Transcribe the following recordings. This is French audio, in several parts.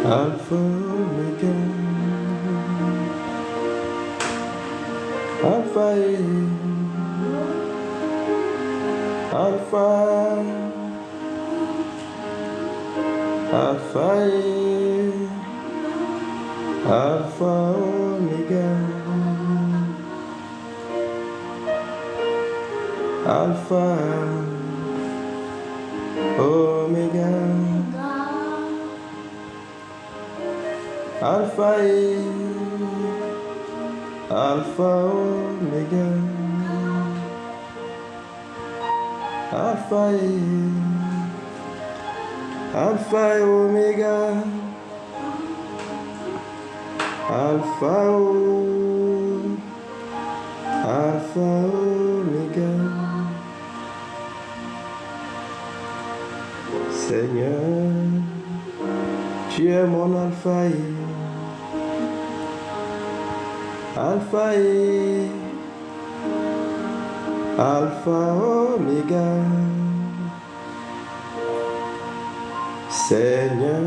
Alpha Omega, Alpha, Alpha, Alpha, Alpha Omega, Alpha Omega, Alpha, Alpha Omega, Alpha, Alpha Omega, Alpha, Alpha Omega. Seigneur, tu es mon Alpha Alpha Alpha Omega. Seigneur,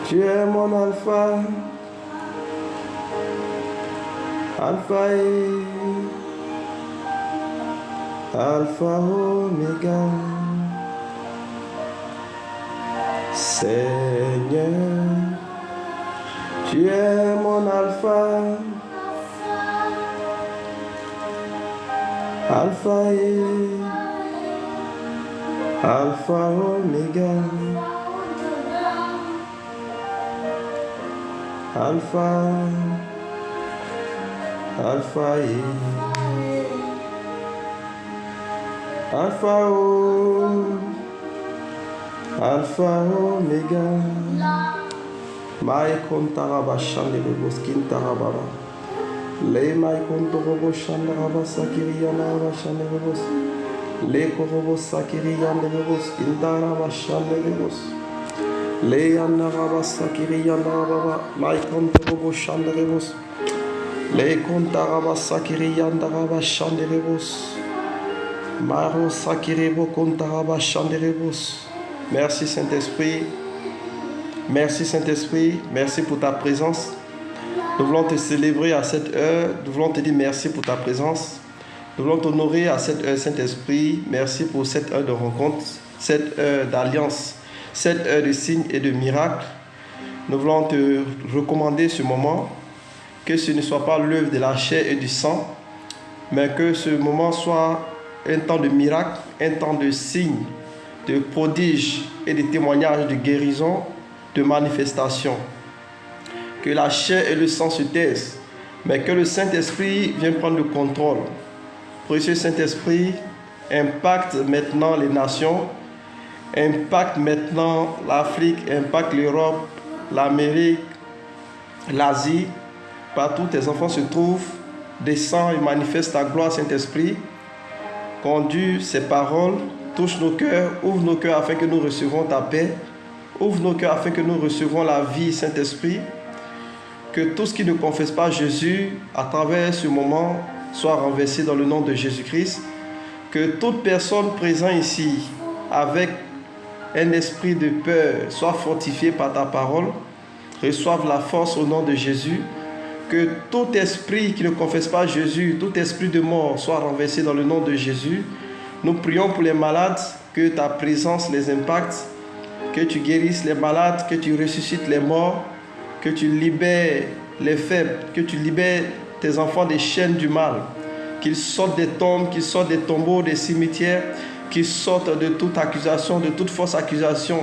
tu es mon Alpha Alpha Alpha Omega. Seigneur, tu es mon Alpha Alpha Alpha Omega, Alpha Alpha Alpha Alpha Omega. Mai kontaraba shandere skintarababa. Le mai kontorobo shandaraba sakiriana shandere bos. Le korobo sakiriana skintaraba shandere bos. Le anaraba sakiriana baba. Mai kontorobo shandere bos. Le kontaraba sakiriana shandere bos. Maro sakirebo kontaraba shandere bos. Merci Saint-Esprit. Merci Saint-Esprit. Merci pour ta présence. Nous voulons te célébrer à cette heure. Nous voulons te dire merci pour ta présence. Nous voulons t'honorer à cette heure, Saint-Esprit. Merci pour cette heure de rencontre, cette heure d'alliance, cette heure de signes et de miracles. Nous voulons te recommander ce moment. Que ce ne soit pas l'œuvre de la chair et du sang, mais que ce moment soit un temps de miracles, un temps de signes, de prodiges et de témoignages de guérison, de manifestation. Que la chair et le sang se taisent, mais que le Saint-Esprit vienne prendre le contrôle. Précieux Saint-Esprit, impacte maintenant les nations, impacte maintenant l'Afrique, impacte l'Europe, l'Amérique, l'Asie. Partout où tes enfants se trouvent, descends et manifeste ta gloire, Saint-Esprit. Conduis ces paroles, touche nos cœurs, ouvre nos cœurs afin que nous recevons ta paix. Ouvre nos cœurs afin que nous recevons la vie, Saint-Esprit. Que tout ce qui ne confesse pas Jésus, à travers ce moment, soit renversé dans le nom de Jésus-Christ. que toute personne présente ici avec un esprit de peur soit fortifiée par ta parole, reçoive la force au nom de Jésus. Que tout esprit qui ne confesse pas Jésus, tout esprit de mort soit renversé dans le nom de Jésus. Nous prions pour les malades, que ta présence les impacte, que tu guérisses les malades, que tu ressuscites les morts, que tu libères les faibles, que tu libères tes enfants des chaînes du mal, qu'ils sortent des tombes, qu'ils sortent des tombeaux, des cimetières, qu'ils sortent de toute accusation, de toute fausse accusation,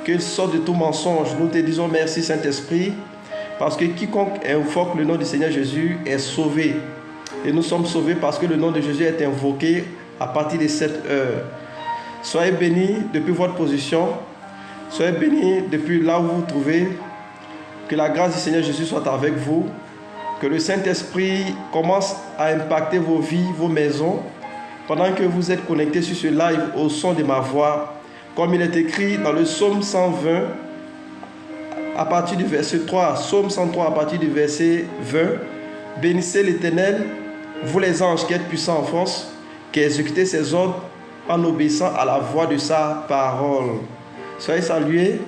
qu'ils sortent de tout mensonge. Nous te disons merci Saint-Esprit, parce que quiconque invoque le nom du Seigneur Jésus est sauvé. Et nous sommes sauvés parce que le nom de Jésus est invoqué à partir de cette heure. Soyez bénis depuis votre position. Soyez bénis depuis là où vous vous trouvez. Que la grâce du Seigneur Jésus soit avec vous. Que le Saint-Esprit commence à impacter vos vies, vos maisons, pendant que vous êtes connectés sur ce live au son de ma voix. Comme il est écrit dans le psaume 120, à partir du verset 3, psaume 103 à partir du verset 20. Bénissez l'Éternel, vous les anges qui êtes puissants en force, qui exécutez ses ordres en obéissant à la voix de sa parole. Soyez salués.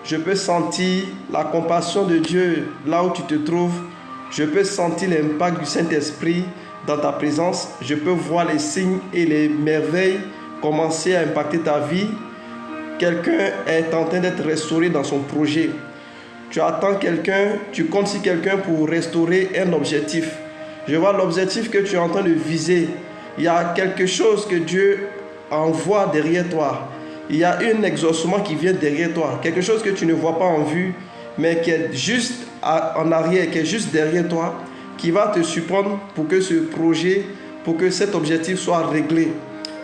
Je peux sentir la compassion de Dieu là où tu te trouves. Je peux sentir l'impact du Saint-Esprit dans ta présence. Je peux voir les signes et les merveilles commencer à impacter ta vie. Quelqu'un est en train d'être restauré dans son projet. Tu attends quelqu'un, tu comptes sur quelqu'un pour restaurer un objectif. Je vois l'objectif que tu es en train de viser. Il y a quelque chose que Dieu envoie derrière toi. Il y a un exaucement qui vient derrière toi. Quelque chose que tu ne vois pas en vue, mais qui est juste en arrière, qui est juste derrière toi, qui va te surprendre pour que ce projet, pour que cet objectif soit réglé.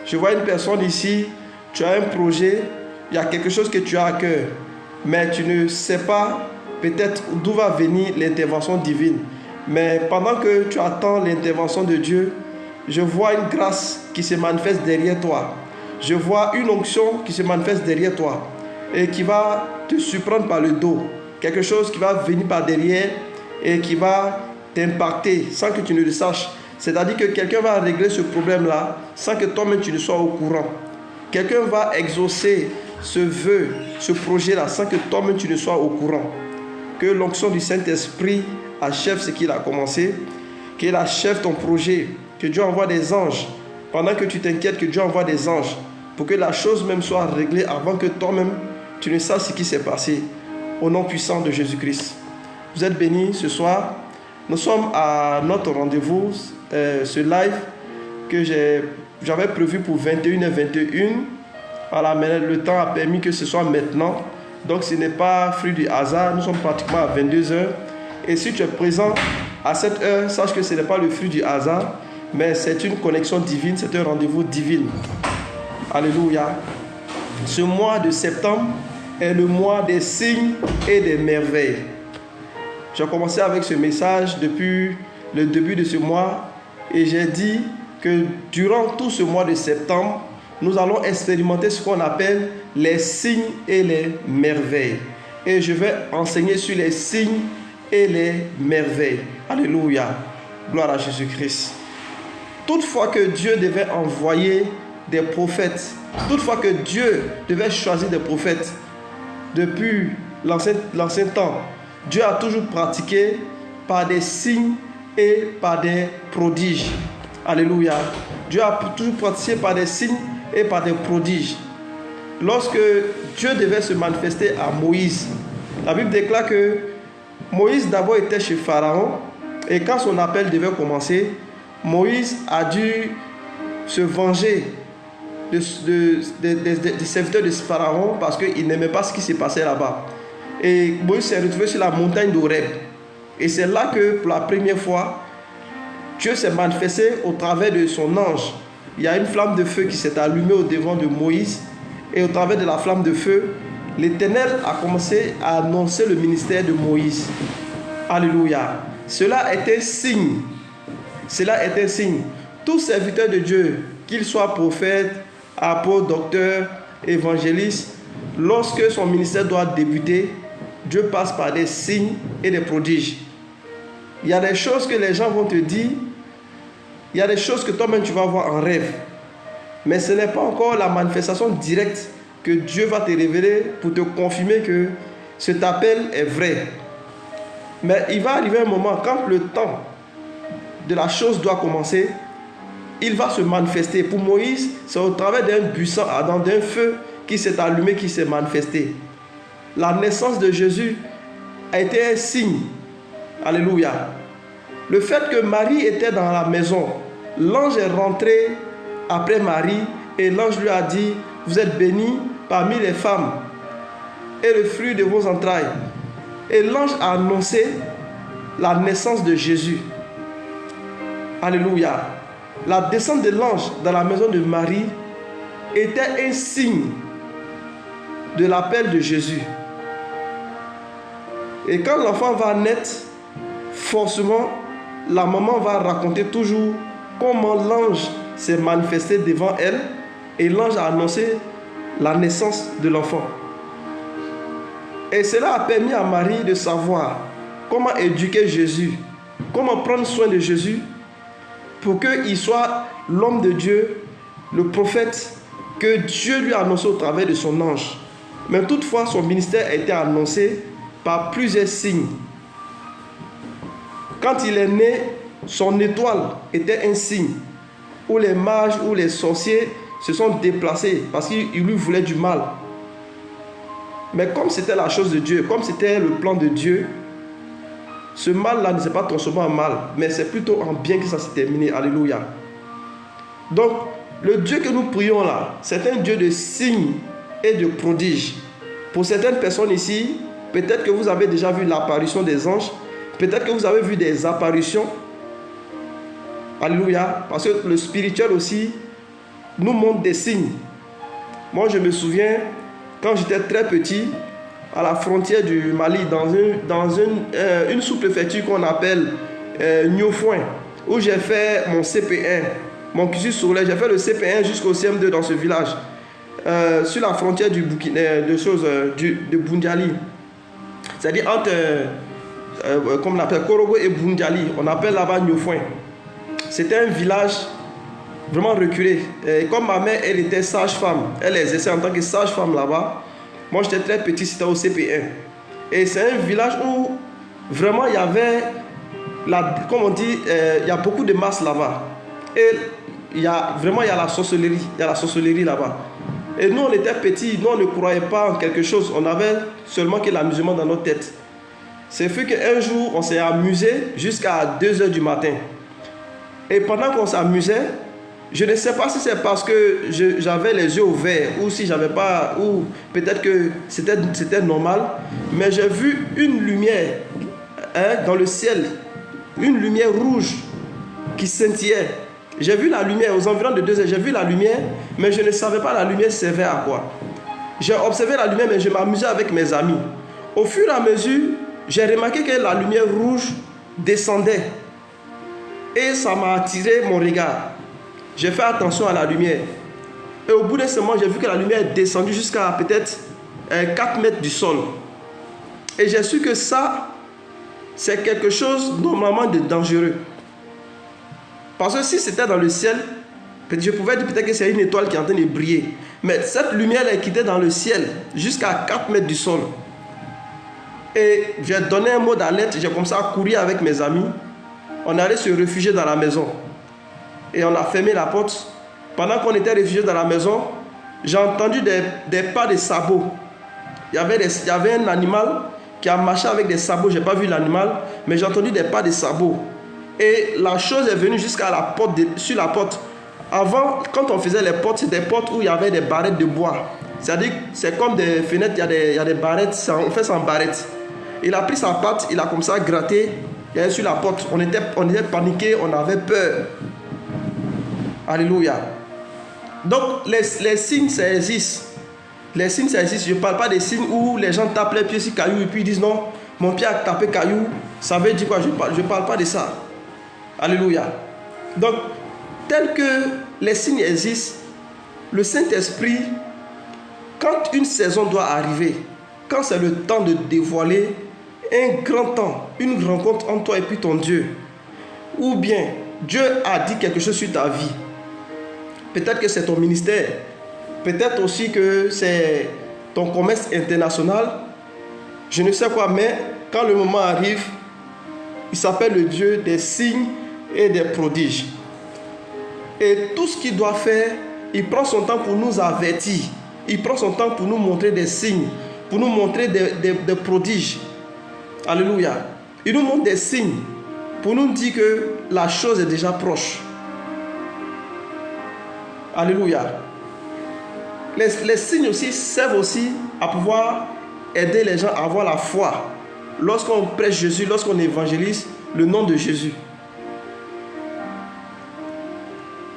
Je vois une personne ici, tu as un projet, il y a quelque chose que tu as à cœur, mais tu ne sais pas peut-être d'où va venir l'intervention divine. Mais pendant que tu attends l'intervention de Dieu, je vois une grâce qui se manifeste derrière toi. Je vois une onction qui se manifeste derrière toi et qui va te surprendre par le dos. Quelque chose qui va venir par derrière et qui va t'impacter sans que tu ne le saches. C'est-à-dire que quelqu'un va régler ce problème-là sans que toi-même tu ne sois au courant. Quelqu'un va exaucer ce vœu, ce projet-là sans que toi-même tu ne sois au courant. Que l'onction du Saint-Esprit achève ce qu'il a commencé, qu'il achève ton projet, que Dieu envoie des anges. Pendant que tu t'inquiètes, que Dieu envoie des anges pour que la chose même soit réglée avant que toi-même tu ne saches ce qui s'est passé. Au nom puissant de Jésus-Christ. Vous êtes bénis ce soir. Nous sommes à notre rendez-vous, ce live que j'avais prévu pour 21h21. Voilà, mais le temps a permis que ce soit maintenant. Donc ce n'est pas fruit du hasard. Nous sommes pratiquement à 22h. Et si tu es présent à cette heure, sache que ce n'est pas le fruit du hasard, mais c'est une connexion divine, c'est un rendez-vous divin. Alléluia. Ce mois de septembre est le mois des signes et des merveilles. J'ai commencé avec ce message depuis le début de ce mois et j'ai dit que durant tout ce mois de septembre, nous allons expérimenter ce qu'on appelle les signes et les merveilles. Et je vais enseigner sur les signes et les merveilles. Alléluia. Gloire à Jésus-Christ. Toutefois que Dieu devait envoyer des prophètes, toutefois que Dieu devait choisir des prophètes, depuis l'ancien temps, Dieu a toujours pratiqué par des signes et par des prodiges. Alléluia. Dieu a toujours pratiqué par des signes et par des prodiges. Lorsque Dieu devait se manifester à Moïse, la Bible déclare que Moïse d'abord était chez Pharaon et quand son appel devait commencer, Moïse a dû se venger des serviteurs de Pharaon parce qu'il n'aimait pas ce qui s'est passé là-bas. Et Moïse s'est retrouvé sur la montagne d'Horeb. Et c'est là que pour la première fois, Dieu s'est manifesté au travers de son ange. Il y a une flamme de feu qui s'est allumée au devant de Moïse. Et au travers de la flamme de feu, l'Éternel a commencé à annoncer le ministère de Moïse. Alléluia. Cela est un signe. Cela est un signe. Tout serviteur de Dieu, qu'il soit prophète, apôtre, docteur, évangéliste, lorsque son ministère doit débuter, Dieu passe par des signes et des prodiges. Il y a des choses que les gens vont te dire, il y a des choses que toi-même tu vas voir en rêve. Mais ce n'est pas encore la manifestation directe que Dieu va te révéler pour te confirmer que cet appel est vrai. Mais il va arriver un moment, quand le temps de la chose doit commencer, il va se manifester. Pour Moïse, c'est au travers d'un buisson ardent, d'un feu qui s'est allumé, qui s'est manifesté. La naissance de Jésus a été un signe. Alléluia. Le fait que Marie était dans la maison, l'ange est rentré après Marie et l'ange lui a dit, vous êtes bénie parmi les femmes et le fruit de vos entrailles. Et l'ange a annoncé la naissance de Jésus. Alléluia. La descente de l'ange dans la maison de Marie était un signe de l'appel de Jésus. Et quand l'enfant va naître, forcément, la maman va raconter toujours comment l'ange s'est manifesté devant elle et l'ange a annoncé la naissance de l'enfant. Et cela a permis à Marie de savoir comment éduquer Jésus, comment prendre soin de Jésus pour qu'il soit l'homme de Dieu, le prophète que Dieu lui a annoncé au travers de son ange. Mais toutefois, son ministère a été annoncé par plusieurs signes. Quand il est né, son étoile était un signe où les mages ou les sorciers se sont déplacés parce qu'ils lui voulaient du mal. Mais comme c'était la chose de Dieu, comme c'était le plan de Dieu, ce mal-là ne s'est pas transformé en mal, mais c'est plutôt en bien que ça s'est terminé. Alléluia. Donc, le Dieu que nous prions là, c'est un Dieu de signes et de prodiges. Pour certaines personnes ici, peut-être que vous avez déjà vu l'apparition des anges, peut-être que vous avez vu des apparitions. Alléluia. Parce que le spirituel aussi nous montre des signes. Moi, je me souviens, quand j'étais très petit, à la frontière du Mali, dans une sous-préfecture qu'on appelle Niofouin, où j'ai fait mon CP1, mon cursus scolaire, j'ai fait le CP1 jusqu'au CM2 dans ce village, sur la frontière du de Boundiali. C'est-à-dire entre, comme on appelle, Korogo et Boundiali, on appelle là-bas Niofouin. C'était un village vraiment reculé. Et comme ma mère, elle était sage-femme, elle exerçait en tant que sage-femme là-bas. Moi, j'étais très petit, c'était au CP1. Et c'est un village où vraiment il y avait, comme on dit, il y a beaucoup de masse là-bas. Et il y a la sorcellerie. Il y a la sorcellerie là-bas. Et nous, on était petits, nous, on ne croyait pas en quelque chose. On avait seulement que l'amusement dans notre tête. C'est fait qu'un jour, on s'est amusé jusqu'à 2 h du matin. Et pendant qu'on s'amusait, je ne sais pas si c'est parce que j'avais les yeux ouverts ou si j'avais pas, ou peut-être que c'était normal, mais j'ai vu une lumière dans le ciel, une lumière rouge qui scintillait. J'ai vu la lumière aux environs de 2 h, j'ai vu la lumière, mais je ne savais pas la lumière servait à quoi. J'ai observé la lumière, mais je m'amusais avec mes amis. Au fur et à mesure, j'ai remarqué que la lumière rouge descendait et ça m'a attiré mon regard. J'ai fait attention à la lumière. Et au bout d'un moment, j'ai vu que la lumière est descendue jusqu'à peut-être 4 mètres du sol. Et j'ai su que ça, c'est quelque chose normalement de dangereux. Parce que si c'était dans le ciel, je pouvais dire peut-être que c'est une étoile qui est en train de briller. Mais cette lumière elle quittait dans le ciel jusqu'à 4 mètres du sol. Et j'ai donné un mot d'alerte, j'ai commencé à courir avec mes amis. On allait se réfugier dans la maison. Et on a fermé la porte. Pendant qu'on était réfugiés dans la maison, j'ai entendu des pas de sabots. Il y avait un animal qui a marché avec des sabots. Je n'ai pas vu l'animal, mais j'ai entendu des pas de sabots. Et la chose est venue jusqu'à la porte, sur la porte. Avant, quand on faisait les portes, c'était des portes où il y avait des barrettes de bois. C'est-à-dire c'est comme des fenêtres, il y a des barrettes, on fait ça en barrettes. Il a pris sa patte, il a comme ça gratté, il est sur la porte. On était paniqués, on avait peur. Alléluia. Donc les signes, ça existe. Les signes, ça existe. Je ne parle pas des signes où les gens tapent les pieds sur caillou et puis ils disent non, mon pied a tapé caillou. Ça veut dire quoi? Je ne parle pas de ça. Alléluia. Donc, tel que les signes existent, le Saint-Esprit, quand une saison doit arriver, quand c'est le temps de dévoiler un grand temps, une rencontre entre toi et puis ton Dieu, ou bien Dieu a dit quelque chose sur ta vie, Peut-être que c'est ton ministère. Peut-être aussi que c'est ton commerce international. Je ne sais quoi, mais quand le moment arrive, il s'appelle le Dieu des signes et des prodiges. Et tout ce qu'il doit faire, il prend son temps pour nous avertir. Il prend son temps pour nous montrer des signes, pour nous montrer des prodiges. Alléluia. Il nous montre des signes pour nous dire que la chose est déjà proche. Alléluia. Les signes aussi servent aussi à pouvoir aider les gens à avoir la foi. Lorsqu'on prêche Jésus, lorsqu'on évangélise le nom de Jésus.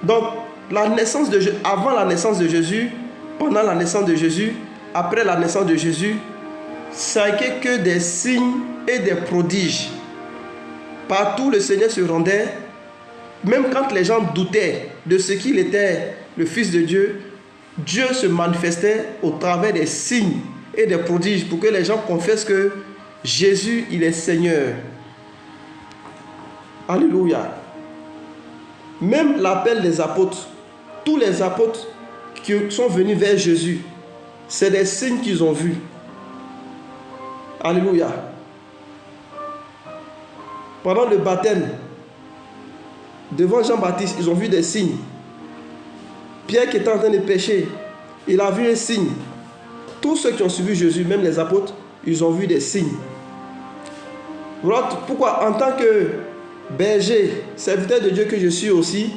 Donc, la naissance de avant la naissance de Jésus, pendant la naissance de Jésus, après la naissance de Jésus, ça n'est que des signes et des prodiges. Partout le Seigneur se rendait, même quand les gens doutaient de ce qu'il était, le Fils de Dieu, Dieu se manifestait au travers des signes et des prodiges pour que les gens confessent que Jésus, il est Seigneur. Alléluia. Même l'appel des apôtres, tous les apôtres qui sont venus vers Jésus, c'est des signes qu'ils ont vus. Alléluia. Pendant le baptême, devant Jean-Baptiste, ils ont vu des signes. Pierre qui était en train de pécher, il a vu un signe. Tous ceux qui ont suivi Jésus, même les apôtres, ils ont vu des signes. Voilà pourquoi en tant que berger, serviteur de Dieu que je suis aussi,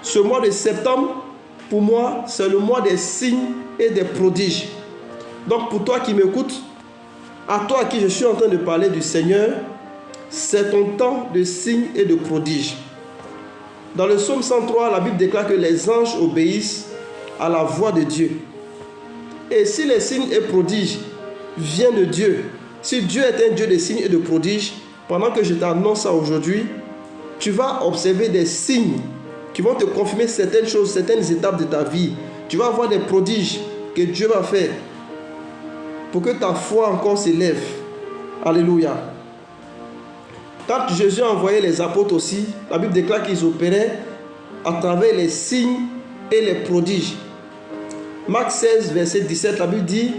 ce mois de septembre, pour moi, c'est le mois des signes et des prodiges. Donc pour toi qui m'écoutes, à toi à qui je suis en train de parler du Seigneur, c'est ton temps de signes et de prodiges. Dans le psaume 103, la Bible déclare que les anges obéissent à la voix de Dieu. Et si les signes et prodiges viennent de Dieu, si Dieu est un Dieu de signes et de prodiges, pendant que je t'annonce ça aujourd'hui, tu vas observer des signes qui vont te confirmer certaines choses, certaines étapes de ta vie. Tu vas voir des prodiges que Dieu va faire pour que ta foi encore s'élève. Alléluia. Quand Jésus a envoyé les apôtres aussi, la Bible déclare qu'ils opéraient à travers les signes et les prodiges. Marc 16, verset 17, la Bible dit: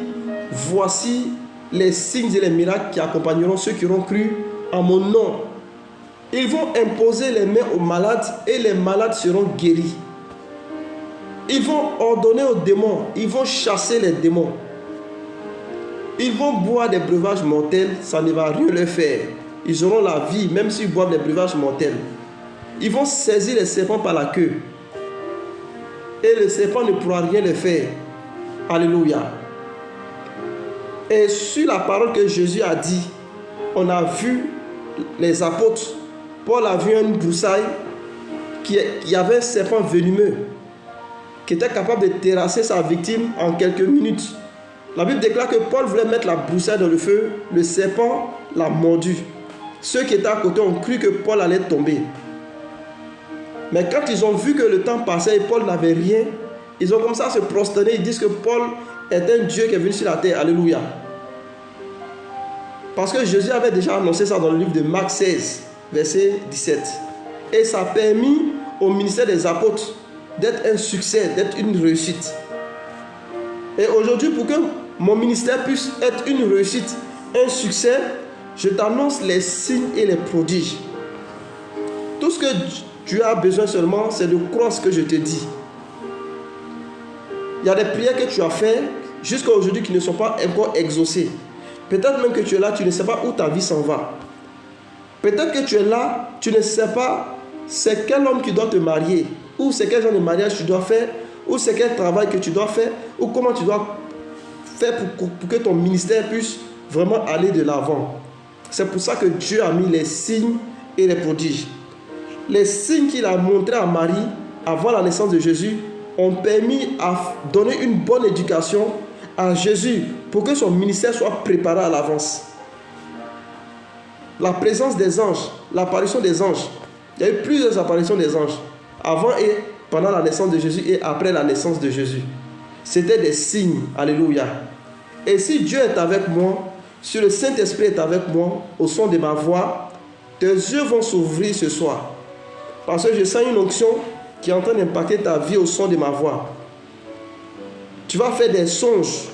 voici les signes et les miracles qui accompagneront ceux qui auront cru en mon nom. Ils vont imposer les mains aux malades et les malades seront guéris. Ils vont ordonner aux démons, ils vont chasser les démons. Ils vont boire des breuvages mortels, ça ne va rien leur faire. Ils auront la vie, même s'ils boivent des breuvages mortels. Ils vont saisir les serpents par la queue. Et le serpent ne pourra rien leur faire. Alléluia. Et sur la parole que Jésus a dit, on a vu les apôtres. Paul a vu une broussaille qui avait un serpent venimeux qui était capable de terrasser sa victime en quelques minutes. La Bible déclare que Paul voulait mettre la broussaille dans le feu. Le serpent l'a mordu. Ceux qui étaient à côté ont cru que Paul allait tomber. Mais quand ils ont vu que le temps passait et Paul n'avait rien, ils ont commencé à se prosterner. Ils disent que Paul est un Dieu qui est venu sur la terre. Alléluia. Parce que Jésus avait déjà annoncé ça dans le livre de Marc 16, verset 17. Et ça a permis au ministère des apôtres d'être un succès, d'être une réussite. Et aujourd'hui, pour que mon ministère puisse être une réussite, un succès, je t'annonce les signes et les prodiges. Tout ce que tu as besoin seulement, c'est de croire ce que je te dis. Il y a des prières que tu as faites jusqu'à aujourd'hui qui ne sont pas encore exaucées. Peut-être même que tu es là, tu ne sais pas où ta vie s'en va. Peut-être que tu es là, tu ne sais pas c'est quel homme qui doit te marier, ou c'est quel genre de mariage tu dois faire, ou c'est quel travail que tu dois faire, ou comment tu dois faire pour que ton ministère puisse vraiment aller de l'avant. C'est pour ça que Dieu a mis les signes et les prodiges. Les signes qu'il a montrés à Marie avant la naissance de Jésus ont permis à donner une bonne éducation à Jésus pour que son ministère soit préparé à l'avance. La présence des anges, l'apparition des anges, il y a eu plusieurs apparitions des anges avant et pendant la naissance de Jésus et après la naissance de Jésus. C'était des signes. Alléluia. Et si Dieu est avec moi, si le Saint-Esprit est avec moi, au son de ma voix, tes yeux vont s'ouvrir ce soir. Parce que je sens une onction qui est en train d'impacter ta vie au son de ma voix. Tu vas faire des songes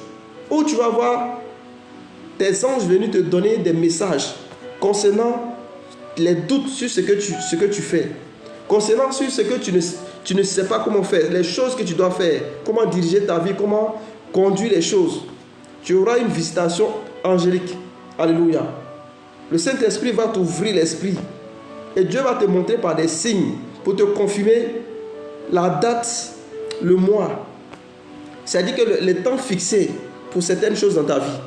où tu vas voir tes anges venus te donner des messages concernant les doutes sur ce que tu fais, concernant sur ce que tu ne sais pas comment faire, les choses que tu dois faire, comment diriger ta vie, comment conduire les choses. Tu auras une visitation angélique. Alléluia. Le Saint-Esprit va t'ouvrir l'esprit et Dieu va te montrer par des signes pour te confirmer la date, le mois. C'est-à-dire que le temps fixé pour certaines choses dans ta vie.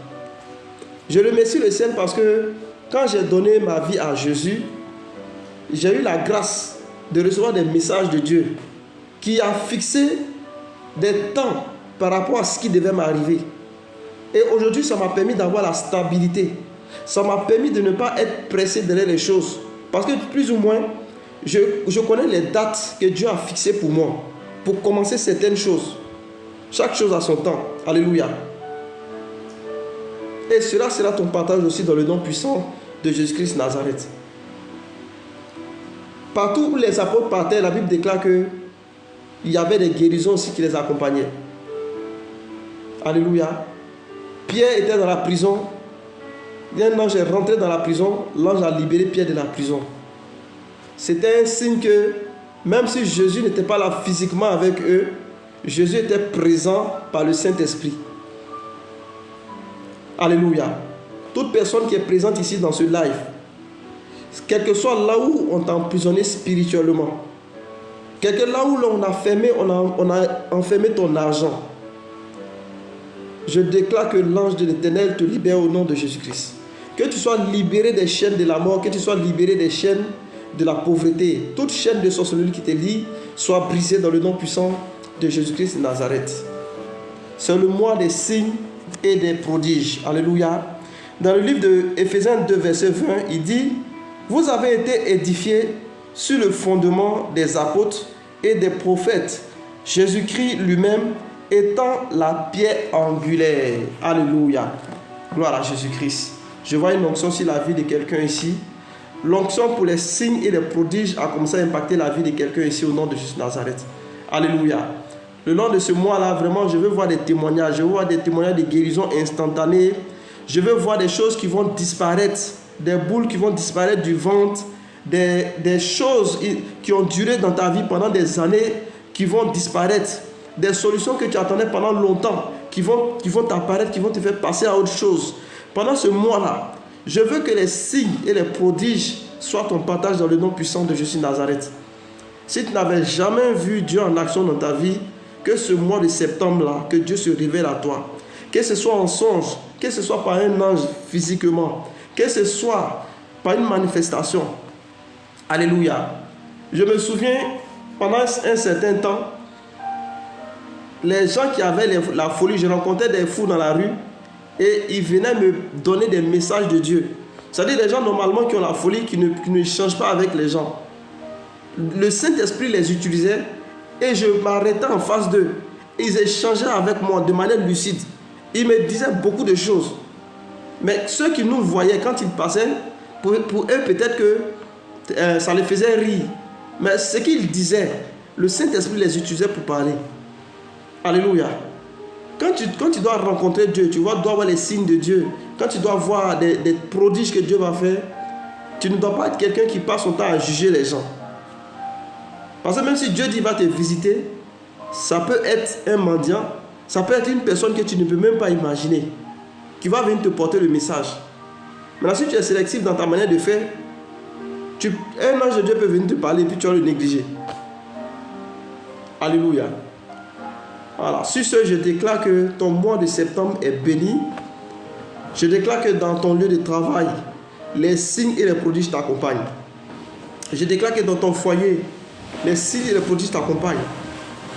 Je remercie le ciel parce que quand j'ai donné ma vie à Jésus, j'ai eu la grâce de recevoir des messages de Dieu qui a fixé des temps par rapport à ce qui devait m'arriver. Et aujourd'hui, ça m'a permis d'avoir la stabilité. Ça m'a permis de ne pas être pressé derrière les choses. Parce que plus ou moins, je connais les dates que Dieu a fixées pour moi, pour commencer certaines choses. Chaque chose a son temps. Alléluia. Et cela sera ton partage aussi dans le nom puissant de Jésus-Christ Nazareth. Partout où les apôtres partaient, la Bible déclare qu'il y avait des guérisons aussi qui les accompagnaient. Alléluia. Pierre était dans la prison. Un ange est rentré dans la prison. L'ange a libéré Pierre de la prison. C'était un signe que même si Jésus n'était pas là physiquement avec eux, Jésus était présent par le Saint-Esprit. Alléluia. Toute personne qui est présente ici dans ce live, quel que soit là où on t'a emprisonné spirituellement, quel que là où on a enfermé ton argent, je déclare que l'ange de l'Éternel te libère au nom de Jésus-Christ. Que tu sois libéré des chaînes de la mort, que tu sois libéré des chaînes de la pauvreté. Toute chaîne de sorcellerie qui te lie soit brisée dans le nom puissant de Jésus-Christ de Nazareth. C'est le mois des signes et des prodiges. Alléluia. Dans le livre de Éphésiens 2, verset 20, il dit: vous avez été édifiés sur le fondement des apôtres et des prophètes, Jésus-Christ lui-même étant la pierre angulaire. Alléluia. Gloire à Jésus-Christ. Je vois une onction sur la vie de quelqu'un ici. L'onction pour les signes et les prodiges a commencé à impacter la vie de quelqu'un ici au nom de Jésus de Nazareth. Alléluia. Le long de ce mois-là, vraiment, je veux voir des témoignages. Je veux voir des témoignages de guérison instantanée. Je veux voir des choses qui vont disparaître, des boules qui vont disparaître du ventre, des choses qui ont duré dans ta vie pendant des années qui vont disparaître, des solutions que tu attendais pendant longtemps qui vont t'apparaître, qui vont te faire passer à autre chose. Pendant ce mois-là, je veux que les signes et les prodiges soient ton partage dans le nom puissant de Jésus de Nazareth. Si tu n'avais jamais vu Dieu en action dans ta vie, que ce mois de septembre-là, que Dieu se révèle à toi. Que ce soit en songe, que ce soit par un ange physiquement, que ce soit par une manifestation. Alléluia. Je me souviens, pendant un certain temps, les gens qui avaient la folie, je rencontrais des fous dans la rue et ils venaient me donner des messages de Dieu. C'est-à-dire des gens normalement qui ont la folie, qui ne changent pas avec les gens. Le Saint-Esprit les utilisait et je m'arrêtais en face d'eux. Ils échangeaient avec moi de manière lucide. Ils me disaient beaucoup de choses. Mais ceux qui nous voyaient quand ils passaient, pour eux peut-être que ça les faisait rire. Mais ce qu'ils disaient, le Saint-Esprit les utilisait pour parler. Alléluia. Quand tu dois rencontrer Dieu, tu dois voir les signes de Dieu. Quand tu dois voir des prodiges que Dieu va faire, tu ne dois pas être quelqu'un qui passe son temps à juger les gens. Parce que même si Dieu dit qu'il va te visiter, ça peut être un mendiant, ça peut être une personne que tu ne peux même pas imaginer, qui va venir te porter le message. Maintenant, si tu es sélectif dans ta manière de faire, un ange de Dieu peut venir te parler et puis tu vas le négliger. Alléluia. Voilà. Sur ce, je déclare que ton mois de septembre est béni. Je déclare que dans ton lieu de travail, les signes et les prodiges t'accompagnent. Je déclare que dans ton foyer, les signes et les prodiges t'accompagnent.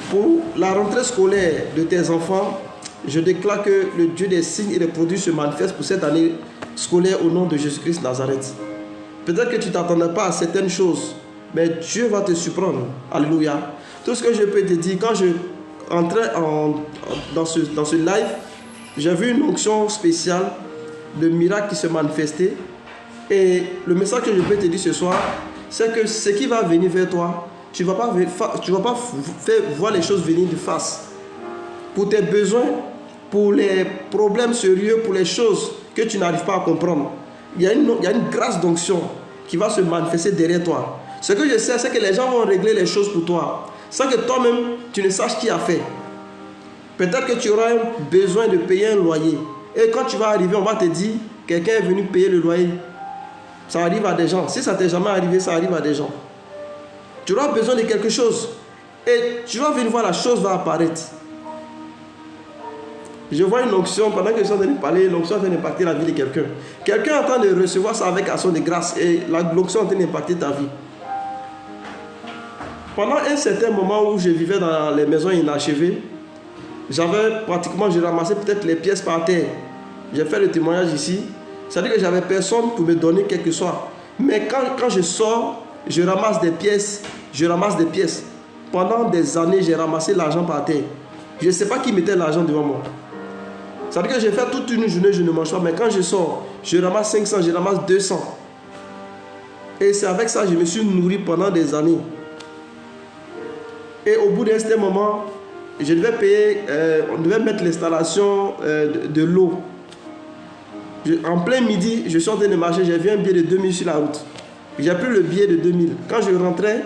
Pour la rentrée scolaire de tes enfants, je déclare que le Dieu des signes et des prodiges se manifeste pour cette année scolaire au nom de Jésus-Christ Nazareth. Peut-être que tu ne t'attendais pas à certaines choses, mais Dieu va te surprendre. Alléluia. Tout ce que je peux te dire, quand je entrais dans ce live, j'ai vu une onction spéciale de miracles qui se manifestait. Et le message que je peux te dire ce soir, c'est que ce qui va venir vers toi tu ne vas pas faire voir les choses venir de face. Pour tes besoins, pour les problèmes sérieux, pour les choses que tu n'arrives pas à comprendre, il y a une grâce d'onction qui va se manifester derrière toi. Ce que je sais, c'est que les gens vont régler les choses pour toi, sans que toi-même, tu ne saches qui a fait. Peut-être que tu auras besoin de payer un loyer. Et quand tu vas arriver, on va te dire, quelqu'un est venu payer le loyer. Ça arrive à des gens. Si ça t'est jamais arrivé, ça arrive à des gens. Tu auras besoin de quelque chose. Et tu vas venir voir, la chose va apparaître. Je vois une onction, pendant que je suis en train de parler, l'onction est en train d'impacter la vie de quelqu'un. Quelqu'un est en train de recevoir ça avec action de grâce et l'onction est en train d'impacter ta vie. Pendant un certain moment où je vivais dans les maisons inachevées, je ramassais peut-être les pièces par terre. J'ai fait le témoignage ici. C'est-à-dire que j'avais personne pour me donner quelque chose. Mais quand je sors, je ramasse des pièces. Pendant des années, j'ai ramassé l'argent par terre. Je ne sais pas qui mettait l'argent devant moi. C'est-à-dire que j'ai fait toute une journée, je ne mange pas. Mais quand je sors, je ramasse 500, je ramasse 200. Et c'est avec ça que je me suis nourri pendant des années. Et au bout d'un certain moment, je devais payer, on devait mettre l'installation de l'eau. En plein midi, je suis en train de marcher, j'ai vu un billet de 2000 sur la route. J'ai pris le billet de 2000. Quand je rentrais,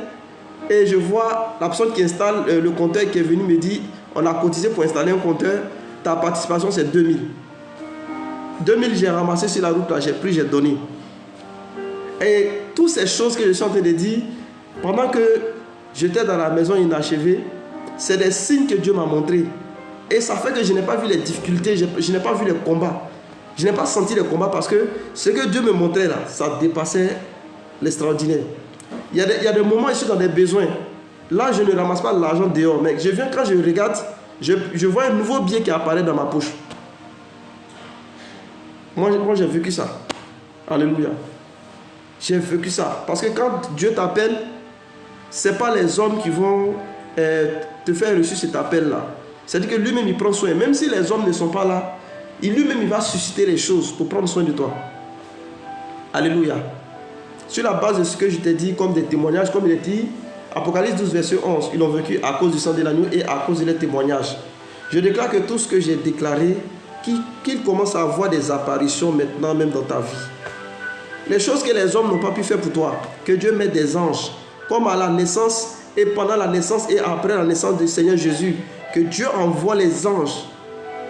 et je vois la personne qui installe le compteur qui est venue me dire, on a cotisé pour installer un compteur, ta participation c'est 2000. 2000 j'ai ramassé sur la route, là, j'ai pris, j'ai donné. Et toutes ces choses que je suis en train de dire, pendant que j'étais dans la maison inachevée, c'est des signes que Dieu m'a montrés. Et ça fait que je n'ai pas vu les difficultés, je n'ai pas vu les combats. Je n'ai pas senti les combats parce que ce que Dieu me montrait là, ça dépassait l'extraordinaire. Il y a des moments où je suis dans des besoins. Là, je ne ramasse pas l'argent dehors, mais quand je regarde, je vois un nouveau billet qui apparaît dans ma poche. Moi j'ai vécu ça. Alléluia. J'ai vécu ça. Parce que quand Dieu t'appelle, ce n'est pas les hommes qui vont te faire reçu cet appel-là. C'est-à-dire que lui-même, il prend soin. Même si les hommes ne sont pas là, lui-même, il va susciter les choses pour prendre soin de toi. Alléluia. Sur la base de ce que je t'ai dit, comme des témoignages, comme il est dit, Apocalypse 12, verset 11, ils ont vécu à cause du sang de l'agneau et à cause de leurs témoignages. Je déclare que tout ce que j'ai déclaré, qu'il commence à avoir des apparitions maintenant, même dans ta vie. Les choses que les hommes n'ont pas pu faire pour toi, que Dieu met des anges, comme à la naissance et pendant la naissance et après la naissance du Seigneur Jésus, que Dieu envoie les anges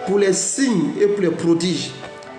pour les signes et pour les prodiges.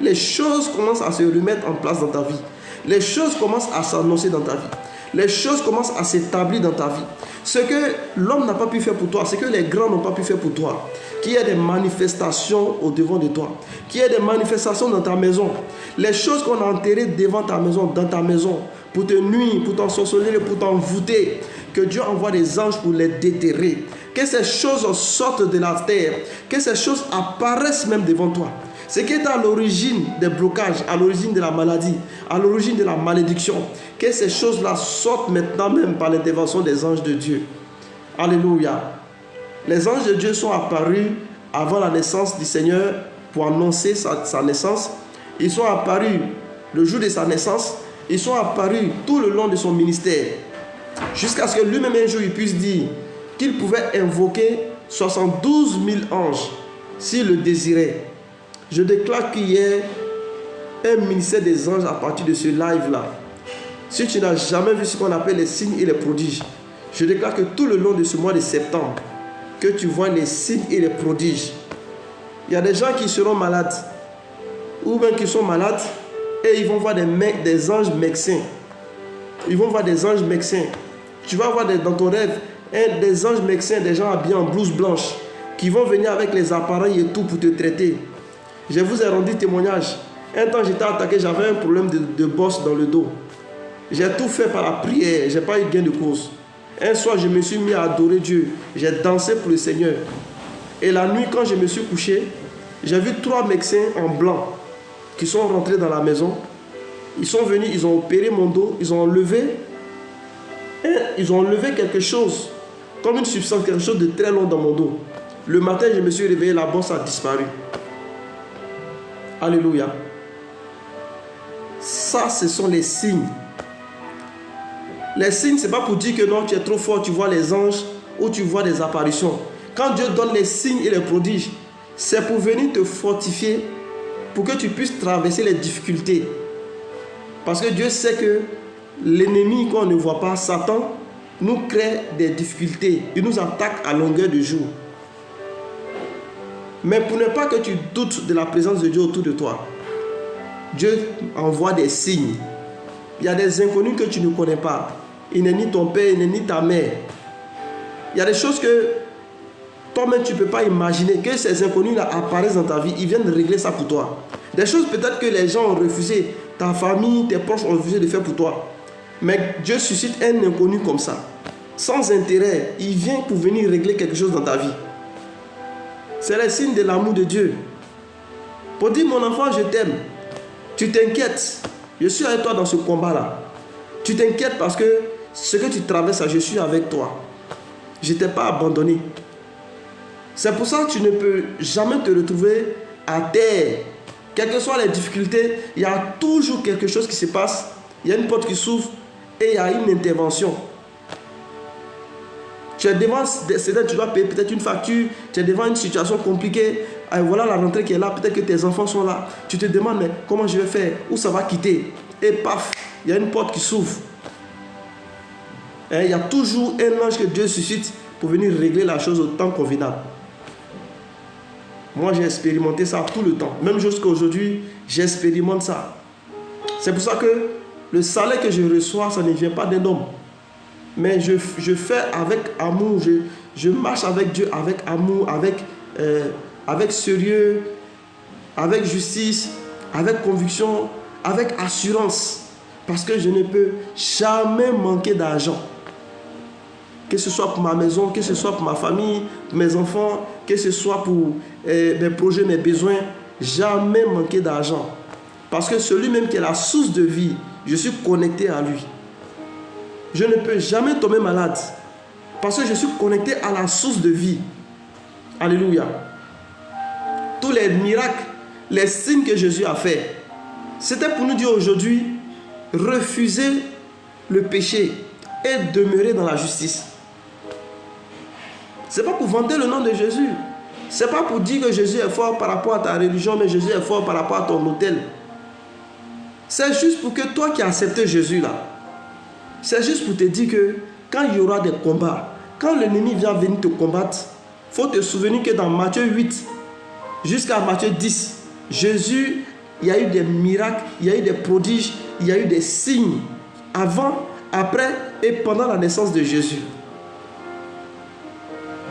Les choses commencent à se remettre en place dans ta vie. Les choses commencent à s'annoncer dans ta vie. Les choses commencent à s'établir dans ta vie. Ce que l'homme n'a pas pu faire pour toi, ce que les grands n'ont pas pu faire pour toi, qu'il y ait des manifestations au devant de toi, qu'il y ait des manifestations dans ta maison, les choses qu'on a enterrées devant ta maison, dans ta maison, pour te nuire, pour t'ensorceler, pour t'envoûter, que Dieu envoie des anges pour les déterrer, que ces choses sortent de la terre, que ces choses apparaissent même devant toi. Ce qui est à l'origine des blocages, à l'origine de la maladie, à l'origine de la malédiction, que ces choses-là sortent maintenant même par l'intervention des anges de Dieu. Alléluia. Les anges de Dieu sont apparus avant la naissance du Seigneur pour annoncer sa naissance. Ils sont apparus le jour de sa naissance. Ils sont apparus tout le long de son ministère. Jusqu'à ce que lui-même un jour il puisse dire qu'il pouvait invoquer 72 000 anges s'il le désirait. Je déclare qu'il y ait un ministère des anges à partir de ce live-là. Si tu n'as jamais vu ce qu'on appelle les signes et les prodiges, je déclare que tout le long de ce mois de septembre, que tu vois les signes et les prodiges. Il y a des gens qui seront malades, ou bien qui sont malades, et ils vont voir des anges médecins. Ils vont voir des anges médecins. Tu vas voir dans ton rêve des anges médecins, des gens habillés en blouse blanche, qui vont venir avec les appareils et tout pour te traiter. Je vous ai rendu témoignage. Un temps, j'étais attaqué, j'avais un problème de bosse dans le dos. J'ai tout fait par la prière, je n'ai pas eu gain de cause. Un soir, je me suis mis à adorer Dieu. J'ai dansé pour le Seigneur. Et la nuit, quand je me suis couché, j'ai vu 3 médecins en blanc qui sont rentrés dans la maison. Ils sont venus, ils ont opéré mon dos, ils ont enlevé quelque chose, comme une substance, quelque chose de très long dans mon dos. Le matin, je me suis réveillé, la bosse a disparu. Alléluia. Ça, ce sont les signes. Les signes, ce n'est pas pour dire que non, tu es trop fort, tu vois les anges ou tu vois des apparitions. Quand Dieu donne les signes et les prodiges, c'est pour venir te fortifier, pour que tu puisses traverser les difficultés. Parce que Dieu sait que l'ennemi qu'on ne voit pas, Satan, nous crée des difficultés. Il nous attaque à longueur de jour. Mais pour ne pas que tu doutes de la présence de Dieu autour de toi, Dieu envoie des signes. Il y a des inconnus que tu ne connais pas. Il n'est ni ton père, il n'est ni ta mère. Il y a des choses que toi-même tu ne peux pas imaginer, que ces inconnus-là apparaissent dans ta vie. Ils viennent régler ça pour toi. Des choses peut-être que les gens ont refusé, ta famille, tes proches ont refusé de faire pour toi. Mais Dieu suscite un inconnu comme ça, sans intérêt. Il vient pour venir régler quelque chose dans ta vie. C'est le signe de l'amour de Dieu. Pour dire, mon enfant, je t'aime. Tu t'inquiètes. Je suis avec toi dans ce combat-là. Tu t'inquiètes parce que ce que tu traverses, je suis avec toi. Je ne t'ai pas abandonné. C'est pour ça que tu ne peux jamais te retrouver à terre. Quelles que soient les difficultés, il y a toujours quelque chose qui se passe. Il y a une porte qui s'ouvre et il y a une intervention. Tu es devant, tu dois payer peut-être une facture, tu es devant une situation compliquée, et voilà la rentrée qui est là, peut-être que tes enfants sont là. Tu te demandes, mais comment je vais faire? Où ça va quitter? Et paf, il y a une porte qui s'ouvre. Et il y a toujours un ange que Dieu suscite pour venir régler la chose au temps convenable. Moi, j'ai expérimenté ça tout le temps. Même jusqu'à aujourd'hui, j'expérimente ça. C'est pour ça que le salaire que je reçois, ça ne vient pas d'un homme. Mais je fais avec amour, je marche avec Dieu avec amour, avec sérieux, avec justice, avec conviction, avec assurance. Parce que je ne peux jamais manquer d'argent. Que ce soit pour ma maison, que ce soit pour ma famille, pour mes enfants, que ce soit pour mes projets, mes besoins, jamais manquer d'argent. Parce que celui même qui est la source de vie, je suis connecté à lui. Je ne peux jamais tomber malade parce que je suis connecté à la source de vie. Alléluia. Tous les miracles, les signes que Jésus a fait, c'était pour nous dire aujourd'hui, refuser le péché et demeurer dans la justice. Ce n'est pas pour vanter le nom de Jésus. Ce n'est pas pour dire que Jésus est fort par rapport à ta religion, mais Jésus est fort par rapport à ton autel. C'est juste pour que toi qui as accepté Jésus là, c'est juste pour te dire que quand il y aura des combats, quand l'ennemi vient venir te combattre, il faut te souvenir que dans Matthieu 8 jusqu'à Matthieu 10, Jésus, il y a eu des miracles, il y a eu des prodiges, il y a eu des signes avant, après et pendant la naissance de Jésus.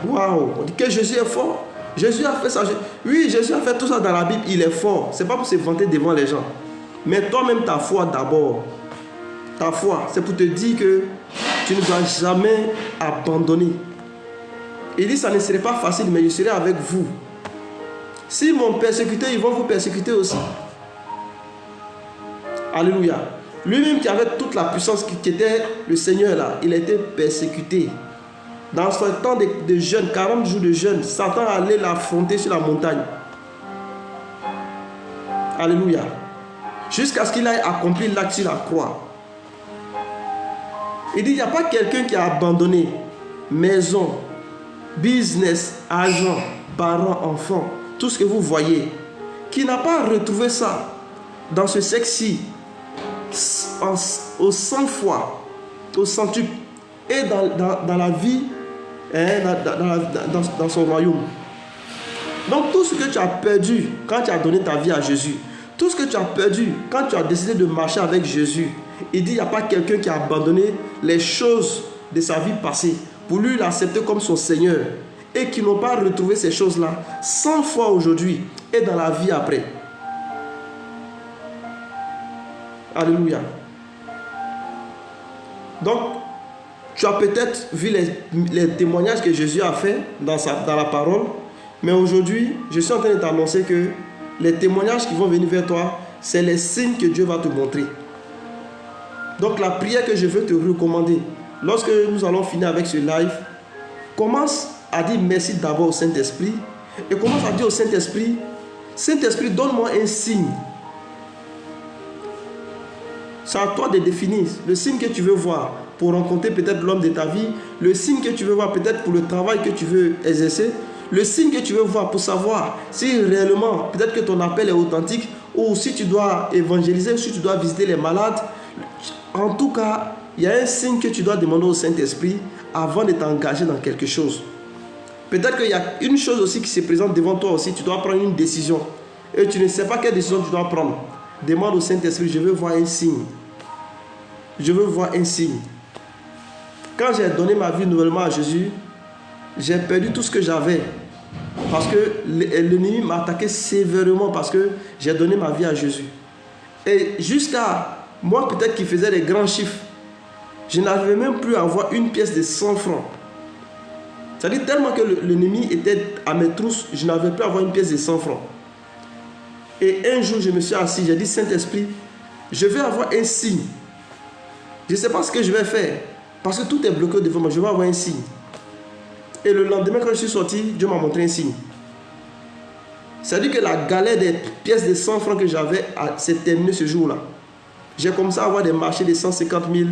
Waouh, on dit que Jésus est fort. Jésus a fait ça. Oui, Jésus a fait tout ça dans la Bible, il est fort. Ce n'est pas pour se vanter devant les gens. Mais toi-même, ta foi d'abord. Ta foi, c'est pour te dire que tu ne dois jamais abandonner. Il dit, ça ne serait pas facile, mais je serai avec vous. S'ils m'ont persécuté, ils vont vous persécuter aussi. Alléluia. Lui-même qui avait toute la puissance, qui était le Seigneur là, il a été persécuté. Dans ce temps de jeûne, 40 jours de jeûne, Satan allait l'affronter sur la montagne. Alléluia. Jusqu'à ce qu'il aille accomplir l'acte sur la croix. Il dit, il n'y a pas quelqu'un qui a abandonné maison, business, argent, parents, enfants, tout ce que vous voyez, qui n'a pas retrouvé ça dans ce sexe-ci, au 100 fois, au centuple, et dans la vie, dans son royaume. Donc tout ce que tu as perdu quand tu as donné ta vie à Jésus, tout ce que tu as perdu quand tu as décidé de marcher avec Jésus, il dit, il n'y a pas quelqu'un qui a abandonné les choses de sa vie passée pour lui l'accepter comme son Seigneur et qui n'ont pas retrouvé ces choses-là 100 fois aujourd'hui et dans la vie après. Alléluia. Donc, tu as peut-être vu les témoignages que Jésus a fait dans la parole, mais aujourd'hui, je suis en train de t'annoncer que les témoignages qui vont venir vers toi, c'est les signes que Dieu va te montrer. Donc la prière que je veux te recommander, lorsque nous allons finir avec ce live, commence à dire merci d'abord au Saint-Esprit et commence à dire au Saint-Esprit, Saint-Esprit, donne-moi un signe. C'est à toi de définir le signe que tu veux voir. pour rencontrer peut-être l'homme de ta vie, le signe que tu veux voir peut-être pour le travail que tu veux exercer, le signe que tu veux voir pour savoir si réellement, peut-être que ton appel est authentique, ou si tu dois évangéliser, si tu dois visiter les malades. En tout cas, il y a un signe que tu dois demander au Saint-Esprit avant de t'engager dans quelque chose. Peut-être qu'il y a une chose aussi qui se présente devant toi aussi, tu dois prendre une décision. Et tu ne sais pas quelle décision tu dois prendre. Demande au Saint-Esprit, je veux voir un signe. Je veux voir un signe. Quand j'ai donné ma vie nouvellement à Jésus, j'ai perdu tout ce que j'avais. Parce que l'ennemi m'a attaqué sévèrement parce que j'ai donné ma vie à Jésus. Et jusqu'à moi peut-être qui faisais des grands chiffres, je n'arrivais même plus à avoir une pièce de 100 francs. C'est-à-dire tellement que l'ennemi était à mes trousses, je n'avais plus à avoir une pièce de 100 francs. Et un jour, je me suis assis, j'ai dit, Saint-Esprit, je vais avoir un signe. Je ne sais pas ce que je vais faire, parce que tout est bloqué devant moi, je vais avoir un signe. Et le lendemain, quand je suis sorti, Dieu m'a montré un signe. C'est-à-dire que la galère des pièces de 100 francs que j'avais s'est terminée ce jour-là. J'ai commencé à avoir des marchés de 150 000.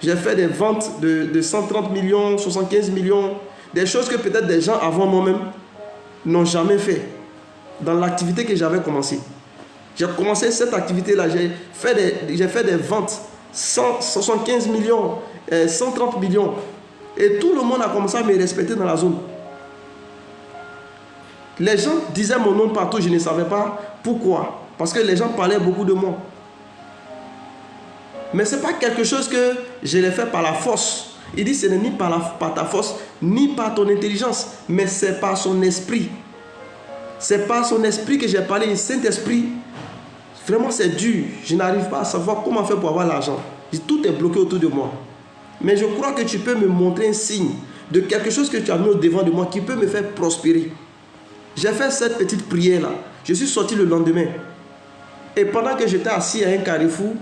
J'ai fait des ventes de 130 millions, 75 millions, des choses que peut-être des gens avant moi-même n'ont jamais fait dans l'activité que j'avais commencé. J'ai commencé cette activité-là, j'ai fait des ventes 175 millions, 130 millions. Et tout le monde a commencé à me respecter dans la zone. Les gens disaient mon nom partout, je ne savais pas pourquoi. Parce que les gens parlaient beaucoup de moi. Mais ce n'est pas quelque chose que je l'ai fait par la force. Il dit ce n'est ni par ta force, ni par ton intelligence, mais c'est par son esprit. C'est par son esprit que j'ai parlé. Saint-Esprit, vraiment c'est dur. Je n'arrive pas à savoir comment faire pour avoir l'argent. Tout est bloqué autour de moi. Mais je crois que tu peux me montrer un signe de quelque chose que tu as mis au devant de moi qui peut me faire prospérer. J'ai fait cette petite prière-là. Je suis sorti le lendemain. Et pendant que j'étais assis à un carrefour,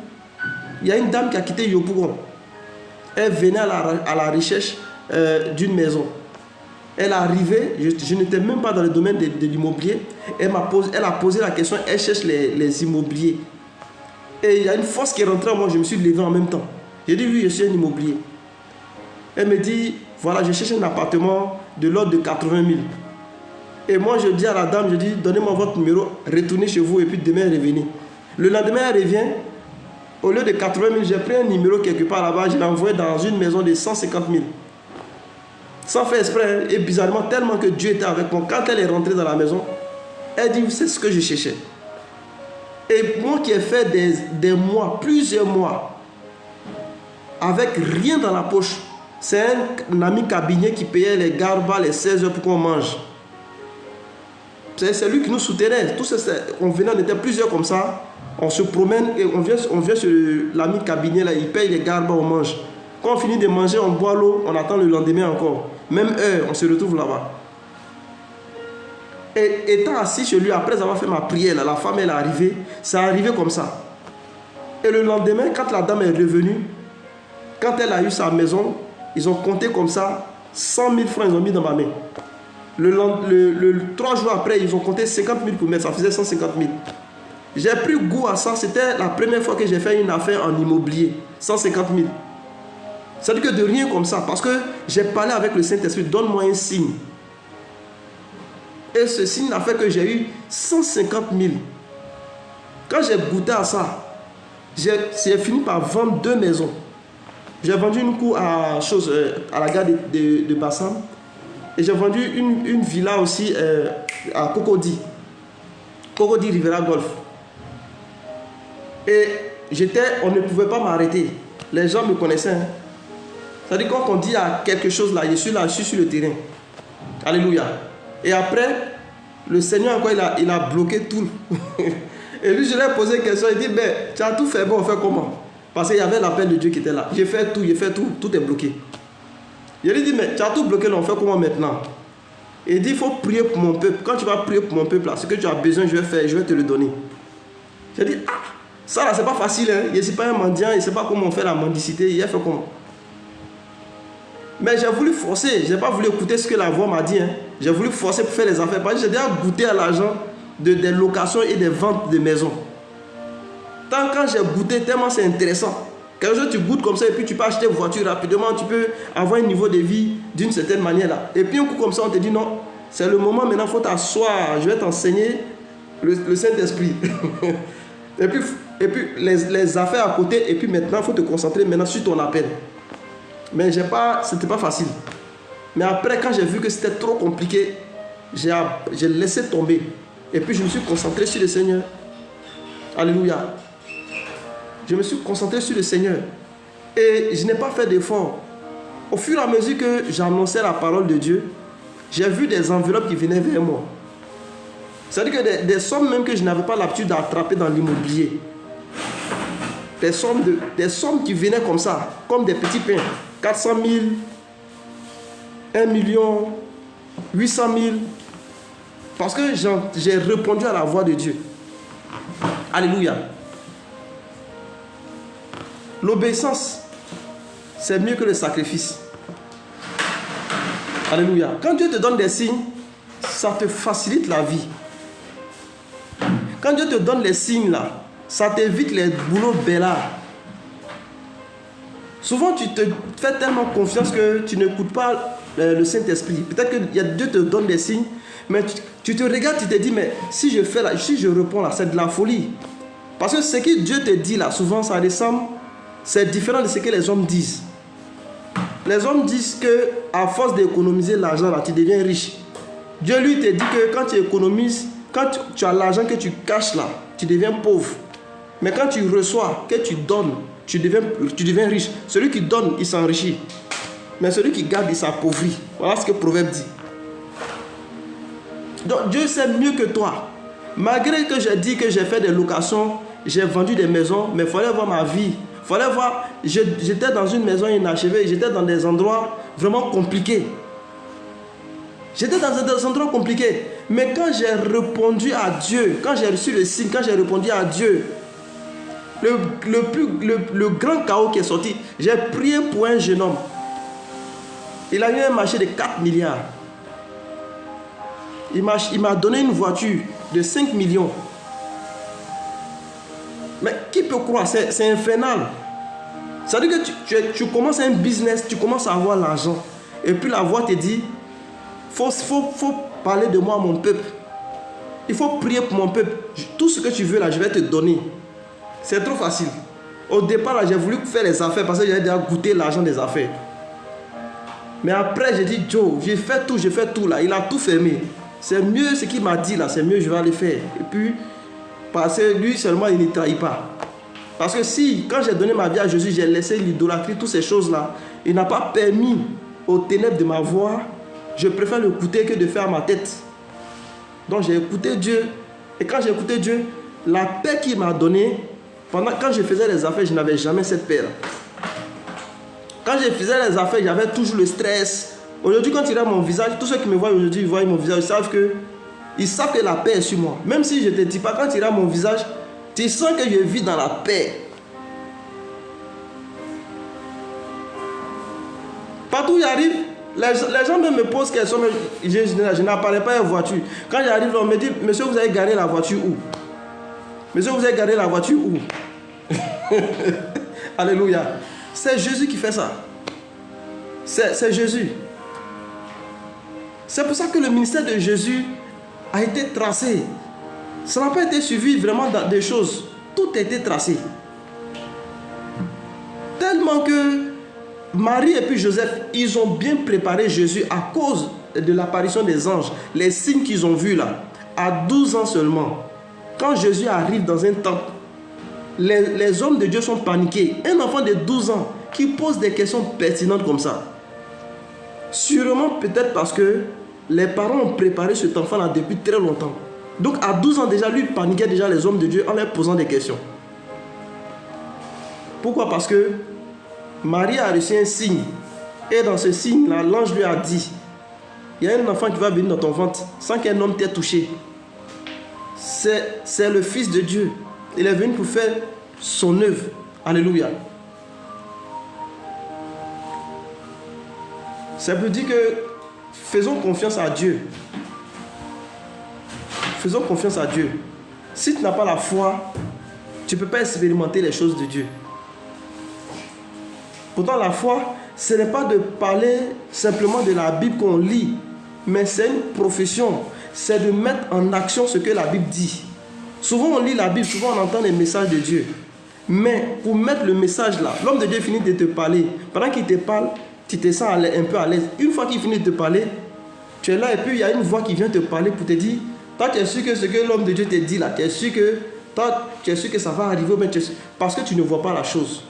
il y a une dame qui a quitté Yopougon. Elle venait à la recherche d'une maison. Elle est arrivée, je n'étais même pas dans le domaine de l'immobilier. Elle a posé la question, elle cherche les immobiliers. Et il y a une force qui est rentrée en moi, je me suis levé en même temps. J'ai dit, oui, je suis un immobilier. Elle me dit, voilà, je cherche un appartement de l'ordre de 80 000. Et moi, je dis à la dame, je dis, donnez-moi votre numéro, retournez chez vous et puis demain, revenez. Le lendemain, elle revient. Au lieu de 80 000, j'ai pris un numéro quelque part là-bas, je l'ai envoyé dans une maison de 150 000. Sans faire exprès, et bizarrement, tellement que Dieu était avec moi. Quand elle est rentrée dans la maison, elle dit, c'est ce que je cherchais. Et moi qui ai fait des mois, plusieurs mois, avec rien dans la poche, c'est un ami cabinet qui payait les garbas, les 16 heures pour qu'on mange. C'est lui qui nous soutenait. On venait, on était plusieurs comme ça. On se promène et on vient sur l'ami cabinet là, il paye les garbas, on mange. Quand on finit de manger, on boit l'eau, on attend le lendemain encore. Même heure, on se retrouve là-bas. Et étant assis chez lui, après avoir fait ma prière, là, la femme elle est arrivée, ça arrivé comme ça. Et le lendemain, quand la dame est revenue, quand elle a eu sa maison, ils ont compté comme ça, 100 000 francs, ils ont mis dans ma main. Le 3 jours après, ils ont compté 50 000 pour mettre, ça faisait 150 000. J'ai pris goût à ça, c'était la première fois que j'ai fait une affaire en immobilier, 150 000. C'est-à-dire que de rien comme ça, parce que j'ai parlé avec le Saint-Esprit, donne-moi un signe. Et ce signe a fait que j'ai eu 150 000. Quand j'ai goûté à ça, j'ai fini par vendre 2 maisons. J'ai vendu une cour à la gare de Bassam. Et j'ai vendu une villa aussi à Cocody. Cocody Rivera Golf. Et on ne pouvait pas m'arrêter. Les gens me connaissaient. Hein. C'est-à-dire quand on dit à quelque chose là, je suis sur le terrain. Alléluia. Et après, le Seigneur encore, il a bloqué tout. Et lui, je lui ai posé une question. Il dit, ben, tu as tout fait, bon, on fait comment? Parce qu'il y avait l'appel de Dieu qui était là. J'ai fait tout est bloqué. Je lui ai dit, mais tu as tout bloqué, là, on fait comment maintenant? Et il dit, il faut prier pour mon peuple. Quand tu vas prier pour mon peuple, là, ce que tu as besoin, je vais faire, je vais te le donner. J'ai dit, ah, ça là, c'est pas facile. Hein? Je ne suis pas un mendiant, il ne sait pas comment on fait la mendicité. Il a fait comment? Mais j'ai voulu forcer, je n'ai pas voulu écouter ce que la voix m'a dit. Hein. J'ai voulu forcer pour faire les affaires. Parce que j'ai déjà goûté à l'argent des locations et des ventes de maisons. Quand j'ai goûté, tellement c'est intéressant. Quelque chose tu goûtes comme ça et puis tu peux acheter une voiture rapidement, tu peux avoir un niveau de vie d'une certaine manière là. Et puis un coup comme ça, on te dit non, c'est le moment maintenant, il faut t'asseoir, je vais t'enseigner le Saint-Esprit. et puis les affaires à côté, et puis maintenant, il faut te concentrer maintenant sur ton appel. Mais c'était pas facile. Mais après, quand j'ai vu que c'était trop compliqué, j'ai laissé tomber. Et puis je me suis concentré sur le Seigneur. Alléluia. Je me suis concentré sur le Seigneur. Et je n'ai pas fait d'effort. Au fur et à mesure que j'annonçais la parole de Dieu, j'ai vu des enveloppes qui venaient vers moi. C'est-à-dire que des sommes même que je n'avais pas l'habitude d'attraper dans l'immobilier. Des sommes qui venaient comme ça, comme des petits pains. 400 000, 1 million, 800 000. Parce que j'ai répondu à la voix de Dieu. Alléluia. L'obéissance, c'est mieux que le sacrifice. Alléluia. Quand Dieu te donne des signes, ça te facilite la vie. Quand Dieu te donne les signes là, ça t'évite les boulots bêlards. Souvent, tu te fais tellement confiance que tu n'écoutes pas le Saint-Esprit. Peut-être que Dieu te donne des signes, mais tu te regardes, tu te dis, mais si je réponds là, c'est de la folie. Parce que ce que Dieu te dit là, souvent, ça ressemble, c'est différent de ce que les hommes disent. Les hommes disent que à force d'économiser l'argent là, tu deviens riche. Dieu lui te dit que quand tu économises, quand tu as l'argent que tu caches là, tu deviens pauvre. Mais quand tu reçois, que tu donnes, tu deviens riche. Celui qui donne, il s'enrichit. Mais celui qui garde, il s'appauvrit. Voilà ce que le Proverbe dit. Donc Dieu sait mieux que toi. Malgré que j'ai dit que j'ai fait des locations, j'ai vendu des maisons, mais il fallait voir ma vie. Il fallait voir, j'étais dans une maison inachevée, j'étais dans des endroits vraiment compliqués. J'étais dans des endroits compliqués. Mais quand j'ai répondu à Dieu, quand j'ai reçu le signe, quand j'ai répondu à Dieu, le grand chaos qui est sorti, j'ai prié pour un jeune homme. Il a eu un marché de 4 milliards. Il m'a donné une voiture de 5 millions. Mais qui peut croire? C'est infernal. Ça veut dire que tu commences un business, tu commences à avoir l'argent. Et puis la voix te dit, faut parler de moi à mon peuple. Il faut prier pour mon peuple. Tout ce que tu veux là, je vais te donner. C'est trop facile. Au départ là, j'ai voulu faire les affaires parce que j'avais déjà goûté l'argent des affaires. Mais après, j'ai dit, Joe, j'ai fait tout là. Il a tout fermé. C'est mieux ce qu'il m'a dit là, c'est mieux, je vais aller faire. Et puis, parce que lui seulement, il ne trahit pas. Parce que si, quand j'ai donné ma vie à Jésus, j'ai laissé l'idolâtrie, toutes ces choses-là, il n'a pas permis aux ténèbres de ma voix. Je préfère l'écouter que de faire ma tête. Donc j'ai écouté Dieu. Et quand j'ai écouté Dieu, la paix qu'il m'a donnée, quand je faisais les affaires, je n'avais jamais cette paix-là. Quand je faisais les affaires, j'avais toujours le stress. Aujourd'hui, quand tu regardes mon visage, tous ceux qui me voient aujourd'hui, ils voient mon visage, ils savent que la paix est sur moi. Même si je ne te dis pas, quand tu regardes mon visage, tu sens que je vis dans la paix. Partout où j'arrive, les gens me posent questions, mais je n'apparais pas à une voiture. Quand j'arrive, on me dit, monsieur, vous avez garé la voiture où? Monsieur, vous avez garé la voiture où? Alléluia. C'est Jésus qui fait ça. C'est Jésus. C'est pour ça que le ministère de Jésus a été tracé. Ça n'a pas été suivi vraiment dans des choses. Tout a été tracé. Tellement que Marie et puis Joseph, ils ont bien préparé Jésus à cause de l'apparition des anges. Les signes qu'ils ont vus là, à 12 ans seulement. Quand Jésus arrive dans un temple, les hommes de Dieu sont paniqués. Un enfant de 12 ans qui pose des questions pertinentes comme ça. Sûrement peut-être parce que les parents ont préparé cet enfant-là depuis très longtemps. Donc à 12 ans déjà, lui paniquait déjà les hommes de Dieu en leur posant des questions. Pourquoi? Parce que Marie a reçu un signe. Et dans ce signe-là, l'ange lui a dit, il y a un enfant qui va venir dans ton ventre sans qu'un homme t'ait touché. C'est le Fils de Dieu. Il est venu pour faire son œuvre. Alléluia. Ça veut dire que faisons confiance à Dieu. Faisons confiance à Dieu. Si tu n'as pas la foi, tu ne peux pas expérimenter les choses de Dieu. Pourtant, la foi, ce n'est pas de parler simplement de la Bible qu'on lit, mais c'est une profession. C'est de mettre en action ce que la Bible dit. Souvent, on lit la Bible, souvent, on entend les messages de Dieu. Mais pour mettre le message là, l'homme de Dieu finit de te parler. Pendant qu'il te parle, tu te sens un peu à l'aise. Une fois qu'il finit de te parler, tu es là et puis il y a une voix qui vient te parler pour te dire, toi, tu es sûr que ce que l'homme de Dieu te dit là, tu es sûr que ça va arriver, mais parce que tu ne vois pas la chose.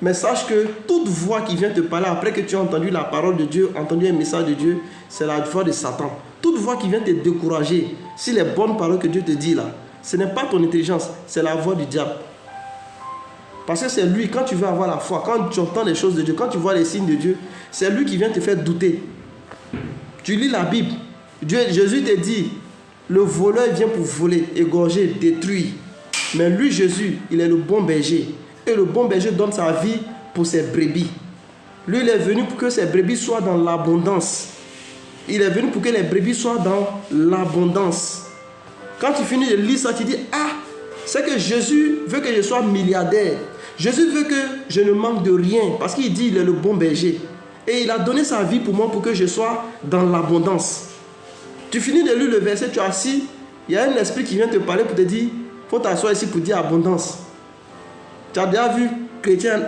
Mais sache que toute voix qui vient te parler après que tu as entendu la parole de Dieu, entendu un message de Dieu, c'est la voix de Satan. Toute voix qui vient te décourager, si les bonnes paroles que Dieu te dit là, ce n'est pas ton intelligence, c'est la voix du diable. Parce que c'est lui, quand tu veux avoir la foi, quand tu entends les choses de Dieu, quand tu vois les signes de Dieu, c'est lui qui vient te faire douter. Tu lis la Bible, Jésus te dit, le voleur vient pour voler, égorger, détruire. Mais lui, Jésus, il est le bon berger. Et le bon berger donne sa vie pour ses brebis. Lui, il est venu pour que ses brebis soient dans l'abondance. Il est venu pour que les brebis soient dans l'abondance. Quand tu finis de lire ça, tu dis, ah, c'est que Jésus veut que je sois milliardaire. Jésus veut que je ne manque de rien. Parce qu'il dit, il est le bon berger. Et il a donné sa vie pour moi pour que je sois dans l'abondance. Tu finis de lire le verset, tu es assis. Il y a un esprit qui vient te parler pour te dire, il faut t'asseoir ici pour dire abondance. Tu as déjà vu chrétien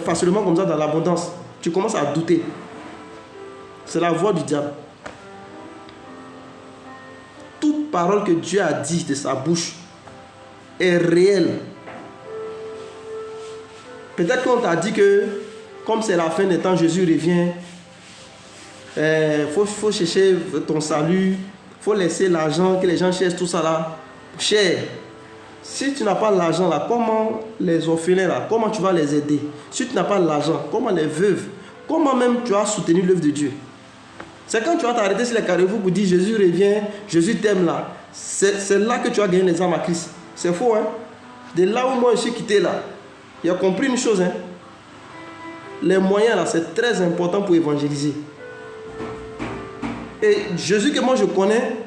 facilement comme ça dans l'abondance. Tu commences à douter. C'est la voix du diable. Toute parole que Dieu a dit de sa bouche est réelle. Peut-être qu'on t'a dit que comme c'est la fin des temps, Jésus revient. Faut chercher ton salut. Faut laisser l'argent, que les gens cherchent tout ça là. Cher. Si tu n'as pas l'argent là, comment les orphelins là, comment tu vas les aider? Si tu n'as pas l'argent, comment les veuves? Comment même tu as soutenu l'œuvre de Dieu? C'est quand tu vas t'arrêter sur les carrefours pour dire Jésus revient, Jésus t'aime là. C'est là que tu as gagné les âmes à Christ. C'est faux, hein? De là où moi je suis quitté là, il a compris une chose, hein? Les moyens là, c'est très important pour évangéliser. Et Jésus que moi je connais,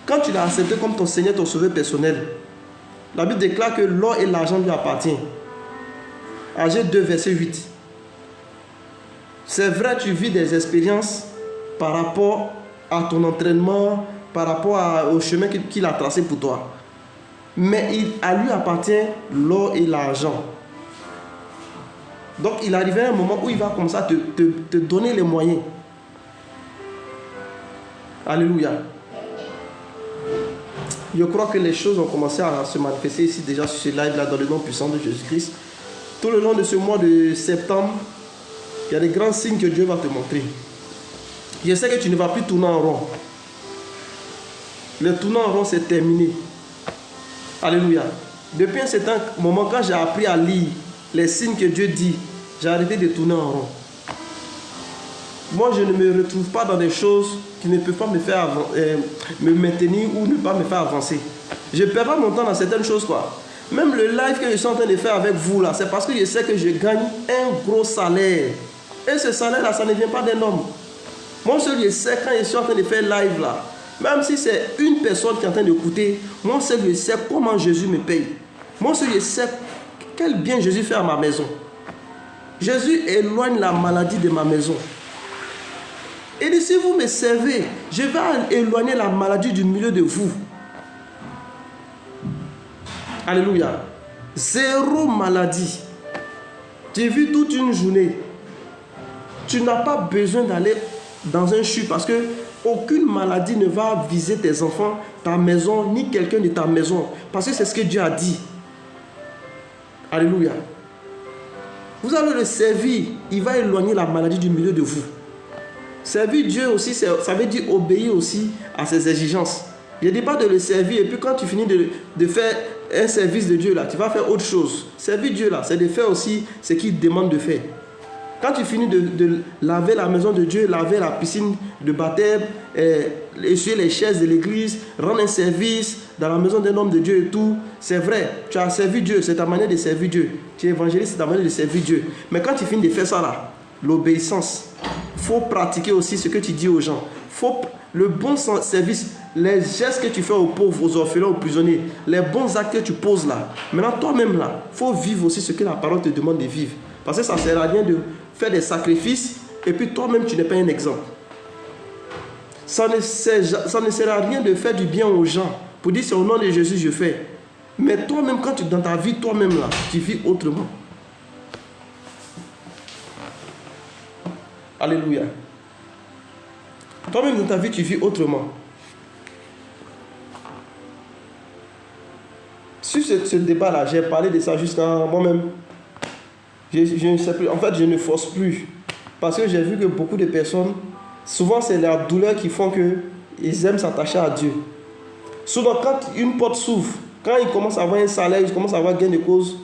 quand tu l'as accepté comme ton Seigneur, ton sauveur personnel, la Bible déclare que l'or et l'argent lui appartiennent. Agé 2, verset 8. C'est vrai, tu vis des expériences par rapport à ton entraînement, par rapport au chemin qu'il a tracé pour toi. Mais à lui appartient l'or et l'argent. Donc il arrivera un moment où il va comme ça te donner les moyens. Alléluia. Je crois que les choses ont commencé à se manifester ici déjà sur ce live-là dans le nom puissant de Jésus-Christ. Tout le long de ce mois de septembre, il y a des grands signes que Dieu va te montrer. Je sais que tu ne vas plus tourner en rond. Le tournant en rond, c'est terminé. Alléluia. Depuis un certain moment, quand j'ai appris à lire les signes que Dieu dit, j'ai arrêté de tourner en rond. Moi, je ne me retrouve pas dans des choses qui ne peuvent pas me faire me maintenir ou ne pas me faire avancer. Je ne perds pas mon temps dans certaines choses, quoi. Même le live que je suis en train de faire avec vous, là, c'est parce que je sais que je gagne un gros salaire. Et ce salaire-là, ça ne vient pas d'un homme. Moi seul, je sais quand je suis en train de faire live, là, même si c'est une personne qui est en train d'écouter, moi seul, je sais comment Jésus me paye. Moi seul, je sais quel bien Jésus fait à ma maison. Jésus éloigne la maladie de ma maison. Et si vous me servez, je vais éloigner la maladie du milieu de vous. Alléluia. Zéro maladie. Tu vis toute une journée. Tu n'as pas besoin d'aller dans un CHU parce que aucune maladie ne va viser tes enfants, ta maison, ni quelqu'un de ta maison. Parce que c'est ce que Dieu a dit. Alléluia. Vous allez le servir. Il va éloigner la maladie du milieu de vous. Servir Dieu aussi, ça veut dire obéir aussi à ses exigences. Je ne dis pas de le servir et puis quand tu finis de faire un service de Dieu là, tu vas faire autre chose. Servir Dieu là, c'est de faire aussi ce qu'il demande de faire. Quand tu finis de laver la maison de Dieu, laver la piscine de baptême, essuyer les chaises de l'église, rendre un service dans la maison d'un homme de Dieu et tout, c'est vrai, tu as servi Dieu, c'est ta manière de servir Dieu. Tu es évangéliste, c'est ta manière de servir Dieu. Mais quand tu finis de faire ça là, l'obéissance, il faut pratiquer aussi ce que tu dis aux gens. Le bon service, les gestes que tu fais aux pauvres, aux orphelins, aux prisonniers, les bons actes que tu poses là. Maintenant, toi-même là, il faut vivre aussi ce que la parole te demande de vivre. Parce que ça ne sert à rien de faire des sacrifices et puis toi-même tu n'es pas un exemple. Ça ne sert à rien de faire du bien aux gens pour dire c'est au nom de Jésus je fais. Mais toi-même, quand tu dans ta vie, toi-même là, tu vis autrement. Alléluia. Toi-même dans ta vie, tu vis autrement. Sur ce débat-là, j'ai parlé de ça jusqu'à moi-même. Je ne sais plus. En fait, je ne force plus. Parce que j'ai vu que beaucoup de personnes, souvent c'est la douleur qui font qu'ils aiment s'attacher à Dieu. Souvent, quand une porte s'ouvre, quand ils commencent à avoir un salaire, ils commencent à avoir gain de cause,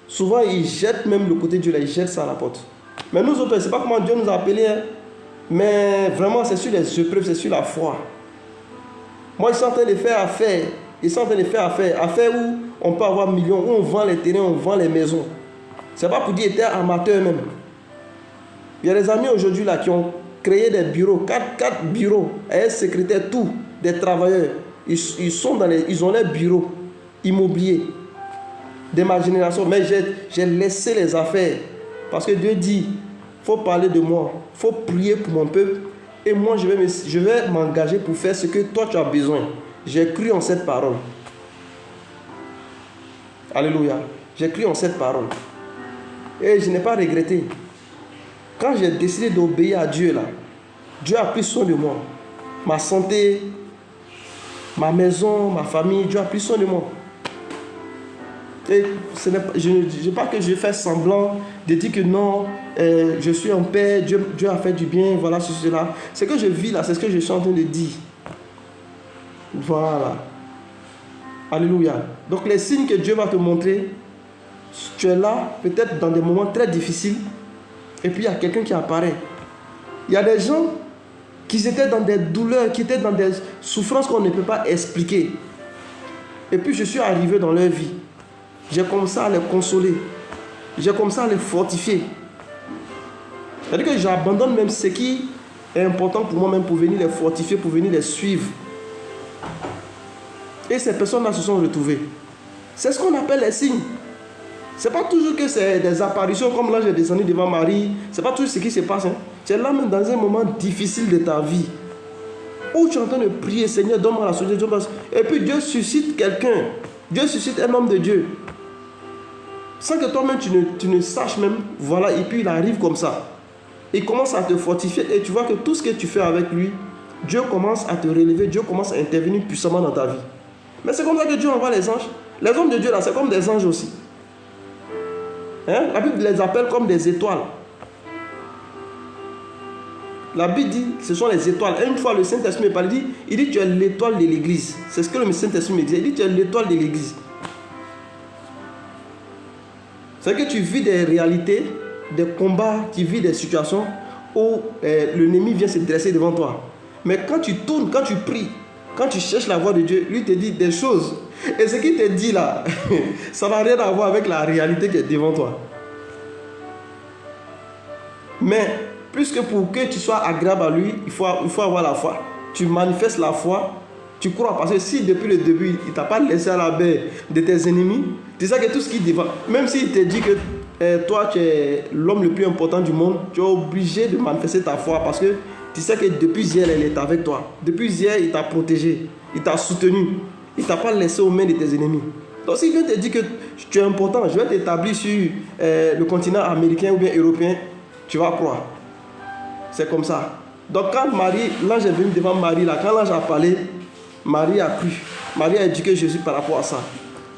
souvent ils jettent même le côté de Dieu, là, ils jettent ça à la porte. Mais nous autres, je ne sais pas comment Dieu nous a appelés, hein, mais vraiment c'est sur les épreuves, c'est sur la foi. Moi, ils sont en train de faire affaire. Ils sont en train de faire affaire. Affaire où on peut avoir millions, où on vend les terrains, on vend les maisons. C'est pas pour dire qu'ils étaient amateurs même. Il y a des amis aujourd'hui là qui ont créé des bureaux, 4 bureaux, un secrétaire, tout, des travailleurs. Ils ont les bureaux immobiliers de ma génération. Mais j'ai laissé les affaires. Parce que Dieu dit, il faut parler de moi, il faut prier pour mon peuple. Et moi, je vais m'engager pour faire ce que toi tu as besoin. J'ai cru en cette parole. Alléluia. J'ai cru en cette parole. Et je n'ai pas regretté. Quand j'ai décidé d'obéir à Dieu là, Dieu a pris soin de moi. Ma santé, ma maison, ma famille, Dieu a pris soin de moi. Et je ne dis pas que je fais semblant de dire que non, je suis en paix, Dieu a fait du bien, voilà, cela. Ce que je vis là, c'est ce que je suis en train de dire. Voilà. Alléluia. Donc les signes que Dieu va te montrer, tu es là, peut-être dans des moments très difficiles, et puis il y a quelqu'un qui apparaît. Il y a des gens qui étaient dans des douleurs, qui étaient dans des souffrances qu'on ne peut pas expliquer. Et puis je suis arrivé dans leur vie. J'ai commencé à les consoler. J'ai commencé à les fortifier. C'est-à-dire que j'abandonne même ce qui est important pour moi-même, pour venir les fortifier, pour venir les suivre. Et ces personnes-là se sont retrouvées. C'est ce qu'on appelle les signes. Ce n'est pas toujours que c'est des apparitions comme là j'ai descendu devant Marie. Ce n'est pas toujours ce qui se passe. Hein. Tu es là même dans un moment difficile de ta vie. Où tu es en train de prier, Seigneur, donne-moi la solution. Et puis Dieu suscite quelqu'un. Dieu suscite un homme de Dieu. Sans que toi-même tu ne saches même. Voilà, et puis il arrive comme ça. Il commence à te fortifier et tu vois que tout ce que tu fais avec lui, Dieu commence à te relever, Dieu commence à intervenir puissamment dans ta vie. Mais c'est comme ça que Dieu envoie les anges. Les hommes de Dieu là, c'est comme des anges aussi. Hein? La Bible les appelle comme des étoiles. La Bible dit, ce sont les étoiles. Et une fois le Saint-Esprit me parle, il dit tu es l'étoile de l'église. C'est ce que le Saint-Esprit me dit. Il dit tu es l'étoile de l'église. C'est que tu vis des réalités, des combats, tu vis des situations où l'ennemi vient se dresser devant toi. Mais quand tu tournes, quand tu pries, quand tu cherches la voix de Dieu, lui te dit des choses. Et ce qu'il te dit là, ça n'a rien à voir avec la réalité qui est devant toi. Mais, puisque pour que tu sois agréable à lui, il faut avoir la foi. Tu manifestes la foi, tu crois. Parce que si depuis le début, il ne t'a pas laissé à la baie de tes ennemis, tu sais que tout ce qu'il dit, même s'il te dit que toi, tu es l'homme le plus important du monde, tu es obligé de manifester ta foi parce que tu sais que depuis hier, elle est avec toi. Depuis hier, il t'a protégé, il t'a soutenu, il ne t'a pas laissé aux mains de tes ennemis. Donc s'il vient te dire que tu es important, je vais t'établir sur le continent américain ou bien européen, tu vas croire. C'est comme ça. Donc quand Marie, l'ange est venu devant Marie, là, quand l'ange a parlé, Marie a cru. Marie a éduqué Jésus par rapport à ça.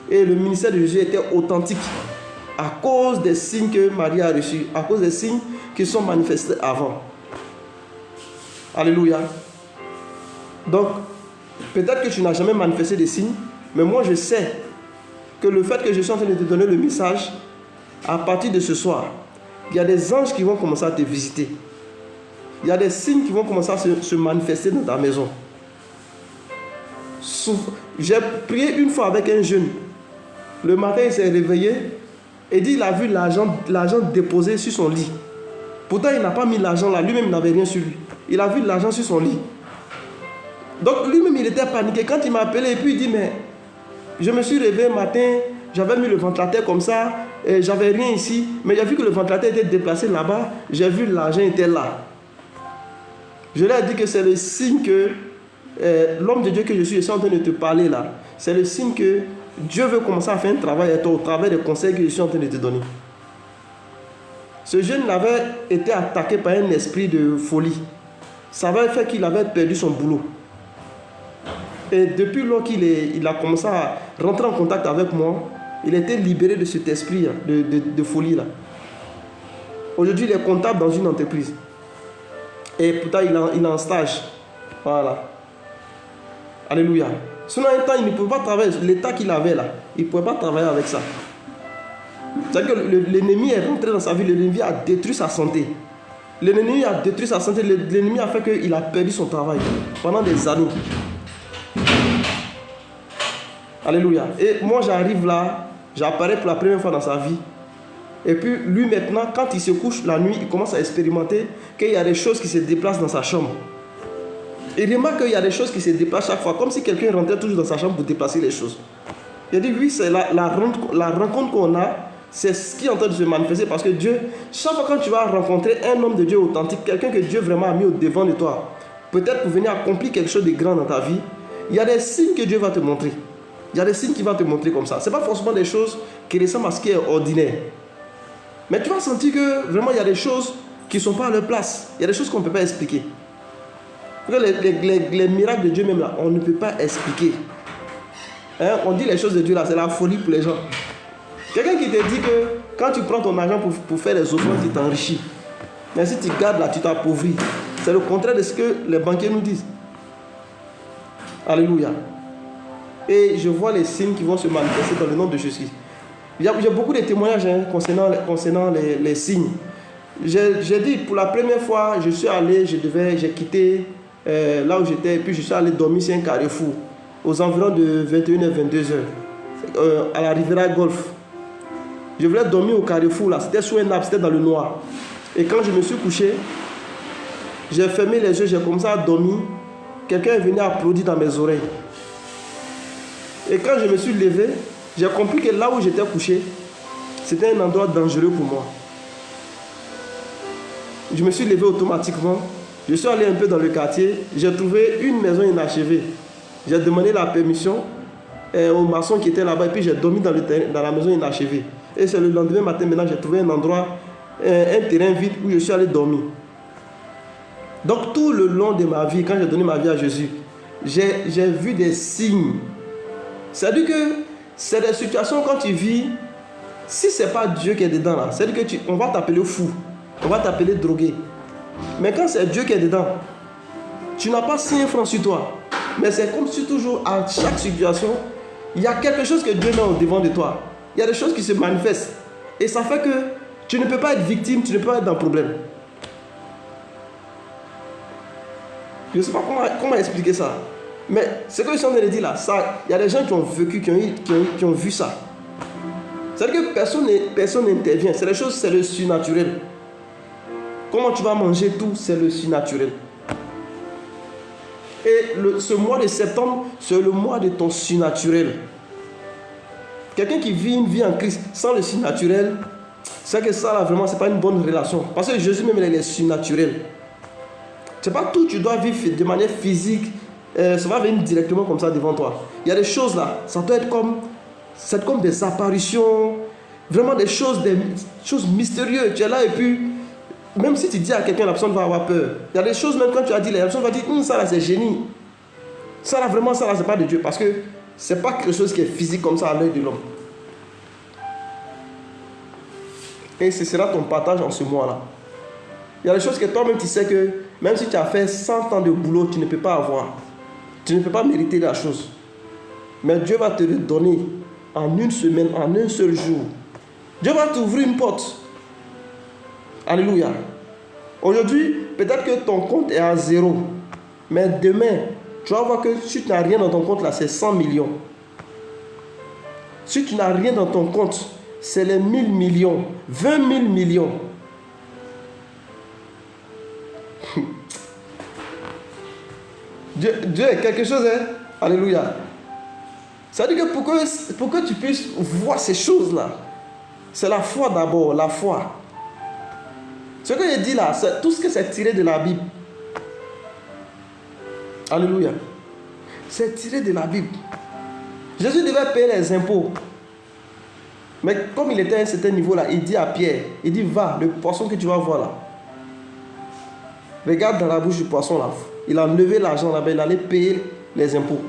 Et le ministère de Jésus était authentique à cause des signes que Marie a reçus, à cause des signes qui sont manifestés avant. Alléluia. Donc, peut-être que tu n'as jamais manifesté des signes, mais moi je sais que le fait que je suis en train de te donner le message, à partir de ce soir, il y a des anges qui vont commencer à te visiter. Il y a des signes qui vont commencer à se manifester dans ta maison. J'ai prié une fois avec un jeune. Le matin, il s'est réveillé et dit il a vu l'argent déposé sur son lit. Pourtant, il n'a pas mis l'argent là. Lui-même, il n'avait rien sur lui. Il a vu l'argent sur son lit. Donc, lui-même, il était paniqué. Quand il m'a appelé, et puis il dit, mais je me suis réveillé matin, j'avais mis le ventilateur comme ça, et j'avais rien ici, mais j'ai vu que le ventilateur était déplacé là-bas, j'ai vu l'argent était là. Je leur ai dit que c'est le signe que l'homme de Dieu que je suis en train de te parler là, c'est le signe que Dieu veut commencer à faire un travail avec toi au travers des conseils que je suis en train de te donner. Ce jeune avait été attaqué par un esprit de folie. Ça avait fait qu'il avait perdu son boulot. Et depuis lors qu'il a commencé à rentrer en contact avec moi, il a été libéré de cet esprit de folie là. Aujourd'hui, il est comptable dans une entreprise. Et pourtant, il est en stage. Voilà. Alléluia. Sinon, un temps, il ne pouvait pas travailler. L'état qu'il avait là, il ne pouvait pas travailler avec ça. C'est-à-dire que l'ennemi est rentré dans sa vie, l'ennemi a détruit sa santé. L'ennemi a détruit sa santé, l'ennemi a fait qu'il a perdu son travail pendant des années. Alléluia. Et moi, j'arrive là, j'apparais pour la première fois dans sa vie. Et puis, lui maintenant, quand il se couche la nuit, il commence à expérimenter qu'il y a des choses qui se déplacent dans sa chambre. Il remarque qu'il y a des choses qui se déplacent chaque fois, comme si quelqu'un rentrait toujours dans sa chambre pour déplacer les choses. Il a dit, oui, c'est la rencontre qu'on a, c'est ce qui est en train de se manifester, parce que Dieu, chaque fois quand tu vas rencontrer un homme de Dieu authentique, quelqu'un que Dieu vraiment a mis au devant de toi, peut-être pour venir accomplir quelque chose de grand dans ta vie, il y a des signes que Dieu va te montrer. Il y a des signes qu'il va te montrer comme ça. Ce n'est pas forcément des choses qui ressemblent à ce qui est ordinaire. Mais tu vas sentir que vraiment il y a des choses qui ne sont pas à leur place. Il y a des choses qu'on ne peut pas expliquer. Les miracles de Dieu même là, on ne peut pas expliquer. Hein? On dit les choses de Dieu là, c'est la folie pour les gens. Quelqu'un qui te dit que quand tu prends ton argent pour faire des offrandes, tu t'enrichis. Mais si tu gardes là, tu t'appauvris. C'est le contraire de ce que les banquiers nous disent. Alléluia. Et je vois les signes qui vont se manifester dans le nom de Jésus. Il y a beaucoup de témoignages concernant les signes. J'ai dit, pour la première fois, je suis allé, j'ai quitté là où j'étais, et puis je suis allé dormir sur un carrefour, aux environs de 21h, 22h, à la Riviera Golf. Je voulais dormir au carrefour, là, c'était sous un arbre, c'était dans le noir. Et quand je me suis couché, j'ai fermé les yeux, j'ai commencé à dormir. Quelqu'un est venu applaudir dans mes oreilles. Et quand je me suis levé, j'ai compris que là où j'étais couché, c'était un endroit dangereux pour moi. Je me suis levé automatiquement. Je suis allé un peu dans le quartier. J'ai trouvé une maison inachevée. J'ai demandé la permission au maçon qui était là-bas. Et puis j'ai dormi dans la maison inachevée. Et c'est le lendemain matin, maintenant, j'ai trouvé un endroit, un terrain vide où je suis allé dormir. Donc tout le long de ma vie, quand j'ai donné ma vie à Jésus, j'ai vu des signes. C'est-à-dire que c'est des situations quand tu vis, si ce n'est pas Dieu qui est dedans là, c'est-à-dire qu'on va t'appeler fou, on va t'appeler drogué. Mais quand c'est Dieu qui est dedans, tu n'as pas 5 francs sur toi. Mais c'est comme si toujours à chaque situation, il y a quelque chose que Dieu met au devant de toi. Il y a des choses qui se manifestent. Et ça fait que tu ne peux pas être victime, tu ne peux pas être dans le problème. Je ne sais pas comment expliquer ça. Mais ce que je suis en train de dire là, il y a des gens qui ont vécu, qui ont vu ça. C'est-à-dire que personne n'intervient. C'est les choses, c'est le surnaturel. Comment tu vas manger tout, c'est le surnaturel. Et ce mois de septembre, c'est le mois de ton surnaturel. Quelqu'un qui vit une vie en Christ sans le surnaturel, c'est que ça là vraiment, c'est pas une bonne relation. Parce que Jésus même, il est surnaturel. C'est pas tout, tu dois vivre de manière physique. Ça va venir directement comme ça devant toi. Il y a des choses là, ça doit être comme des apparitions, vraiment des choses mystérieuses. Tu es là et puis, même si tu dis à quelqu'un, la personne va avoir peur. Il y a des choses, même quand tu as dit, la personne va dire, ça là c'est génie. Ça là vraiment, ça là c'est pas de Dieu. Parce que c'est pas quelque chose qui est physique comme ça à l'œil de l'homme. Et ce sera ton partage en ce mois-là. Il y a des choses que toi-même tu sais que, même si tu as fait 100 ans de boulot, tu ne peux pas avoir. Tu ne peux pas mériter la chose. Mais Dieu va te le donner en une semaine, en un seul jour. Dieu va t'ouvrir une porte. Alléluia. Aujourd'hui, peut-être que ton compte est à 0. Mais demain, tu vas voir que si tu n'as rien dans ton compte, là, c'est 100 millions. Si tu n'as rien dans ton compte, c'est les 1000 millions, 20 000 millions. Dieu est quelque chose, hein? Alléluia. Ça veut dire que pour que tu puisses voir ces choses-là, C'est la foi d'abord, la foi. Ce que je dis là, c'est tout ce que c'est tiré de la Bible. Alléluia. C'est tiré de la Bible. Jésus devait payer les impôts. Mais comme il était à un certain niveau là, il dit à Pierre, il dit va, le poisson que tu vas voir là. Regarde dans la bouche du poisson là. Il a enlevé l'argent là-bas, il allait payer les impôts.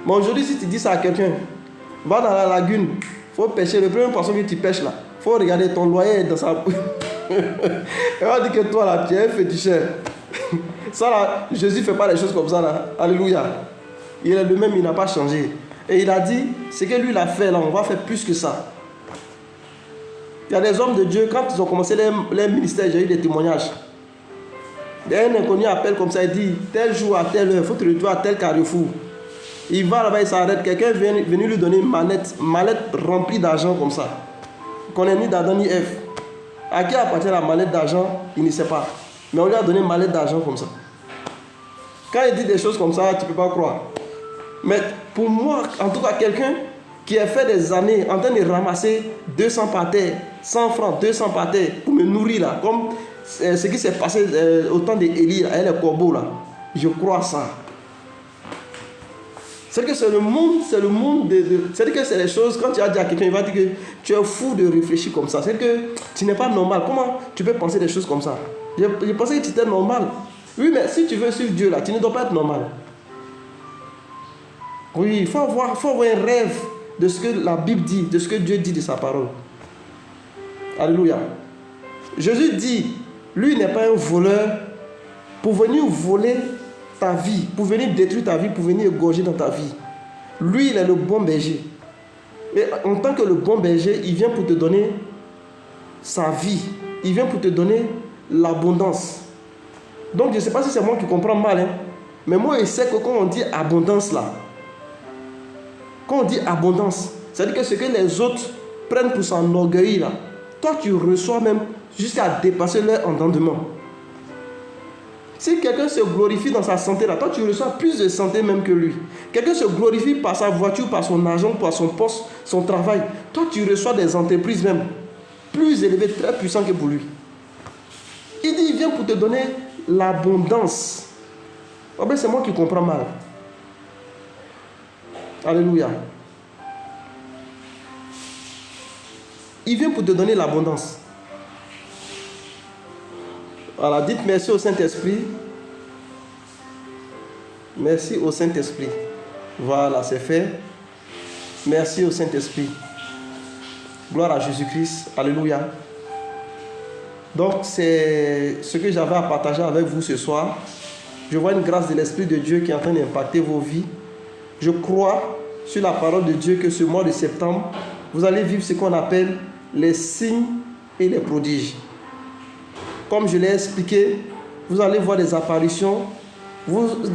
Mais aujourd'hui, si tu dis ça à quelqu'un, va dans la lagune, il faut pêcher. Le premier poisson que tu pêches là, il faut regarder ton loyer dans sa bouche. Il va dire que toi là, tu es un féticheur. Ça là, Jésus ne fait pas les choses comme ça là. Alléluia. Il est le même, il n'a pas changé. Et il a dit, ce que lui il a fait là, on va faire plus que ça. Il y a des hommes de Dieu, quand ils ont commencé leur ministère, j'ai eu des témoignages. Un inconnu appelle comme ça, il dit, tel jour à telle heure, il faut te retrouver à tel carrefour. Il va là-bas, il s'arrête, quelqu'un est venu lui donner une mallette remplie d'argent comme ça. Qu'on n'est ni d'Adam ni Ève. À qui appartient la mallette d'argent, il ne sait pas. Mais on lui a donné une mallette d'argent comme ça. Quand il dit des choses comme ça, tu ne peux pas croire. Mais pour moi, en tout cas, quelqu'un qui a fait des années en train de ramasser 200 par terre, 100 francs, 200 par terre, pour me nourrir là, comme ce qui s'est passé au temps d'Élie, avec les corbeaux là. Je crois ça. C'est que c'est le monde c'est que c'est les choses, quand tu as dit à quelqu'un, il va dire que tu es fou de réfléchir comme ça. C'est que tu n'es pas normal. Comment tu peux penser des choses comme ça? Je pensais que tu étais normal. Oui, mais si tu veux suivre Dieu là, tu ne dois pas être normal. Oui, il faut avoir un rêve de ce que la Bible dit, de ce que Dieu dit de sa parole. Alléluia. Jésus dit, lui n'est pas un voleur pour venir voler ta vie, pour venir détruire ta vie, pour venir égorger dans ta vie. Lui, il est le bon berger. Et en tant que le bon berger, il vient pour te donner sa vie. Il vient pour te donner l'abondance. Donc, je ne sais pas si c'est moi qui comprends mal, hein, mais moi, je sais que quand on dit abondance là, quand on dit abondance, c'est-à-dire que ce que les autres prennent pour s'enorgueillir là, toi, tu reçois même jusqu'à dépasser leur entendement. Si quelqu'un se glorifie dans sa santé là, toi tu reçois plus de santé même que lui. Quelqu'un se glorifie par sa voiture, par son argent, par son poste, son travail. Toi tu reçois des entreprises même plus élevées, très puissantes que pour lui. Il dit, il vient pour te donner l'abondance. Oh ben c'est moi qui comprends mal. Alléluia. Il vient pour te donner l'abondance. Voilà, dites merci au Saint-Esprit. Merci au Saint-Esprit. Voilà, c'est fait. Merci au Saint-Esprit. Gloire à Jésus-Christ. Alléluia. Donc, c'est ce que j'avais à partager avec vous ce soir. Je vois une grâce de l'Esprit de Dieu qui est en train d'impacter vos vies. Je crois sur la parole de Dieu que ce mois de septembre, vous allez vivre ce qu'on appelle les signes et les prodiges. Comme je l'ai expliqué, vous allez voir des apparitions,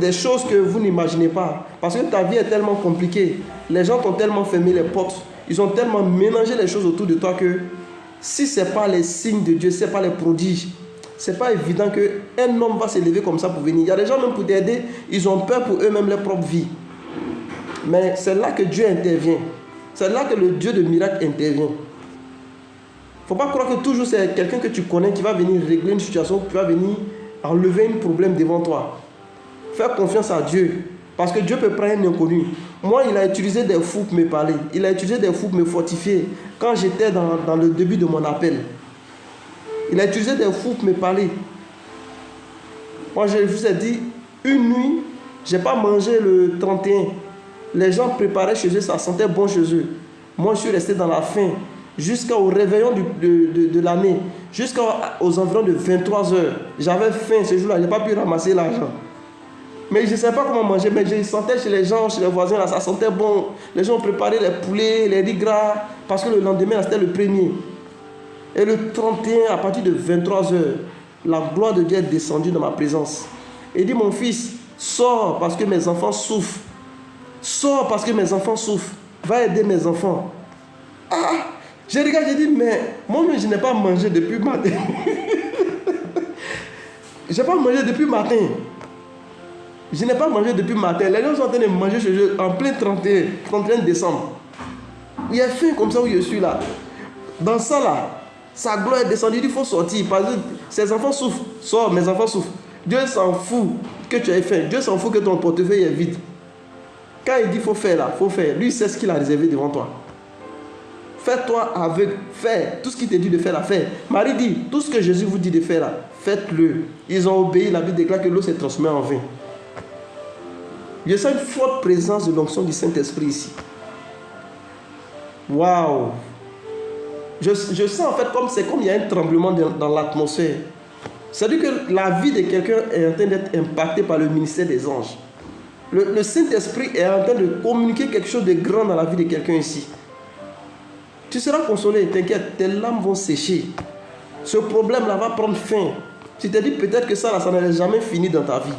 des choses que vous n'imaginez pas. Parce que ta vie est tellement compliquée. Les gens t'ont tellement fermé les portes. Ils ont tellement mélangé les choses autour de toi que si ce n'est pas les signes de Dieu, ce n'est pas les prodiges, ce n'est pas évident qu'un homme va se lever comme ça pour venir. Il y a des gens même pour t'aider, ils ont peur pour eux-mêmes leur propre vie. Mais c'est là que Dieu intervient. C'est là que le Dieu de miracle intervient. Il ne faut pas croire que toujours c'est quelqu'un que tu connais qui va venir régler une situation, qui va venir enlever un problème devant toi. Faire confiance à Dieu. Parce que Dieu peut prendre un inconnu. Moi, il a utilisé des fous pour me parler. Il a utilisé des fous pour me fortifier. Quand j'étais dans le début de mon appel. Il a utilisé des fous pour me parler. Moi, je vous ai dit, une nuit, je n'ai pas mangé le 31. Les gens préparaient chez eux, ça sentait bon chez eux. Moi, je suis resté dans la faim. Jusqu'au réveillon de l'année, jusqu'aux environs de 23 heures. J'avais faim ce jour-là, je n'ai pas pu ramasser l'argent. Mais je ne savais pas comment manger, mais je sentais chez les gens, chez les voisins, là, ça sentait bon. Les gens ont préparé les poulets, les riz gras, parce que le lendemain, c'était le 1er. Et le 31, à partir de 23 heures, la gloire de Dieu est descendue dans ma présence. Et il dit, mon fils, sors parce que mes enfants souffrent. Sors parce que mes enfants souffrent. Va aider mes enfants. Ah! J'ai regardé, j'ai dit, mais moi, je n'ai pas mangé depuis le matin. Je n'ai pas mangé depuis le matin. Je n'ai pas mangé depuis le matin. Les gens sont en train de manger en plein 31 décembre. Il y a faim comme ça où je suis là. Dans ça là, sa gloire est descendue, il faut sortir. Parce que ses enfants souffrent. Sors, mes enfants souffrent. Dieu s'en fout que tu aies faim. Dieu s'en fout que ton portefeuille est vide. Quand il dit faut faire là, faut faire. Lui, il sait ce qu'il a réservé devant toi. Fais-toi aveugle, fais tout ce qu'il te dit de faire là, fais. Marie dit, tout ce que Jésus vous dit de faire là, faites-le. Ils ont obéi, la Bible déclare que l'eau s'est transformée en vin. Je sens une forte présence de l'onction du Saint-Esprit ici. Waouh! Je sens en fait comme c'est comme il y a un tremblement dans l'atmosphère. C'est-à-dire que la vie de quelqu'un est en train d'être impactée par le ministère des anges. Le Saint-Esprit est en train de communiquer quelque chose de grand dans la vie de quelqu'un ici. Tu seras consolé, t'inquiète, tes larmes vont sécher. Ce problème-là va prendre fin. Tu te dis peut-être que ça n'allait jamais fini dans ta vie.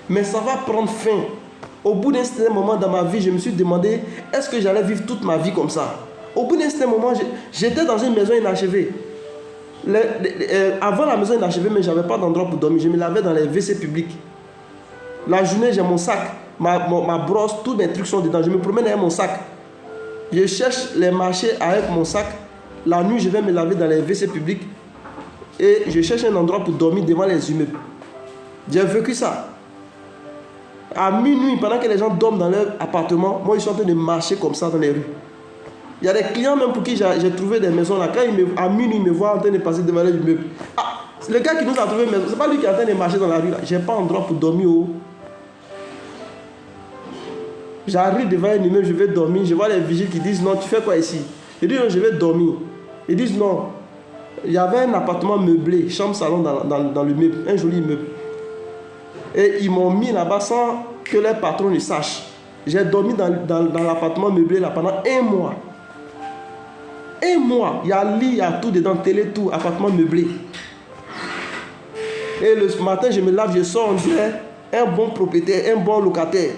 Mais ça va prendre fin. Au bout d'un certain moment dans ma vie, je me suis demandé, est-ce que j'allais vivre toute ma vie comme ça? Au bout d'un certain moment, j'étais dans une maison inachevée. Avant la maison inachevée, mais je n'avais pas d'endroit pour dormir. Je me lavais dans les WC publics. La journée, j'ai mon sac, ma brosse, tous mes trucs sont dedans. Je me promène avec mon sac. Je cherche les marchés avec mon sac. La nuit, je vais me laver dans les WC publics. Et je cherche un endroit pour dormir devant les immeubles. J'ai vécu ça. À minuit, pendant que les gens dorment dans leur appartement, moi, je suis en train de marcher comme ça dans les rues. Il y a des clients même pour qui j'ai trouvé des maisons là. Quand à minuit, ils me voient en train de passer devant les immeubles. Ah, le gars qui nous a trouvé une maison, c'est pas lui qui est en train de marcher dans la rue là. J'ai pas endroit pour dormir haut. J'arrive devant un immeuble, je vais dormir. Je vois les vigiles qui disent non, tu fais quoi ici? Je dis non, je vais dormir. Ils disent non. Il y avait un appartement meublé, chambre, salon dans le meuble, un joli immeuble. Et ils m'ont mis là-bas sans que leur patron ne sache. J'ai dormi dans l'appartement meublé là pendant 1 mois. 1 mois. Il y a lit, il y a tout dedans, télé, tout, appartement meublé. Et le matin, je me lave, je sors, on dirait un bon propriétaire, un bon locataire.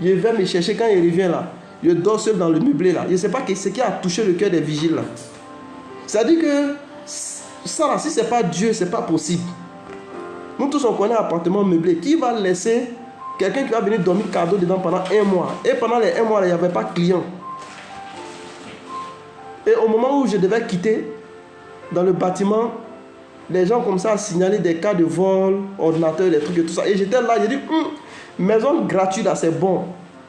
Il va me chercher quand il revient là. Je dors seul dans le meublé là. Je ne sais pas ce qui a touché le cœur des vigiles là. C'est-à-dire que ça là, si ce n'est pas Dieu, ce n'est pas possible. Nous tous on connaît un appartement meublé. Qui va laisser quelqu'un qui va venir dormir cadeau dedans pendant 1 mois? Et pendant les 1 mois là, il n'y avait pas de client. Et au moment où je devais quitter, dans le bâtiment, les gens comme ça signalaient des cas de vol, ordinateur, des trucs et tout ça. Et j'étais là, j'ai dit, maison gratuite là, c'est bon.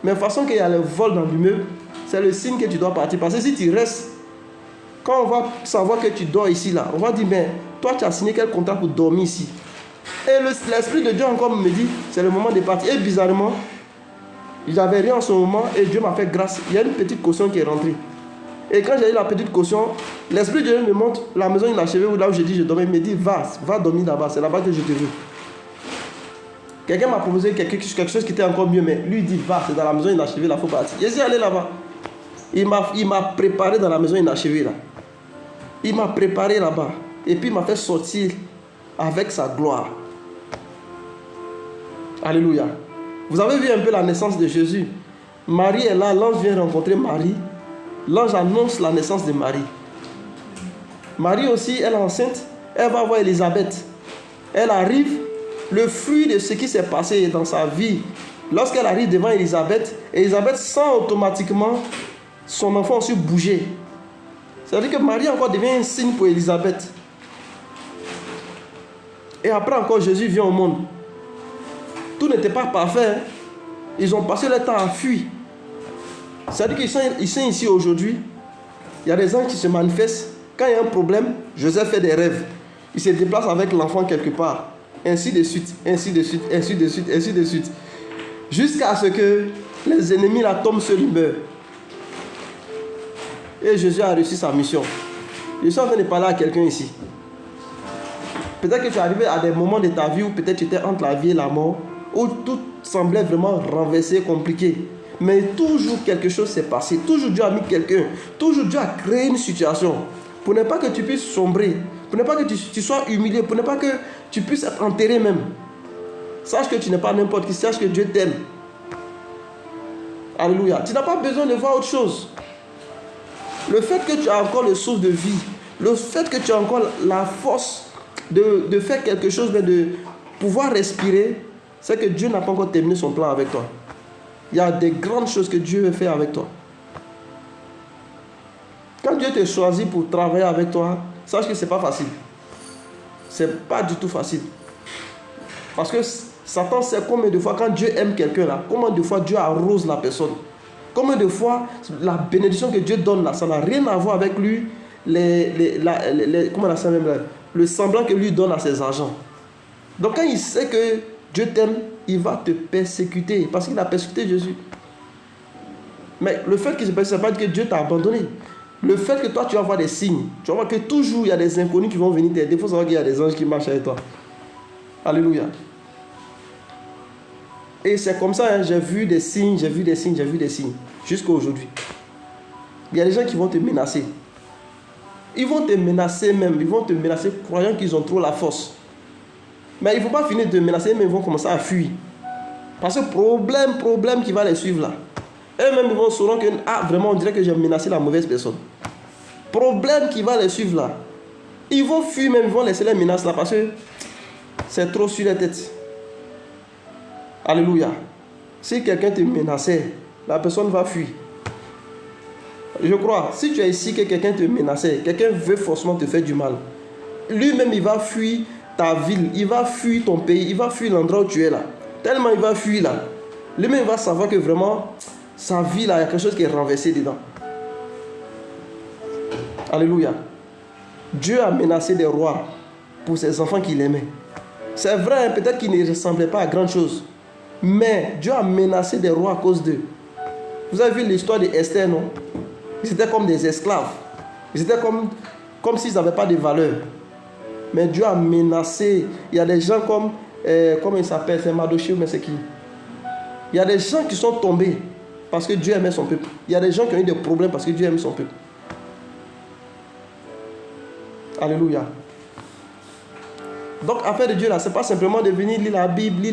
Mais de toute façon qu'il y a le vol dans l'immeuble, c'est le signe que tu dois partir. Parce que si tu restes, quand on va savoir que tu dors ici là, on va dire, mais toi tu as signé quel contrat pour dormir ici? Et l'Esprit de Dieu encore me dit, c'est le moment de partir. Et bizarrement, j'avais rien en ce moment et Dieu m'a fait grâce. Il y a une petite caution qui est rentrée. Et quand j'ai eu la petite caution, l'Esprit de Dieu me montre la maison inachevée là où j'ai dit je dormais. Il me dit va dormir là-bas, c'est là-bas que je te veux. Quelqu'un m'a proposé quelque chose qui était encore mieux, mais lui il dit va, c'est dans la maison inachevée là, il faut partir. Je suis allé là-bas. Il m'a préparé dans la maison inachevée là. Il m'a préparé là-bas. Et puis il m'a fait sortir avec sa gloire. Alléluia. Vous avez vu un peu la naissance de Jésus. Marie est là, l'ange vient rencontrer Marie. L'ange annonce la naissance de Marie. Marie aussi, elle est enceinte. Elle va voir Élisabeth. Elle arrive. Le fruit de ce qui s'est passé dans sa vie, lorsqu'elle arrive devant Élisabeth, Élisabeth sent automatiquement son enfant aussi bouger. C'est-à-dire que Marie encore devient un signe pour Élisabeth. Et après encore, Jésus vient au monde. Tout n'était pas parfait. Ils ont passé le temps à fuir. C'est-à-dire qu'ils sont ici aujourd'hui. Il y a des anges qui se manifestent. Quand il y a un problème, Joseph fait des rêves. Il se déplace avec l'enfant quelque part. Ainsi de suite, ainsi de suite, ainsi de suite, ainsi de suite. Jusqu'à ce que les ennemis la tombent sur lui meurent. Et Jésus a réussi sa mission. Je suis en train de parler à quelqu'un ici. Peut-être que tu es arrivé à des moments de ta vie où peut-être tu étais entre la vie et la mort, où tout semblait vraiment renversé, compliqué. Mais toujours quelque chose s'est passé. Toujours Dieu a mis quelqu'un. Toujours Dieu a créé une situation. Pour ne pas que tu puisses sombrer. Pour ne pas que tu sois humilié. Pour ne pas que tu puisses être enterré même. Sache que tu n'es pas n'importe qui. Sache que Dieu t'aime. Alléluia. Tu n'as pas besoin de voir autre chose. Le fait que tu as encore le souffle de vie. Le fait que tu as encore la force de faire quelque chose, mais de pouvoir respirer, c'est que Dieu n'a pas encore terminé son plan avec toi. Il y a des grandes choses que Dieu veut faire avec toi. Quand Dieu Dieu te choisit pour travailler avec toi, sache que ce n'est pas facile. Ce n'est pas du tout facile. Parce que Satan sait combien de fois, quand Dieu aime quelqu'un là, combien de fois Dieu arrose la personne. Combien de fois la bénédiction que Dieu donne là, ça n'a rien à voir avec lui, comment on appelle ça même là, le semblant que lui donne à ses agents. Donc quand il sait que Dieu t'aime, il va te persécuter parce qu'il a persécuté Jésus. Mais le fait qu'il se persécute, ça ne veut pas dire que Dieu t'a abandonné. Le fait que toi tu vas voir des signes, tu vas voir que toujours il y a des inconnus qui vont venir t'aider. Il faut savoir qu'il y a des anges qui marchent avec toi. Alléluia. Et c'est comme ça, hein, j'ai vu des signes, jusqu'à aujourd'hui. Il y a des gens qui vont te menacer. Ils vont te menacer même, ils vont te menacer croyant qu'ils ont trop la force. Mais il ne faut pas finir de menacer, mais ils vont commencer à fuir. Parce que problème qui va les suivre là. Eux-mêmes, ils vont sauront que, vraiment, on dirait que j'ai menacé la mauvaise personne. Problème qui va les suivre là. Ils vont fuir même, ils vont laisser les menaces là parce que c'est trop sur la tête. Alléluia. Si quelqu'un te menaçait, la personne va fuir. Je crois, si tu es ici que quelqu'un te menaçait, quelqu'un veut forcément te faire du mal, lui-même il va fuir ta ville, il va fuir ton pays, il va fuir l'endroit où tu es là. Tellement il va fuir là. Lui-même va savoir que vraiment, sa vie là, il y a quelque chose qui est renversé dedans. Alléluia. Dieu a menacé des rois pour ses enfants qu'il aimait. C'est vrai, peut-être qu'ils ne ressemblaient pas à grand chose. Mais Dieu a menacé des rois à cause d'eux. Vous avez vu l'histoire d'Esther, non? Ils étaient comme des esclaves. Ils étaient comme s'ils n'avaient pas de valeur. Mais Dieu a menacé. Il y a des gens comme... comment il s'appelle? C'est Mardochée, mais c'est qui? Il y a des gens qui sont tombés parce que Dieu aimait son peuple. Il y a des gens qui ont eu des problèmes parce que Dieu aime son peuple. Alléluia. Donc, affaire de Dieu, là, ce n'est pas simplement de venir lire la Bible,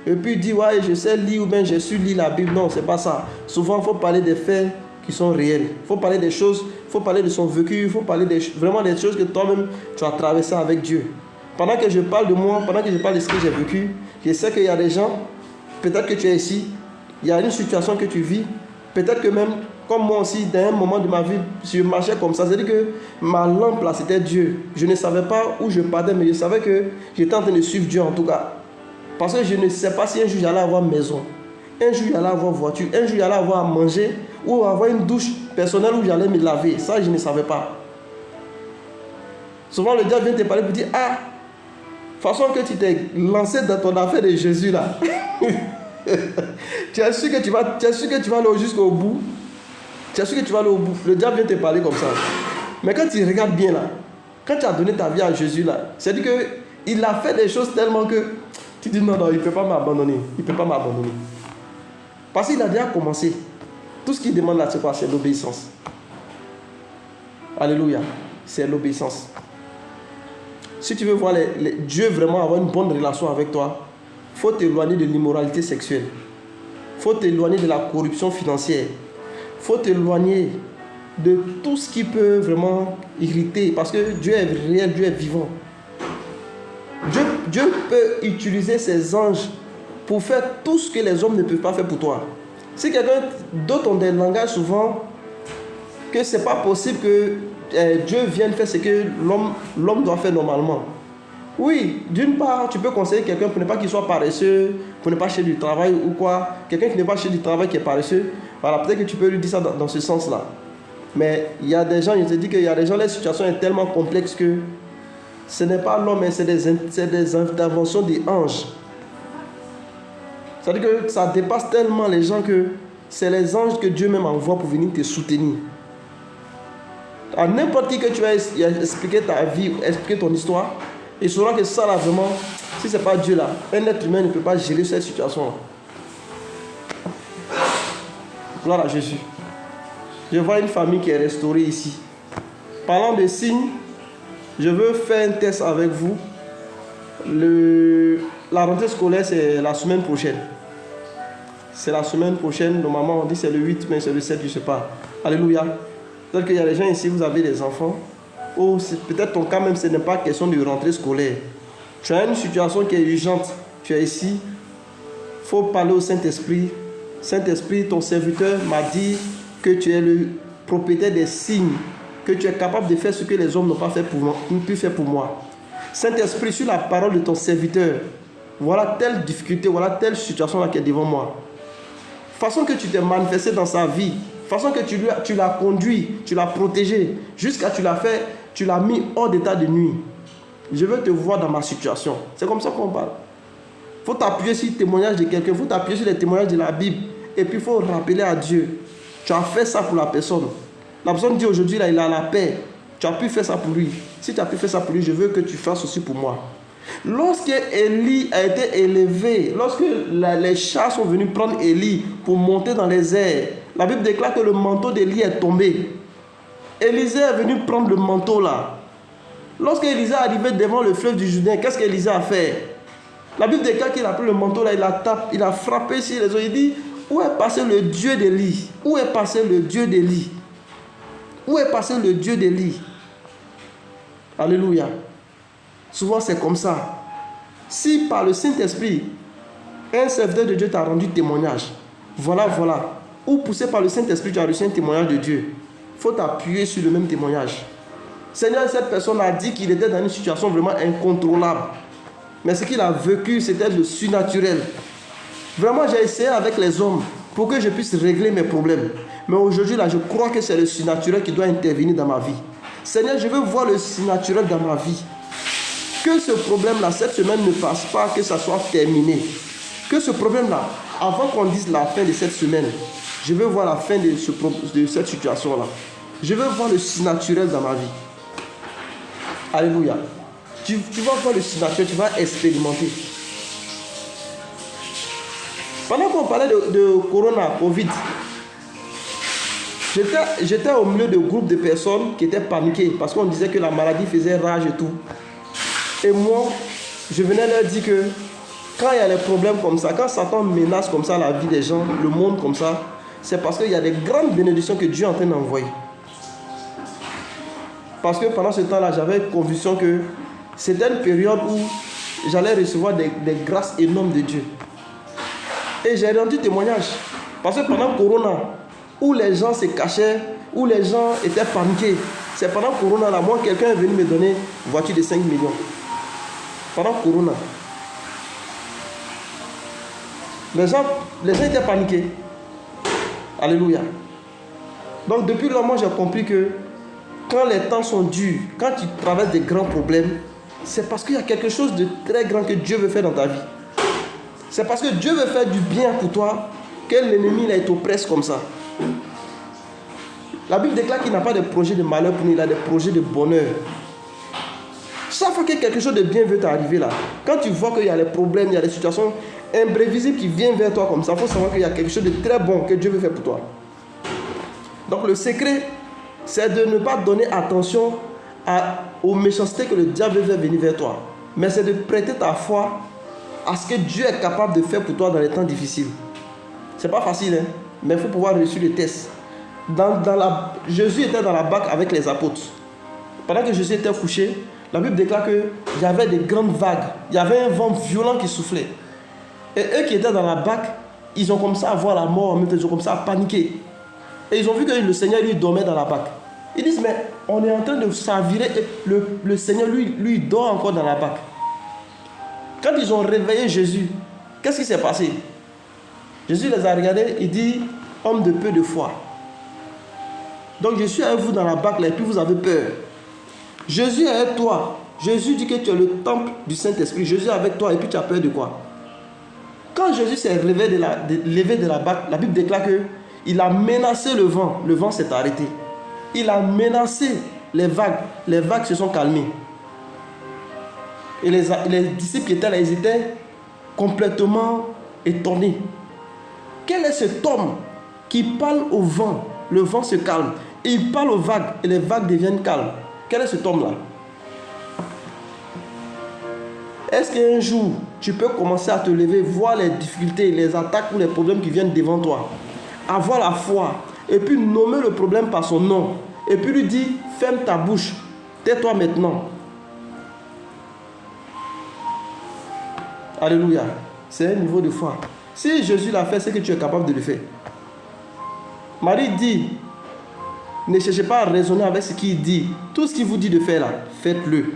et puis dire, ouais, je sais lire ou bien je suis lire la Bible. Non, ce n'est pas ça. Souvent, il faut parler des faits qui sont réels. Il faut parler des choses, il faut parler de son vécu, il faut parler vraiment des choses que toi-même, tu as traversées avec Dieu. Pendant que je parle de moi, pendant que je parle de ce que j'ai vécu, je sais qu'il y a des gens, peut-être que tu es ici, il y a une situation que tu vis, peut-être que même, comme moi aussi, dans un moment de ma vie, je marchais comme ça. C'est-à-dire que ma lampe là, c'était Dieu. Je ne savais pas où je partais, mais je savais que j'étais en train de suivre Dieu en tout cas. Parce que je ne sais pas si un jour j'allais avoir maison, un jour j'allais avoir voiture, un jour j'allais avoir à manger, ou avoir une douche personnelle où j'allais me laver. Ça, je ne savais pas. Souvent, le diable vient te parler pour dire, façon que tu t'es lancé dans ton affaire de Jésus là. Tu es sûr que tu vas aller jusqu'au bout. Tu es sûr que tu vas aller au bout. Le diable vient te parler comme ça. Mais quand tu regardes bien là, quand tu as donné ta vie à Jésus là, c'est-à-dire qu'il a fait des choses tellement que tu dis non, il ne peut pas m'abandonner. Il ne peut pas m'abandonner. Parce qu'il a déjà commencé. Tout ce qu'il demande là, c'est quoi? C'est l'obéissance. Alléluia. C'est l'obéissance. Si tu veux voir Dieu vraiment avoir une bonne relation avec toi, il faut t'éloigner de l'immoralité sexuelle. Il faut t'éloigner de la corruption financière. Il faut t'éloigner de tout ce qui peut vraiment irriter. Parce que Dieu est réel, Dieu est vivant. Dieu peut utiliser ses anges pour faire tout ce que les hommes ne peuvent pas faire pour toi. Si quelqu'un d'autre ont des langages souvent, que ce n'est pas possible que Dieu vienne faire ce que l'homme doit faire normalement. Oui, d'une part, tu peux conseiller quelqu'un pour ne pas qu'il soit paresseux, pour ne pas chercher du travail ou quoi. Quelqu'un qui n'est pas chercher du travail, qui est paresseux, voilà, peut-être que tu peux lui dire ça dans ce sens-là. Mais il y a des gens, je te dis qu'il y a des gens, la situation est tellement complexe que ce n'est pas l'homme, mais c'est des interventions des anges. C'est-à-dire que ça dépasse tellement les gens que c'est les anges que Dieu même envoie pour venir te soutenir. À n'importe qui que tu vas expliquer ta vie, expliquer ton histoire, il saura que ça là vraiment, si ce n'est pas Dieu là, un être humain ne peut pas gérer cette situation là. Gloire à Jésus. Je vois une famille qui est restaurée ici. Parlant de signes, je veux faire un test avec vous. La rentrée scolaire, c'est la semaine prochaine. C'est la semaine prochaine. Normalement, on dit c'est le 8, mais c'est le 7, je ne sais pas. Alléluia. Peut-être qu'il y a des gens ici, vous avez des enfants. Ou peut-être ton cas même, ce n'est pas question de rentrée scolaire. Tu as une situation qui est urgente. Tu es ici. Il faut parler au Saint-Esprit. Saint-Esprit, ton serviteur m'a dit que tu es propriétaire des signes, que tu es capable de faire ce que les hommes n'ont pas fait pour moi, n'ont pu faire pour moi. Saint-Esprit, sur la parole de ton serviteur, voilà telle difficulté, voilà telle situation là qui est devant moi. Façon que tu t'es manifesté dans sa vie, façon que tu l'as conduit, tu l'as protégé, jusqu'à tu l'as mis hors d'état de nuit. Je veux te voir dans ma situation. C'est comme ça qu'on parle. Il faut t'appuyer sur le témoignage de quelqu'un, il faut t'appuyer sur les témoignages de la Bible. Et puis il faut rappeler à Dieu, tu as fait ça pour la personne. La personne dit aujourd'hui, là, il a la paix. Tu as pu faire ça pour lui. Si tu as pu faire ça pour lui, je veux que tu fasses aussi pour moi. Lorsque Élie a été élevé, lorsque les chats sont venus prendre Élie pour monter dans les airs, la Bible déclare que le manteau d'Élie est tombé. Élisée est venu prendre le manteau là. Lorsque Élisée est arrivé devant le fleuve du Jourdain, qu'est-ce qu'Élisée a fait? La Bible déclare qu'il a pris le manteau là, il a frappé sur les eaux. Il dit, où est passé le Dieu d'Élie? Où est passé le Dieu d'Élie? Où est passé le Dieu d'Élie? Alléluia. Souvent c'est comme ça. Si par le Saint-Esprit, un serviteur de Dieu t'a rendu témoignage, voilà, ou poussé par le Saint-Esprit, tu as reçu un témoignage de Dieu, il faut t'appuyer sur le même témoignage. Seigneur, cette personne a dit qu'il était dans une situation vraiment incontrôlable. Mais ce qu'il a vécu, c'était le surnaturel. Vraiment, j'ai essayé avec les hommes pour que je puisse régler mes problèmes. Mais aujourd'hui, là, je crois que c'est le surnaturel qui doit intervenir dans ma vie. Seigneur, je veux voir le surnaturel dans ma vie. Que ce problème-là, cette semaine ne passe pas, que ça soit terminé. Que ce problème-là, avant qu'on dise la fin de cette semaine, je veux voir la fin de cette situation-là. Je veux voir le surnaturel dans ma vie. Alléluia. Tu vas voir le surnaturel, tu vas expérimenter. Pendant qu'on parlait de Corona, Covid, j'étais au milieu de groupes de personnes qui étaient paniquées parce qu'on disait que la maladie faisait rage et tout. Et moi, je venais leur dire que quand il y a des problèmes comme ça, quand Satan menace comme ça la vie des gens, le monde comme ça, c'est parce qu'il y a des grandes bénédictions que Dieu est en train d'envoyer. Parce que pendant ce temps-là, j'avais conviction que c'était une période où j'allais recevoir des grâces énormes de Dieu. Et j'ai rendu témoignage. Parce que pendant Corona, où les gens se cachaient, où les gens étaient paniqués, c'est pendant Corona, là, moi, quelqu'un est venu me donner une voiture de 5 millions. Pendant Corona. Les gens étaient paniqués. Alléluia. Donc depuis là, moi j'ai compris que quand les temps sont durs, quand tu traverses des grands problèmes, c'est parce qu'il y a quelque chose de très grand que Dieu veut faire dans ta vie. C'est parce que Dieu veut faire du bien pour toi que l'ennemi il t'oppresse comme ça. La Bible déclare qu'il n'a pas de projet de malheur pour nous, il a des projets de bonheur. Chaque fois que quelque chose de bien veut t'arriver là, quand tu vois qu'il y a des problèmes, il y a des situations imprévisibles qui viennent vers toi comme ça, il faut savoir qu'il y a quelque chose de très bon que Dieu veut faire pour toi. Donc le secret, c'est de ne pas donner attention aux méchancetés que le diable veut venir vers toi. Mais c'est de prêter ta foi à ce que Dieu est capable de faire pour toi dans les temps difficiles. C'est pas facile, hein? Mais il faut pouvoir réussir le test. Jésus était dans la barque avec les apôtres. Pendant que Jésus était couché, la Bible déclare qu'il y avait des grandes vagues. Il y avait un vent violent qui soufflait. Et eux qui étaient dans la barque, ils ont commencé à voir la mort, ils ont commencé à paniquer. Et ils ont vu que le Seigneur lui dormait dans la barque. Ils disent, mais on est en train de s'avirer et le Seigneur lui dort encore dans la barque. Quand ils ont réveillé Jésus, qu'est-ce qui s'est passé? Jésus les a regardés, il dit, homme de peu de foi. Donc je suis avec vous dans la barque là, et puis vous avez peur. Jésus est avec toi. Jésus dit que tu es le temple du Saint-Esprit. Jésus est avec toi et puis tu as peur de quoi? Quand Jésus s'est levé de la barque, la Bible déclare qu'il a menacé le vent. Le vent s'est arrêté. Il a menacé les vagues. Les vagues se sont calmées. Et les disciples qui étaient là, ils étaient complètement étonnés. Quel est cet homme qui parle au vent? Le vent se calme. Et il parle aux vagues et les vagues deviennent calmes. Quel est cet homme-là? Est-ce qu'un jour, tu peux commencer à te lever, voir les difficultés, les attaques ou les problèmes qui viennent devant toi, avoir la foi, et puis nommer le problème par son nom, et puis lui dire, ferme ta bouche, tais-toi maintenant. Alléluia. C'est un niveau de foi. Si Jésus l'a fait, c'est que tu es capable de le faire. Marie dit, Ne cherchez pas à raisonner avec ce qu'il dit. Tout ce qu'il vous dit de faire là, faites-le. Il ne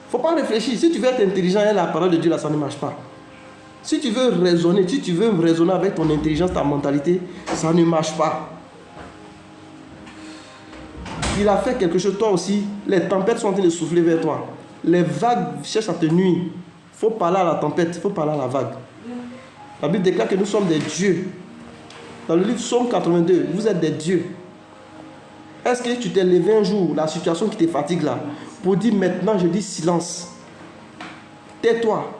faut pas réfléchir. Si tu veux être intelligent et la parole de Dieu là, ça ne marche pas. Si tu veux raisonner, avec ton intelligence, ta mentalité, ça ne marche pas. Il a fait quelque chose, toi aussi. Les tempêtes sont en train de souffler vers toi. Les vagues cherchent à te nuire. Il faut parler à la tempête, il faut parler à la vague. La Bible déclare que nous sommes des dieux. Dans le livre Psaume 82, vous êtes des dieux. Est-ce que tu t'es levé un jour, la situation qui te fatigue là, pour dire maintenant je dis silence. Tais-toi.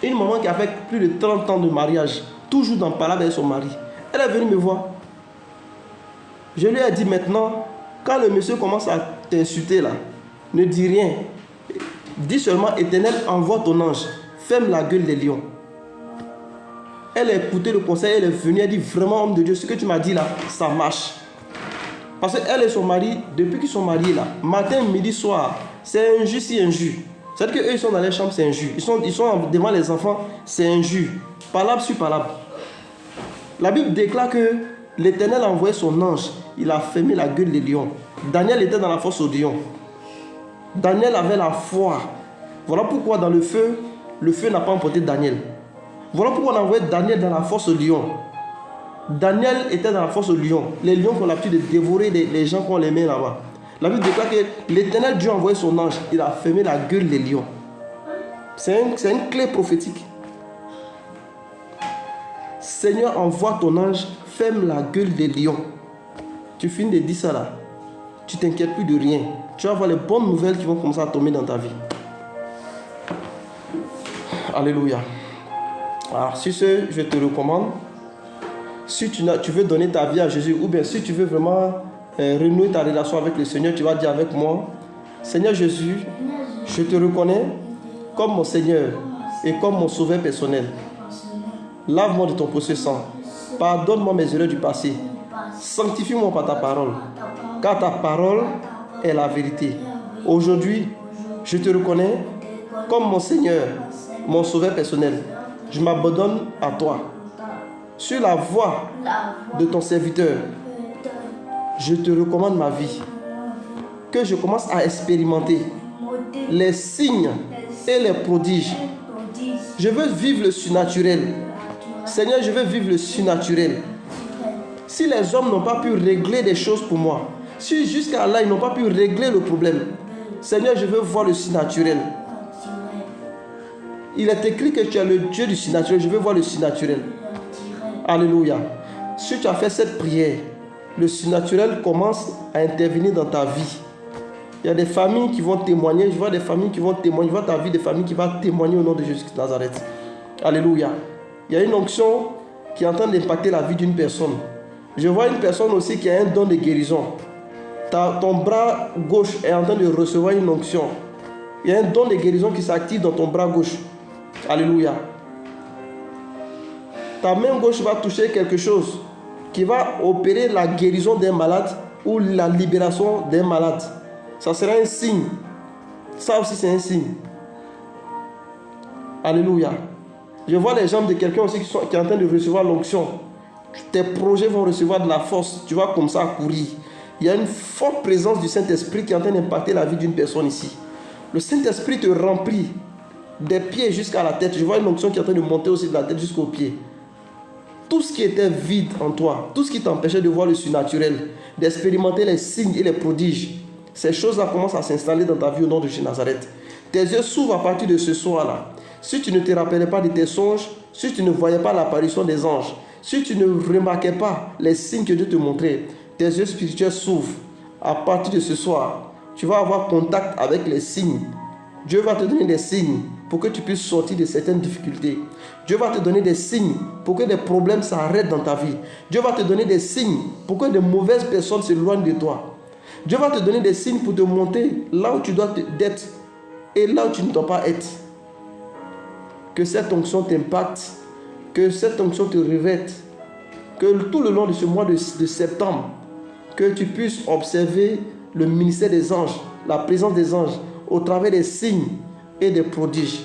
Une maman qui a fait plus de 30 ans de mariage, toujours dans palabre avec son mari, elle est venue me voir. Je lui ai dit maintenant, quand le monsieur commence à t'insulter là, ne dis rien. Dis seulement, Éternel, envoie ton ange, ferme la gueule des lions. Elle a écouté le conseil, elle est venue, elle dit vraiment, homme de Dieu, ce que tu m'as dit là, ça marche. Parce qu'elle et son mari, depuis qu'ils sont mariés là, matin, midi, soir, c'est injure si injure. C'est-à-dire qu'eux, ils sont dans les chambres, c'est injure. Ils sont devant les enfants, c'est injure. Palabre sur palabre. La Bible déclare que l'Éternel a envoyé son ange, il a fermé la gueule des lions. Daniel était dans la fosse aux lions. Daniel avait la foi. Voilà pourquoi dans le feu n'a pas emporté Daniel. Voilà pourquoi on a envoyé Daniel dans la fosse aux lions. Daniel était dans la fosse aux lions. Les lions qui ont l'habitude de dévorer les gens qui ont les mains là-bas. La Bible déclare que l'Éternel Dieu a envoyé son ange. Il a fermé la gueule des lions. C'est une clé prophétique. Seigneur, envoie ton ange, ferme la gueule des lions. Tu finis de dire ça là. Tu ne t'inquiètes plus de rien. Tu vas voir les bonnes nouvelles qui vont commencer à tomber dans ta vie. Alléluia. Alors, sur ce, je te recommande, si tu veux donner ta vie à Jésus, ou bien si tu veux vraiment renouer ta relation avec le Seigneur, tu vas dire avec moi, Seigneur Jésus, je te reconnais comme mon Seigneur et comme mon sauveur personnel. Lave-moi de ton précieux sang. Pardonne-moi mes erreurs du passé. Sanctifie-moi par ta parole. Car ta parole est la vérité. Aujourd'hui, je te reconnais comme mon Seigneur, mon sauveur personnel. Je m'abandonne à toi. Sur la voie de ton serviteur, je te recommande ma vie. Que je commence à expérimenter les signes et les prodiges. Je veux vivre le surnaturel. Seigneur, je veux vivre le surnaturel. Si les hommes n'ont pas pu régler des choses pour moi, si jusqu'à là ils n'ont pas pu régler le problème, Seigneur, je veux voir le surnaturel. Il est écrit que tu es le Dieu du surnaturel. Je veux voir le surnaturel. Alléluia. Si tu as fait cette prière, le surnaturel commence à intervenir dans ta vie. Il y a des familles qui vont témoigner. Je vois des familles qui vont témoigner. Je vois ta vie, des familles qui vont témoigner au nom de Jésus de Nazareth. Alléluia. Il y a une onction qui est en train d'impacter la vie d'une personne. Je vois une personne aussi qui a un don de guérison. Ton bras gauche est en train de recevoir une onction. Il y a un don de guérison qui s'active dans ton bras gauche. Alléluia. Ta main gauche va toucher quelque chose qui va opérer la guérison d'un malade ou la libération d'un malade. Ça sera un signe. Ça aussi c'est un signe. Alléluia. Je vois les jambes de quelqu'un aussi qui est en train de recevoir l'onction. Tes projets vont recevoir de la force. Tu vas comme ça courir. Il y a une forte présence du Saint-Esprit qui est en train d'impacter la vie d'une personne ici. Le Saint-Esprit te remplit des pieds jusqu'à la tête. Je vois une onction qui est en train de monter aussi de la tête jusqu'aux pieds. Tout ce qui était vide en toi, tout ce qui t'empêchait de voir le surnaturel, d'expérimenter les signes et les prodiges, ces choses-là commencent à s'installer dans ta vie au nom de Jésus Nazareth. Tes yeux s'ouvrent à partir de ce soir-là. Si tu ne te rappelais pas de tes songes, si tu ne voyais pas l'apparition des anges, si tu ne remarquais pas les signes que Dieu te montrait, tes yeux spirituels s'ouvrent. À partir de ce soir, tu vas avoir contact avec les signes. Dieu va te donner des signes pour que tu puisses sortir de certaines difficultés. Dieu va te donner des signes pour que des problèmes s'arrêtent dans ta vie. Dieu va te donner des signes pour que de mauvaises personnes s'éloignent de toi. Dieu va te donner des signes pour te monter là où tu dois être et là où tu ne dois pas être. Que cette onction t'impacte, que cette onction te revête, que tout le long de ce mois de septembre, que tu puisses observer le ministère des anges, la présence des anges, au travers des signes et des prodiges.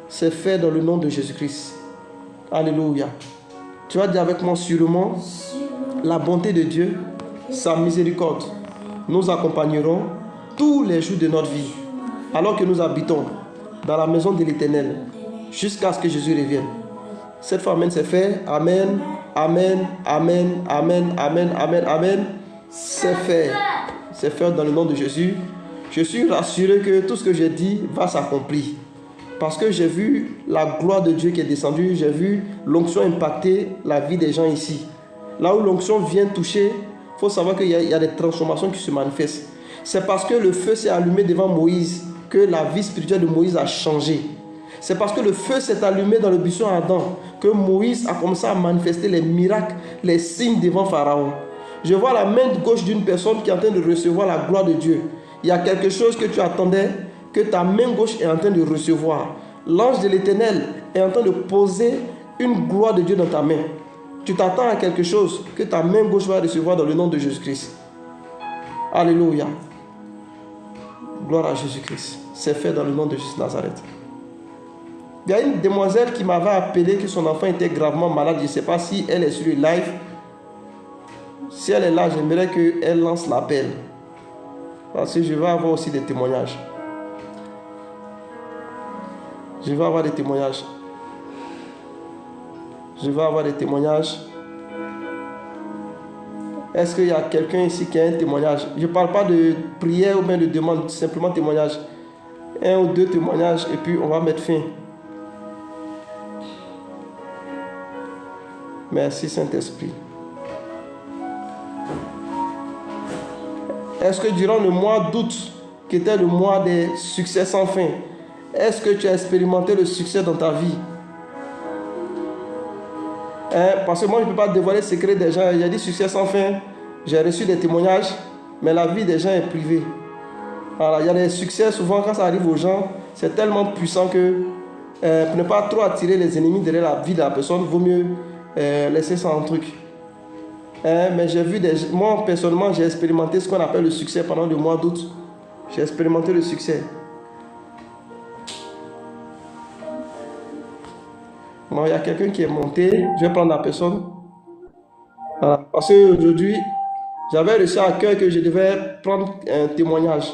C'est fait dans le nom de Jésus-Christ. Alléluia. Tu vas dire avec moi sûrement, la bonté de Dieu sa miséricorde nous accompagneront tous les jours de notre vie, alors que nous habitons dans la maison de l'Éternel, jusqu'à ce que Jésus revienne. Cette fois, amen, c'est fait. Amen, amen, amen, amen, amen, amen, amen. C'est fait. C'est fait dans le nom de Jésus. Je suis rassuré que tout ce que j'ai dit va s'accomplir. Parce que j'ai vu la gloire de Dieu qui est descendue. J'ai vu l'onction impacter la vie des gens ici. Là où l'onction vient toucher, il faut savoir qu'il y a des transformations qui se manifestent. C'est parce que le feu s'est allumé devant Moïse que la vie spirituelle de Moïse a changé. C'est parce que le feu s'est allumé dans le buisson ardent que Moïse a commencé à manifester les miracles, les signes devant Pharaon. Je vois la main gauche d'une personne qui est en train de recevoir la gloire de Dieu. Il y a quelque chose que tu attendais, que ta main gauche est en train de recevoir. L'ange de l'Éternel est en train de poser une gloire de Dieu dans ta main. Tu t'attends à quelque chose que ta main gauche va recevoir dans le nom de Jésus-Christ. Alléluia. Gloire à Jésus-Christ. C'est fait dans le nom de Jésus de Nazareth. Il y a une demoiselle qui m'avait appelé que son enfant était gravement malade. Je ne sais pas si elle est sur le live. Si elle est là, j'aimerais qu'elle lance l'appel. Parce que je vais avoir aussi des témoignages. Je vais avoir des témoignages. Je vais avoir des témoignages. Est-ce qu'il y a quelqu'un ici qui a un témoignage? Je ne parle pas de prière ou bien de demande, simplement témoignage. Un ou deux témoignages et puis on va mettre fin. Merci Saint-Esprit. Est-ce que durant le mois d'août, qui était le mois des succès sans fin, est-ce que tu as expérimenté le succès dans ta vie? Parce que moi, je ne peux pas dévoiler le secret des gens. Il y a dit succès sans fin. J'ai reçu des témoignages, mais la vie des gens est privée. Voilà, il y a des succès, souvent quand ça arrive aux gens, c'est tellement puissant que pour ne pas trop attirer les ennemis derrière la vie de la personne, il vaut mieux laisser ça en truc. Mais j'ai vu moi personnellement, j'ai expérimenté ce qu'on appelle le succès pendant le mois d'août. J'ai expérimenté le succès. Bon, il y a quelqu'un qui est monté. Je vais prendre la personne. Voilà. Parce qu'aujourd'hui, j'avais reçu à cœur que je devais prendre un témoignage.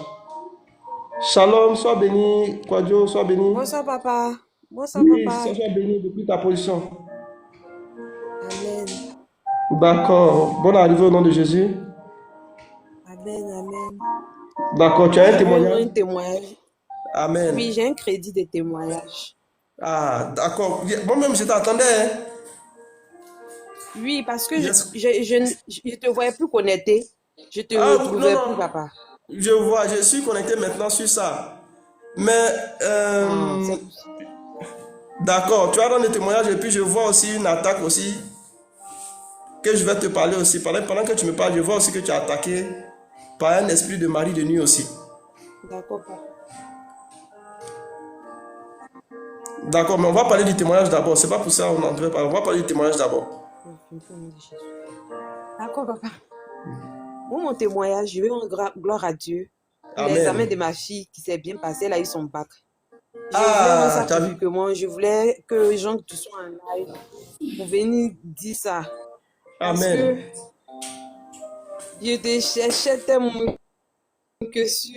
Shalom, sois béni. Quadio, sois béni. Bonsoir, papa. Bonsoir, Oui, papa. sois béni depuis ta position. Amen. D'accord. Bonne arrivée au nom de Jésus. Amen, amen. D'accord, tu as un J'ai témoignage. un témoignage. Amen. Oui, j'ai un crédit de témoignage. Ah, d'accord. Moi-même, je t'attendais. Hein. Oui, parce que Yes. je te voyais plus connecté. Je te Ah, retrouvais non, plus, non. papa. Je vois, je suis connecté maintenant sur ça. Mais, Ah, c'est d'accord, tu as donné des témoignages et puis je vois aussi une attaque aussi que je vais te parler aussi. Pendant que tu me parles, je vois aussi que tu es attaqué par un esprit de mari de nuit aussi. d'accord, papa. D'accord, mais on va parler du témoignage d'abord. C'est pas pour ça qu'on en devait parler. On va parler du témoignage d'abord. D'accord, papa. Moi, mon témoignage, je vais rendre gloire à Dieu pour l'examen Amen. de ma fille qui s'est bien passé. Elle a eu son bac. Je voulais Ah, rendre ça tu as vu? publiquement. Je voulais que les gens qui sont en live pour venir dire ça. Parce que Amen. je te cherchais tellement que sur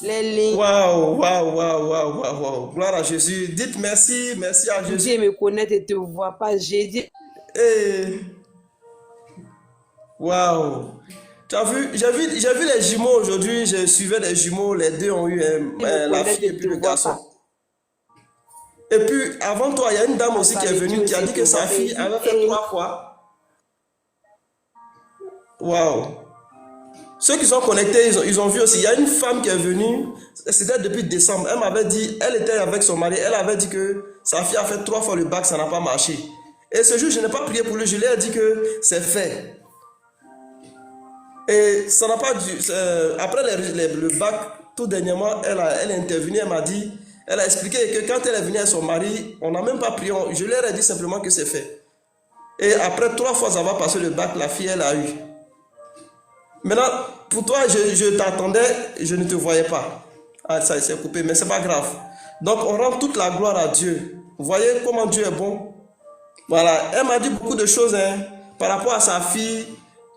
les lignes. Waouh, waouh, waouh, waouh, waouh, waouh. Gloire à Jésus. Dites merci, merci à Jésus. Dieu me connaît et te voit pas. J'ai dit, Eh, waouh. Tu as vu, j'ai vu les jumeaux aujourd'hui. Je suivais les jumeaux. Les deux ont eu Dieu me la connaît fille et et puis te le voit garçon. pas. Et puis, avant toi, il y a une dame aussi Grâce qui à est Dieu venue qui a aussi dit te que sa voit. fille avait fait 3 fois. Waouh. Ceux qui sont connectés, ils ont vu aussi. Il y a une femme qui est venue, c'était depuis décembre. Elle m'avait dit, elle était avec son mari, elle avait dit que sa fille a fait 3 fois le bac, ça n'a pas marché. Et ce jour, je n'ai pas prié pour lui, je lui ai dit que c'est fait. Et ça n'a pas dû. Après le bac, tout dernièrement, elle est intervenue, elle m'a dit, elle a expliqué que quand elle est venue avec son mari, on n'a même pas prié, je leur ai dit simplement que c'est fait. Et après 3 fois avoir passé le bac, la fille, elle a eu. Maintenant, pour toi, je t'attendais, je ne te voyais pas. Ah, ça s'est coupé, mais c'est pas grave. Donc, on rend toute la gloire à Dieu. Vous voyez comment Dieu est bon? Voilà, elle m'a dit beaucoup de choses, hein. par rapport à sa fille,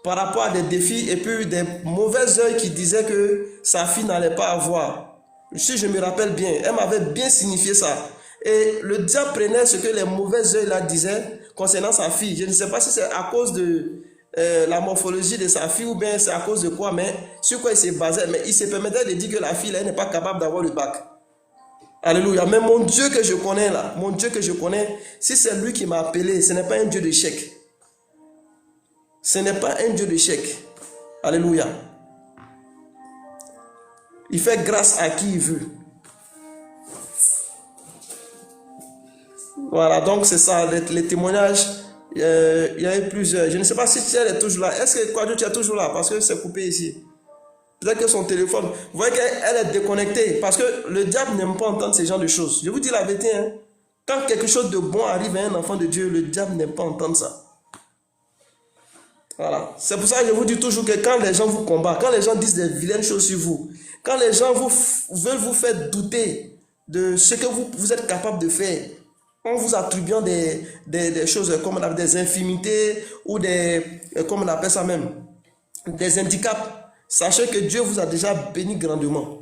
par rapport à des défis et puis des mauvais œils qui disaient que sa fille n'allait pas avoir. Si je me rappelle bien, elle m'avait bien signifié ça. Et le diable prenait ce que les mauvais œils là disaient concernant sa fille. Je ne sais pas si c'est à cause de la morphologie de sa fille ou bien c'est à cause de quoi, mais sur quoi il se basait. Mais il se permettait de dire que la fille là, elle n'est pas capable d'avoir le bac. Alléluia. Mais mon Dieu que je connais là, mon Dieu que je connais, si c'est lui qui m'a appelé, ce n'est pas un Dieu d'échec. Ce n'est pas un Dieu d'échec. Alléluia. Il fait grâce à qui il veut. Voilà, donc c'est ça, les témoignages. Il y a eu plusieurs. Je ne sais pas si elle est toujours là. Est-ce que Kwadjo, tu es toujours là? Parce que c'est coupé ici. Peut-être que son téléphone. Vous voyez qu'elle est déconnectée. Parce que le diable n'aime pas entendre ce genre de choses. Je vous dis la vérité. Hein. Quand quelque chose de bon arrive à un enfant de Dieu, le diable n'aime pas entendre ça. Voilà. C'est pour ça que je vous dis toujours que quand les gens vous combattent, quand les gens disent des vilaines choses sur vous, quand les gens veulent vous faire douter de ce que vous êtes capable de faire, en vous attribuant des choses comme on appelle des infimités ou comme on appelle ça même, des handicaps, sachez que Dieu vous a déjà béni grandement.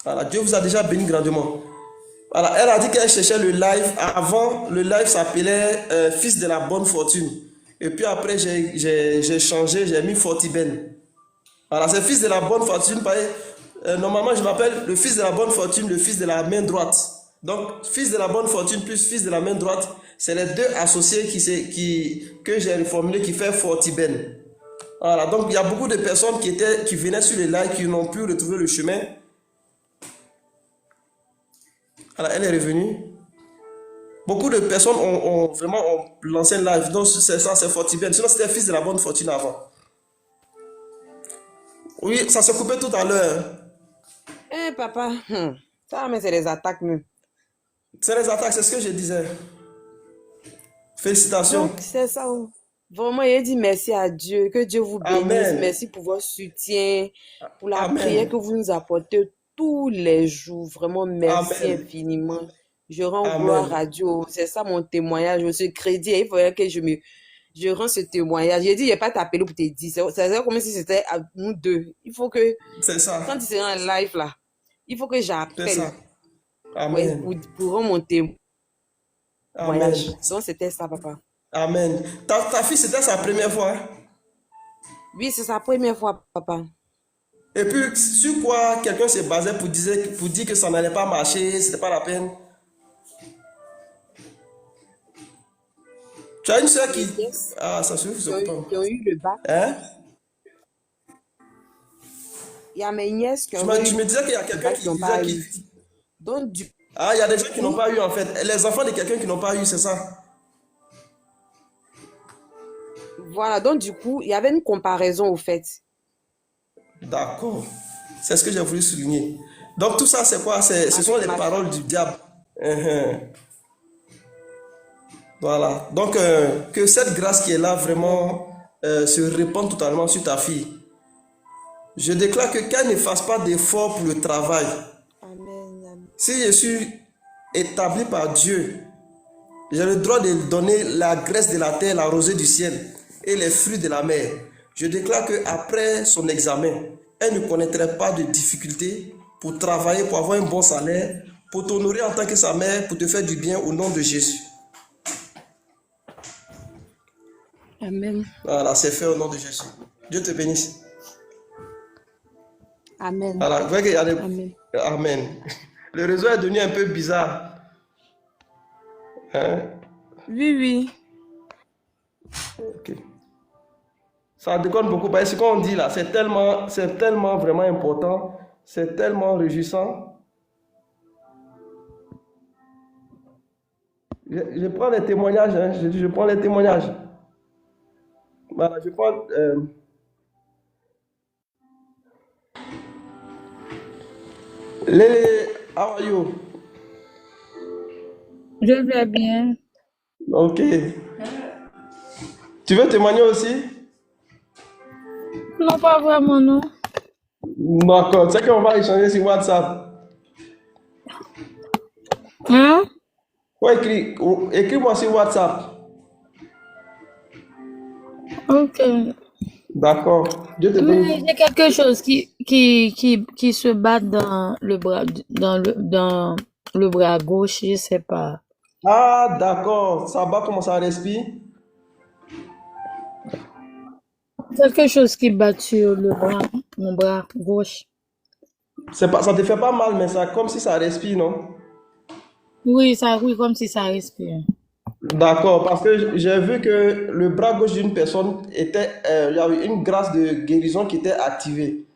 Voilà, Dieu vous a déjà béni grandement. Voilà, elle a dit qu'elle cherchait le live. Avant, le live s'appelait Fils de la bonne fortune. Et puis après, j'ai changé, j'ai mis Fortiben. Voilà, c'est Fils de la bonne fortune. Normalement, je m'appelle le Fils de la bonne fortune, le Fils de la main droite. Donc, Fils de la bonne fortune plus Fils de la main droite, c'est les deux associés que j'ai reformulé qui fait Fortiben. Voilà, donc il y a beaucoup de personnes qui venaient sur les lives qui n'ont pu retrouver le chemin. Voilà, elle est revenue. Beaucoup de personnes ont vraiment lancé un live. Donc c'est ça, c'est Fortiben. Sinon c'était Fils de la bonne fortune avant. Oui, ça s'est coupé tout à l'heure. Eh, papa, ça, mais c'est les attaques, même. C'est les attaques, c'est ce que je disais. Félicitations. Donc, c'est ça. Vraiment, il dit merci à Dieu, que Dieu vous bénisse. Amen. Merci pour votre soutien, pour la Amen. prière que vous nous apportez tous les jours. Vraiment, merci Amen. infiniment. Je rends Amen. gloire à Dieu. C'est ça mon témoignage. Ce crédit, il faudrait que je rends ce témoignage. J'ai dit, je n'ai pas t'appeler pour te dire. C'est comme si c'était à nous deux. Il faut que, C'est ça. quand tu seras en live là, il faut que C'est j'appelle. ça. Ouais, Amen. pour rendre mon témoignage. Amen. Donc, c'était ça, papa. Amen. Ta fille, c'était sa première fois. Hein? Oui, c'est sa première fois, papa. Et puis, sur quoi quelqu'un se basait pour dire que ça n'allait pas marcher, c'était pas la peine. Tu as une soeur qui... Yes. Ah, ça se fait. Qui ont eu le bac. Hein? Il y a mes nièces qui Tu ont me eu disais qu'il y a le quelqu'un bac qui qui n'ont disait pas qu'il... eu. Donc, Ah, il y a des gens qui n'ont pas eu en fait. Les enfants de quelqu'un qui n'ont pas eu, c'est ça? voilà. Donc, du coup, il y avait une comparaison au fait. D'accord. C'est ce que j'ai voulu souligner. Donc tout ça, c'est quoi? Ce sont les paroles du diable. Voilà. Donc que cette grâce qui est là vraiment se répande totalement sur ta fille. Je déclare que qu'elle ne fasse pas d'effort pour le travail. Amen. Si je suis établi par Dieu, j'ai le droit de donner la graisse de la terre, la rosée du ciel et les fruits de la mer. Je déclare qu'après son examen, elle ne connaîtrait pas de difficultés pour travailler, pour avoir un bon salaire, pour t'honorer en tant que sa mère, pour te faire du bien au nom de Jésus. Amen. Voilà, c'est fait au nom de Jésus. Dieu te bénisse. Amen. Voilà, vous voyez qu'il y a des... Amen. Amen. Le réseau est devenu un peu bizarre. Hein? Oui, oui. Ok. Ça déconne beaucoup. Parce que ce qu'on dit là, c'est tellement vraiment important. C'est tellement réjouissant. Je prends les témoignages. Hein. Je prends les témoignages. Voilà, je prends... Lele, how are you? Je vais bien. Ok. Tu veux témoigner aussi? Non, pas vraiment, non. D'accord. C'est qu'on va échanger sur WhatsApp. Hein? Ouais, écris-moi sur WhatsApp. Ok. D'accord. Dieu te Mais bénisse. j'ai quelque chose qui se bat dans le bras gauche, je sais pas. Ah, d'accord. Ça va, comment ça respire? Quelque chose qui bat sur mon bras gauche. C'est pas, ça te fait pas mal, mais ça, comme si ça respire, non? Oui, comme si ça respire. D'accord, parce que j'ai vu que le bras gauche d'une personne était, il y avait une grâce de guérison qui était activée.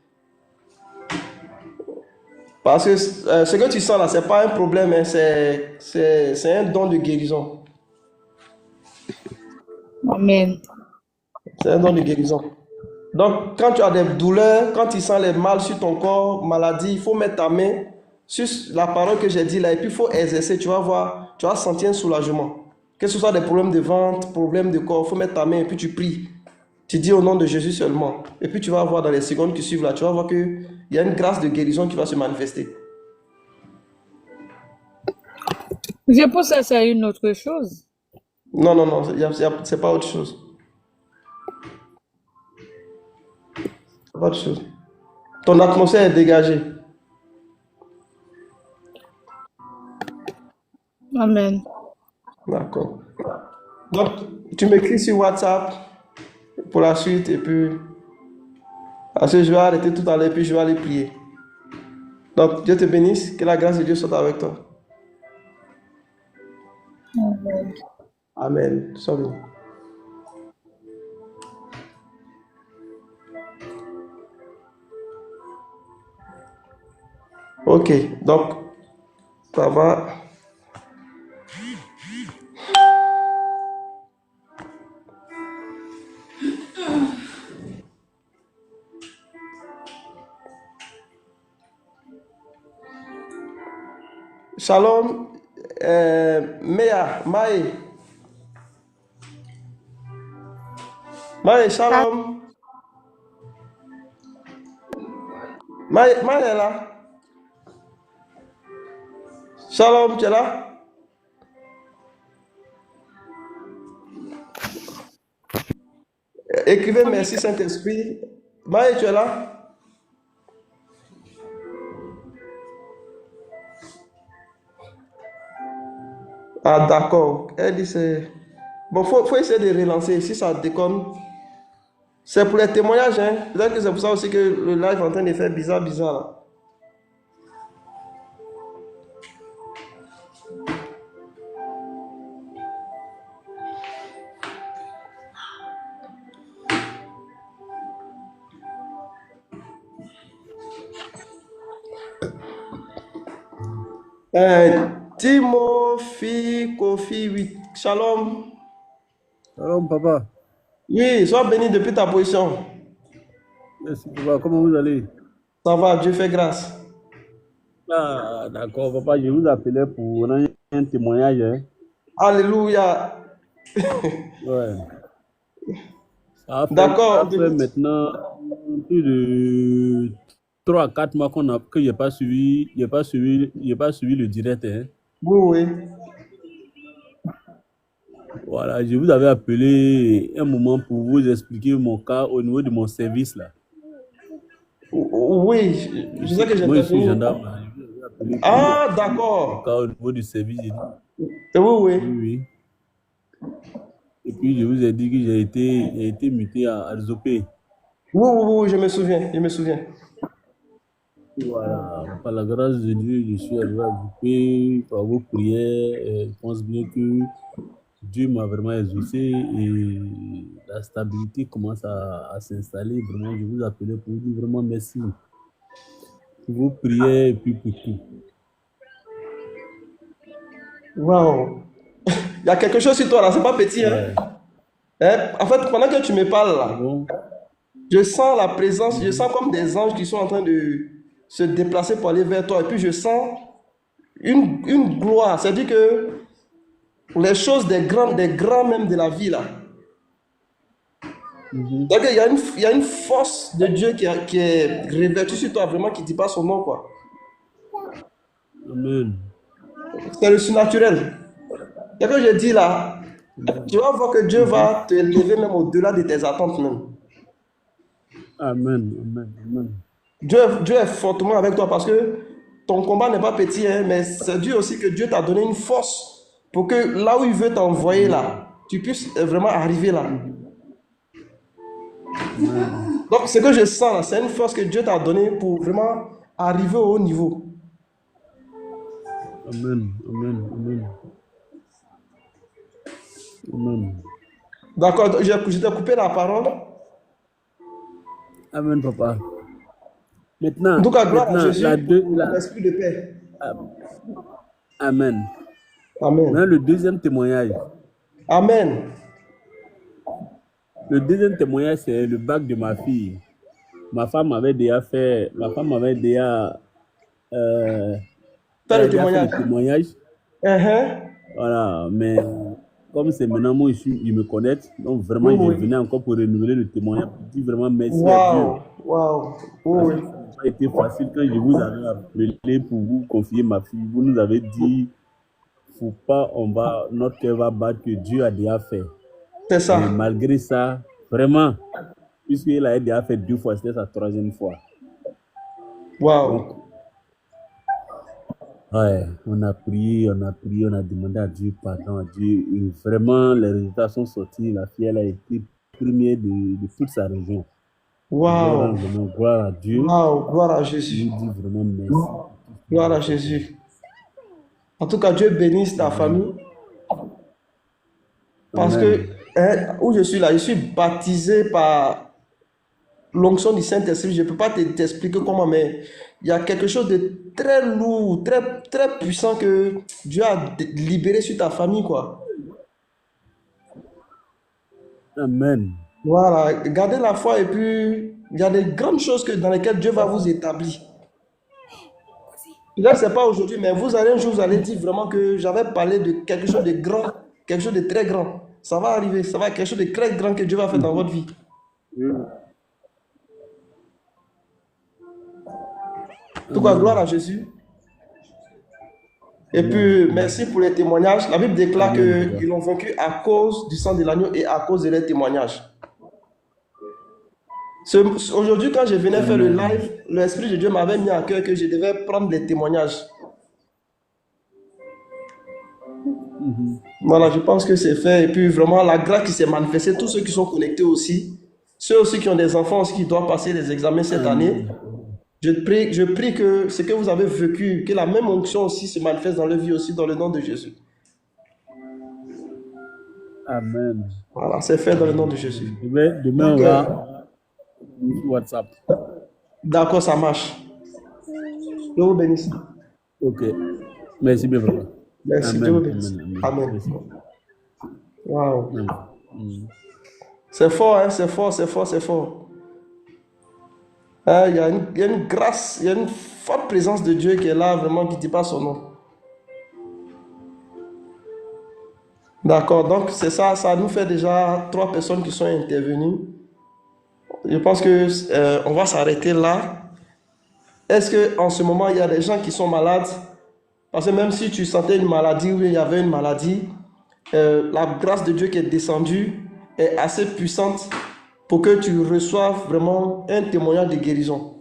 Parce que ce que tu sens là, c'est pas un problème, hein, c'est un don de guérison. Amen. C'est un don de guérison. Donc, quand tu as des douleurs, quand tu sens les mal sur ton corps, maladie, il faut mettre ta main sur la parole que j'ai dit là, et puis il faut exercer, tu vas voir, tu vas sentir un soulagement. Que ce soit des problèmes de ventre, problèmes de corps, il faut mettre ta main et puis tu pries. Tu dis au nom de Jésus seulement. Et puis tu vas voir dans les secondes qui suivent là, tu vas voir qu'il y a une grâce de guérison qui va se manifester. Je pense que c'est une autre chose. Non, non, non, c'est pas autre chose. C'est pas autre chose. Ton atmosphère est dégagée. Amen. D'accord. Donc, tu m'écris sur WhatsApp pour la suite et puis, parce que je vais arrêter tout à l'heure et puis je vais aller prier. Donc, Dieu te bénisse, que la grâce de Dieu soit avec toi. Amen. Sois béni. Ok, donc, ça va. Shalom, Mea, Maë, shalom. Maë est là. Shalom, tu es là? Écrivez merci Saint-Esprit. Maë, tu es là? Ah, d'accord. Elle dit c'est. Bon, faut essayer de relancer. Si ça déconne, c'est pour les témoignages, hein. Peut-être que c'est pour ça aussi que le live est en train de faire bizarre, bizarre là. Timothy Kofi 8. Shalom. Alors, papa, Oui, sois béni depuis ta position. merci, papa. Comment vous allez? Ça va, Dieu fait grâce. Ah, d'accord, papa, je vous appelais pour rendre un témoignage, hein. Alléluia. Ouais. Ça D'accord, on fait t'écoute. maintenant plus de 3 à 4 mois que j'ai pas suivi le direct, hein. Oui, oui. Voilà, je vous avais appelé un moment pour vous expliquer mon cas au niveau de mon service, là. Oui, je sais que Moi, je suis j'interviens. gendarme, là. Je vous avais appelé pour Ah, mon cas d'accord. au niveau du service. J'ai dit, Oui, oui. oui, oui. Et puis, je vous ai dit que j'ai été muté à Zopé. Oui, oui, oui, je me souviens, je me souviens. Voilà, par la grâce de Dieu, je suis arrivé à Zopé par vos prières. Je pense bien que Dieu m'a vraiment exaucé et la stabilité commence à s'installer. Vraiment, je vous appelais pour vous dire vraiment merci pour vos prières et puis pour tout. Waouh. Il y a quelque chose sur toi là, c'est pas petit, hein? Ouais. En fait, pendant que tu me parles Ah là, bon? je sens la présence, je sens comme des anges qui sont en train de se déplacer pour aller vers toi. Et puis je sens une gloire. C'est-à-dire que les choses des grands même de la vie là. Mhm. C'est-à-dire qu'il y a une force de Dieu qui est revêtue sur toi, vraiment, qui ne dit pas son nom, quoi. Amen. C'est le surnaturel. C'est ce que je dis là. Tu vas voir que Dieu va te lever même au-delà de tes attentes même. Amen. Amen. Amen. Dieu est fortement avec toi parce que ton combat n'est pas petit, hein, mais c'est Dieu aussi que Dieu t'a donné une force pour que là où il veut t'envoyer là, tu puisses vraiment arriver là. Donc ce que je sens là, c'est une force que Dieu t'a donnée pour vraiment arriver au haut niveau. Amen. Amen. Amen. Amen. D'accord, je t'ai coupé la parole. Amen, papa. En Maintenant, tout cas, gloire à maintenant, Jésus pour l'esprit de paix. Amen. Amen. Maintenant, le deuxième témoignage. Amen. Le deuxième témoignage, c'est le bac de ma fille. Ma femme avait déjà Fais le fait témoignage. le témoignage. Uh-huh. Voilà, mais comme c'est maintenant moi, ils me connaissent, donc vraiment, Oui, je oui. venais encore pour renouveler le témoignage, pour dire vraiment merci à Dieu. Waouh. Waouh. Oui, Parce oui. que ça n'a pas été facile quand je vous avais appelé pour vous confier ma fille. Vous nous avez dit, faut pas, notre cœur va battre, que Dieu a déjà fait. C'est Et ça. malgré ça, vraiment, puisqu'il a déjà fait 2 fois, c'était sa 3e fois. Waouh. Donc, ouais, on a prié, on a demandé à Dieu pardon, à Dieu. Et vraiment, les résultats sont sortis. La fille, elle a été première de toute sa région. Waouh. Vraiment, gloire à Dieu. Waouh. Gloire à Je Jésus. lui dis vraiment merci. Gloire à Jésus. En tout cas, Dieu bénisse ta famille. Parce que où je suis là, je suis baptisé par l'onction du Saint-Esprit. Je ne peux pas t'expliquer comment, mais il y a quelque chose de très lourd, très, très puissant que Dieu a libéré sur ta famille, quoi. Amen. Voilà, gardez la foi et puis il y a des grandes choses dans lesquelles Dieu va vous établir. Là, ce n'est pas aujourd'hui, mais vous allez un jour, vous allez dire vraiment que j'avais parlé de quelque chose de grand, quelque chose de très grand. Ça va arriver, ça va être quelque chose de très grand que Dieu va faire dans votre vie. En tout cas, gloire à Jésus. Et puis, merci pour les témoignages. La Bible déclare qu'ils l'ont vaincu à cause du sang de l'agneau et à cause de leurs témoignages. Aujourd'hui, quand je venais faire le live, l'Esprit de Dieu m'avait mis à cœur que je devais prendre des témoignages. Voilà, je pense que c'est fait. Et puis, vraiment, la grâce qui s'est manifestée, tous ceux qui sont connectés aussi, ceux aussi qui ont des enfants aussi qui doivent passer les examens cette année, je prie que ce que vous avez vécu, que la même onction aussi se manifeste dans leur vie aussi, dans le nom de Jésus. Amen. Voilà, c'est fait dans le nom de Jésus. Demain, on va sur WhatsApp. D'accord, ça marche. Dieu vous bénisse. Ok. Merci bien, papa. Merci, Amen. Dieu vous bénisse. Amen. Merci. Wow. Amen. C'est fort, hein, c'est fort, c'est fort, c'est fort. Il y a une grâce, il y a une forte présence de Dieu qui est là, vraiment, qui ne dit pas son nom. D'accord, donc c'est ça, ça nous fait déjà 3 personnes qui sont intervenues. Je pense que on va s'arrêter là. Est-ce qu'en ce moment, il y a des gens qui sont malades? Parce que même si tu sentais une maladie ou il y avait une maladie, la grâce de Dieu qui est descendue est assez puissante pour que tu reçoives vraiment un témoignage de guérison.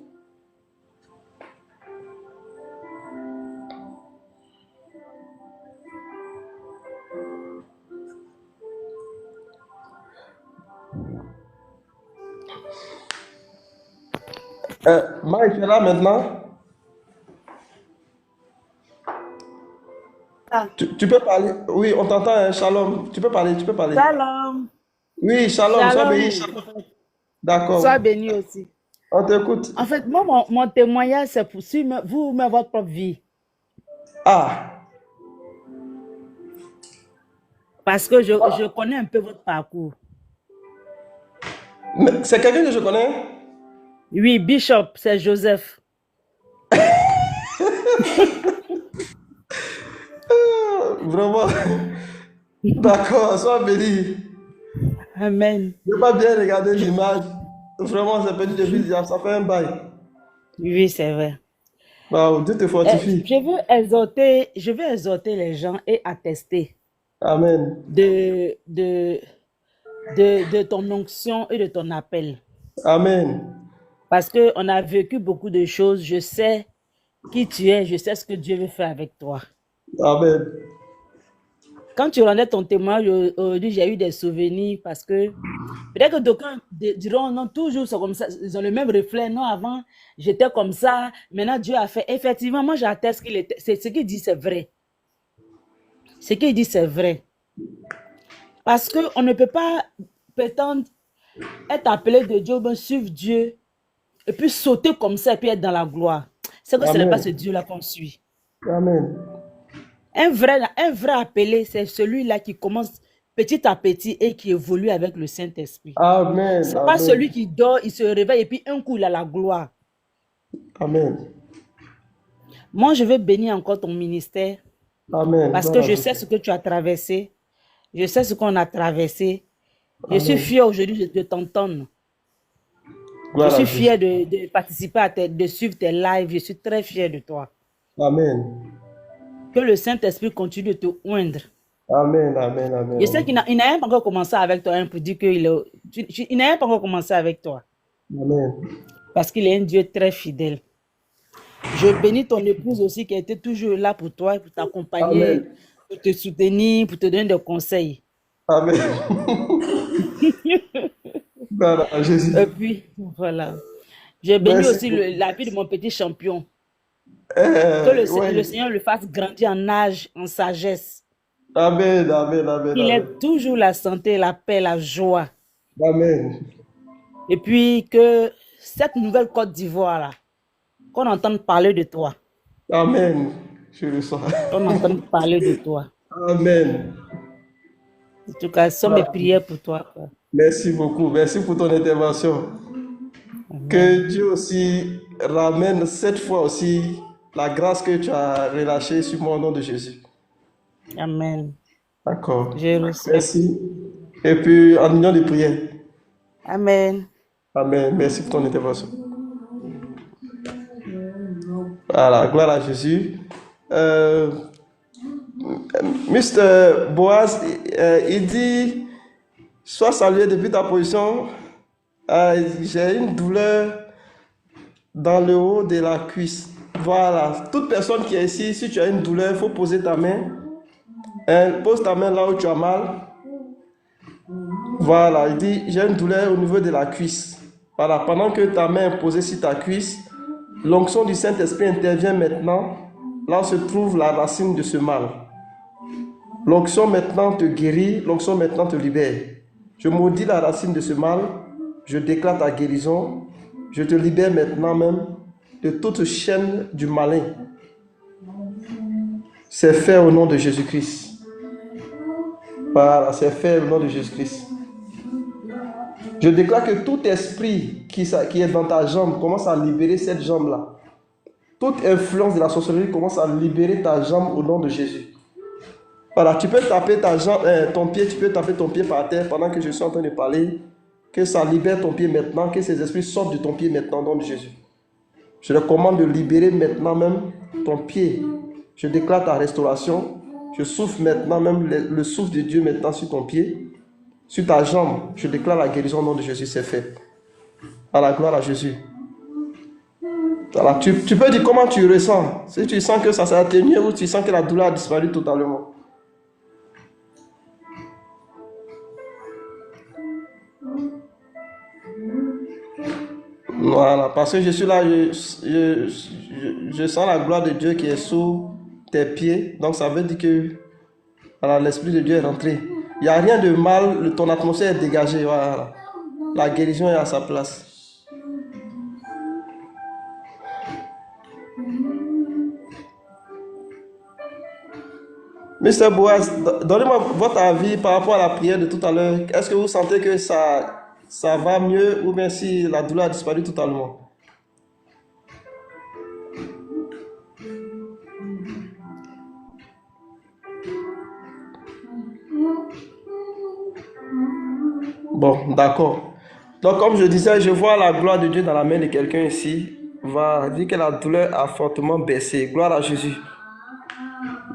Marie, tu es là maintenant? Ah, Tu peux parler? Oui, on t'entend, hein, Shalom. Tu peux parler, tu peux parler. shalom. Oui, Shalom, sois béni. Shalom. D'accord, Sois béni aussi. on t'écoute. En fait, moi, mon témoignage, c'est pour suivre vous-même votre propre vie. Ah, Parce que je connais un peu votre parcours. mais c'est quelqu'un que je connais? Oui, Bishop, c'est Joseph. Vraiment. D'accord, sois béni. Amen. Je n'ai pas bien regardé l'image. Vraiment, c'est petit depuis, ça fait un bail. Oui, c'est vrai. Wow, Dieu te fortifie. Je veux exhorter les gens et attester. Amen. de, de, de ton onction et de ton appel. Amen. Parce qu'on a vécu beaucoup de choses. Je sais qui tu es. Je sais ce que Dieu veut faire avec toi. Amen. Quand tu rendais ton témoignage aujourd'hui, j'ai eu des souvenirs parce que peut-être que d'aucuns diront non, toujours c'est comme ça, ils ont le même reflet. Non, avant, j'étais comme ça. Maintenant, Dieu a fait. Effectivement, moi, j'atteste qu'il était. C'est ce qu'il dit, c'est vrai. Ce qu'il dit, c'est vrai. Parce qu'on ne peut pas prétendre être appelé de Dieu, ou bien suivre Dieu, et puis sauter comme ça, et puis être dans la gloire. C'est que ce n'est pas ce Amen. Dieu-là qu'on suit. Amen. Un vrai appelé, c'est celui-là qui commence petit à petit et qui évolue avec le Saint-Esprit. Amen. Ce n'est pas Amen. celui qui dort, il se réveille et puis un coup, il a la gloire. Amen. Moi, je veux bénir encore ton ministère Amen. parce que Gloire à je Jésus. sais ce que tu as traversé. Je sais ce qu'on a traversé. Je suis Amen. fière aujourd'hui de t'entendre. Je Gloire à suis Jésus. fière de participer de suivre tes lives. Je suis très fière de toi. Amen. Que le Saint-Esprit continue de te oindre. Amen. Amen. Amen. Je sais Amen. qu'il n'a même pas encore commencé avec toi pour dire qu'il il n'a même pas encore commencé avec toi Amen. parce qu'il est un Dieu très fidèle. Je bénis ton épouse aussi qui a été toujours là pour toi, pour t'accompagner, Amen. pour te soutenir, pour te donner des conseils. Amen. Gloire à Jésus. Et puis, voilà. J'ai béni Merci aussi beaucoup. la vie de mon petit champion. Que le Ouais. Seigneur le fasse grandir en âge, en sagesse. Amen. Amen. Amen. Qu'il ait Amen. toujours la santé, la paix, la joie. Amen. Et puis que cette nouvelle Côte d'Ivoire, là, qu'on entende parler de toi. Amen. Je le sens. Qu'on entende parler de toi. Amen. En tout cas, ce sont mes prières pour toi, quoi. Merci beaucoup. Merci pour ton intervention. Amen. Que Dieu aussi ramène cette fois aussi la grâce que tu as relâchée sur moi au nom de Jésus. Amen. D'accord. Je reçois. Merci. Et puis en union de prière. Amen. Amen. Merci pour ton intervention. Voilà, gloire à Jésus. Mr. Boaz, il dit, sois salué depuis ta position. J'ai une douleur dans le haut de la cuisse. Voilà. Toute personne qui est ici, si tu as une douleur, il faut poser ta main. Pose ta main là où tu as mal. Voilà. Il dit, j'ai une douleur au niveau de la cuisse. Voilà. Pendant que ta main est posée sur ta cuisse, l'onction du Saint-Esprit intervient maintenant. Là où se trouve la racine de ce mal. L'onction maintenant te guérit, l'onction maintenant te libère. Je maudis la racine de ce mal, je déclare ta guérison, je te libère maintenant même de toute chaîne du malin. C'est fait au nom de Jésus-Christ. Voilà, c'est fait au nom de Jésus-Christ. Je déclare que tout esprit qui est dans ta jambe commence à libérer cette jambe-là. Toute influence de la sorcellerie commence à libérer ta jambe au nom de Jésus. Voilà, tu peux taper ta jambe, ton pied, tu peux taper ton pied par terre pendant que je suis en train de parler. Que ça libère ton pied maintenant, que ces esprits sortent de ton pied maintenant au nom de Jésus. Je te commande de libérer maintenant même ton pied. Je déclare ta restauration. Je souffle maintenant même le souffle de Dieu maintenant sur ton pied, sur ta jambe. Je déclare la guérison au nom de Jésus, c'est fait. À la gloire à Jésus. Voilà, tu peux dire comment tu ressens. Si tu sens que ça s'est atténué ou tu sens que la douleur a disparu totalement. Voilà, parce que je suis là, je sens la gloire de Dieu qui est sous tes pieds. Donc ça veut dire que voilà, l'Esprit de Dieu est rentré. Il n'y a rien de mal, ton atmosphère est dégagée. Voilà. La guérison est à sa place. Mr. Boaz, donnez-moi votre avis par rapport à la prière de tout à l'heure. Est-ce que vous sentez que ça va mieux ou bien si la douleur a disparu totalement? Bon, d'accord. Donc, comme je disais, je vois la gloire de Dieu dans la main de quelqu'un ici. Va dire que la douleur a fortement baissé. Gloire à Jésus.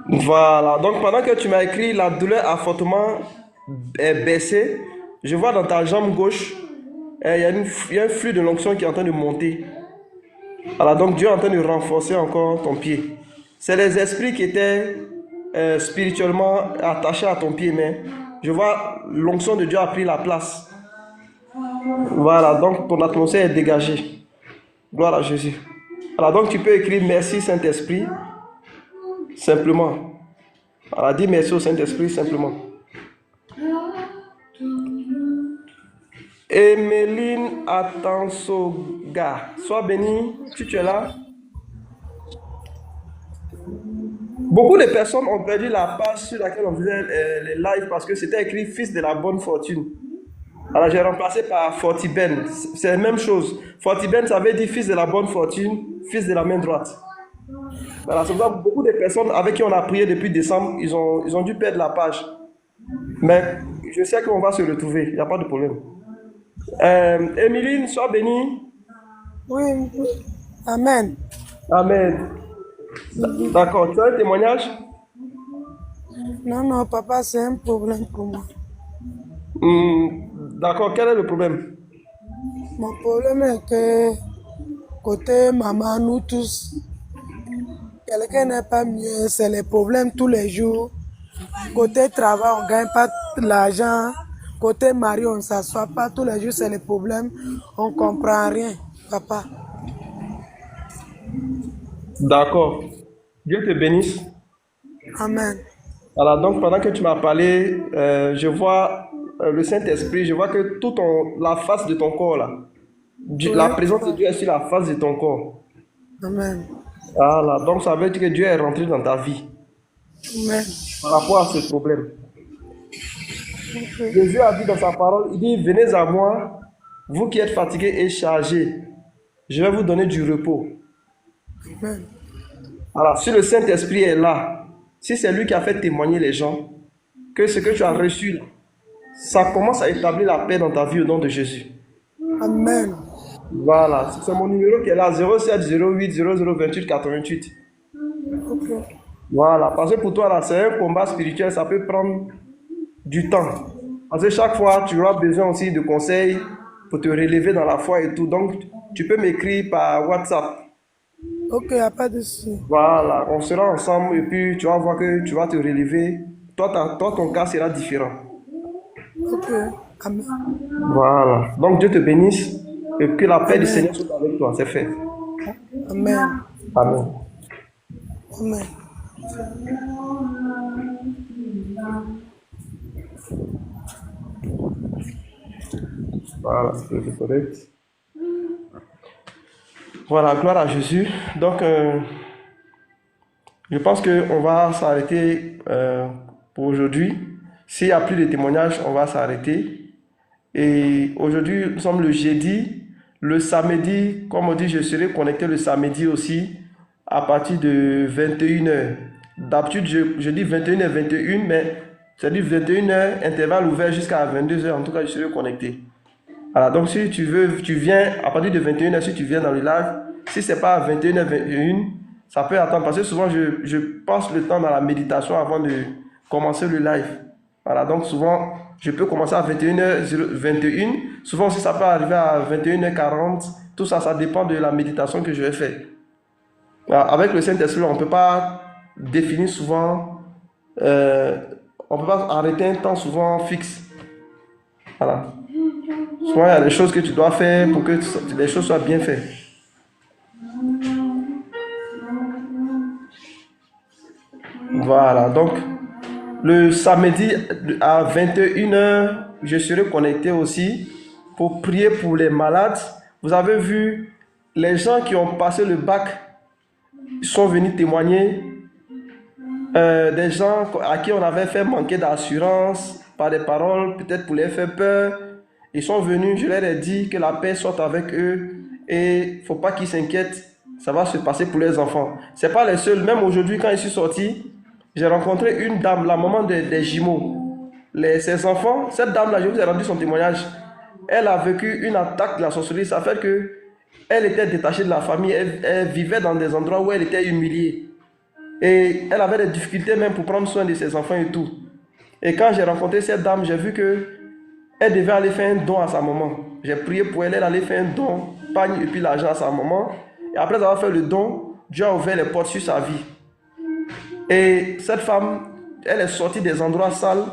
Voilà. Donc, pendant que tu m'as écrit, la douleur a fortement baissé. Je vois dans ta jambe gauche, il y a un flux de l'onction qui est en train de monter. Voilà. Donc, Dieu est en train de renforcer encore ton pied. C'est les esprits qui étaient spirituellement attachés à ton pied, mais je vois l'onction de Dieu a pris la place. Voilà. Donc, ton atmosphère est dégagée. Gloire à Jésus. Voilà. Donc, tu peux écrire merci Saint-Esprit. Simplement. Alors, dis merci au Saint-Esprit simplement. Emeline Atansoga, sois bénie, si tu es là. Beaucoup de personnes ont perdu la page sur laquelle on faisait les lives parce que c'était écrit fils de la bonne fortune. Alors j'ai remplacé par Fortiben. C'est la même chose. Fortiben, ça veut dire fils de la bonne fortune, fils de la main droite. Voilà, c'est pour ça que beaucoup de personnes avec qui on a prié depuis décembre, ils ont dû perdre la page. Mais je sais qu'on va se retrouver, il n'y a pas de problème. Émiline, sois bénie. Oui, oui. Amen. Amen. D'accord, tu as un témoignage? Non, non, papa, c'est un problème pour moi. D'accord, quel est le problème? Mon problème est que côté maman, nous tous, quelqu'un n'est pas mieux, c'est les problèmes tous les jours. Côté travail, on ne gagne pas l'argent. Côté mari, on ne s'assoit pas tous les jours, c'est les problèmes. On ne comprend rien, papa. D'accord. Dieu te bénisse. Amen. Alors, donc, pendant que tu m'as parlé, je vois le Saint-Esprit, je vois que la face de ton corps, là, la présence de Dieu est sur la face de ton corps. Amen. Voilà, donc ça veut dire que Dieu est rentré dans ta vie Amen. par rapport à ce problème. Okay. Jésus a dit dans sa parole, il dit, venez à moi, vous qui êtes fatigués et chargés, je vais vous donner du repos. Amen. Alors, si le Saint-Esprit est là, si c'est lui qui a fait témoigner les gens, que ce que tu as reçu, ça commence à établir la paix dans ta vie au nom de Jésus. Amen. Voilà, c'est mon numéro qui est là, 07 08 00 28 88. Ok. Voilà, parce que pour toi, là, c'est un combat spirituel, ça peut prendre du temps. Parce que chaque fois, tu auras besoin aussi de conseils pour te relever dans la foi et tout. Donc, tu peux m'écrire par WhatsApp. Ok, il n'y a pas de souci. Voilà, on sera ensemble et puis tu vas voir que tu vas te relever. Toi, ton cas sera différent. Ok. Amen. Voilà. Donc Dieu te bénisse et que la paix du Seigneur soit avec toi. C'est fait. Amen. Amen. Amen. Voilà, je te connecte. Voilà, gloire à Jésus. Donc, je pense qu'on va s'arrêter pour aujourd'hui. S'il n'y a plus de témoignages, on va s'arrêter. Et aujourd'hui, nous sommes le jeudi. Le samedi, comme on dit, je serai connecté le samedi aussi à partir de 21h. D'habitude, je dis 21h, 21, mais c'est dit 21h, intervalle ouvert jusqu'à 22h. En tout cas, je serai connecté. Voilà, donc si tu veux, tu viens à partir de 21h, si tu viens dans le live. Si ce n'est pas à 21h, 21, ça peut attendre parce que souvent, je passe le temps dans la méditation avant de commencer le live. Voilà, donc souvent, je peux commencer à 21h21. Souvent aussi, ça peut arriver à 21h40. Tout ça, ça dépend de la méditation que je vais faire. Avec le Saint-Esprit, on ne peut pas définir souvent, on ne peut pas arrêter un temps souvent fixe. Voilà. Souvent, il y a des choses que tu dois faire pour que les choses soient bien faites. Voilà, donc le samedi à 21h, je serai connecté aussi pour prier pour les malades. Vous avez vu, les gens qui ont passé le bac sont venus témoigner. Des gens à qui on avait fait manquer d'assurance par des paroles, peut-être pour les faire peur. Ils sont venus, je leur ai dit que la paix soit avec eux et il ne faut pas qu'ils s'inquiètent. Ça va se passer pour les enfants. Ce n'est pas les seuls. Même aujourd'hui, quand je suis sorti, j'ai rencontré une dame, la maman des jumeaux. Ses enfants, cette dame-là, je vous ai rendu son témoignage. Elle a vécu une attaque de la sorcellerie. Ça fait qu'elle était détachée de la famille. Elle vivait dans des endroits où elle était humiliée. Et elle avait des difficultés même pour prendre soin de ses enfants et tout. Et quand j'ai rencontré cette dame, j'ai vu que elle devait aller faire un don à sa maman. J'ai prié pour elle, elle allait faire un don, pagne et puis l'argent à sa maman. Et après avoir fait le don, Dieu a ouvert les portes sur sa vie. Et cette femme, elle est sortie des endroits sales.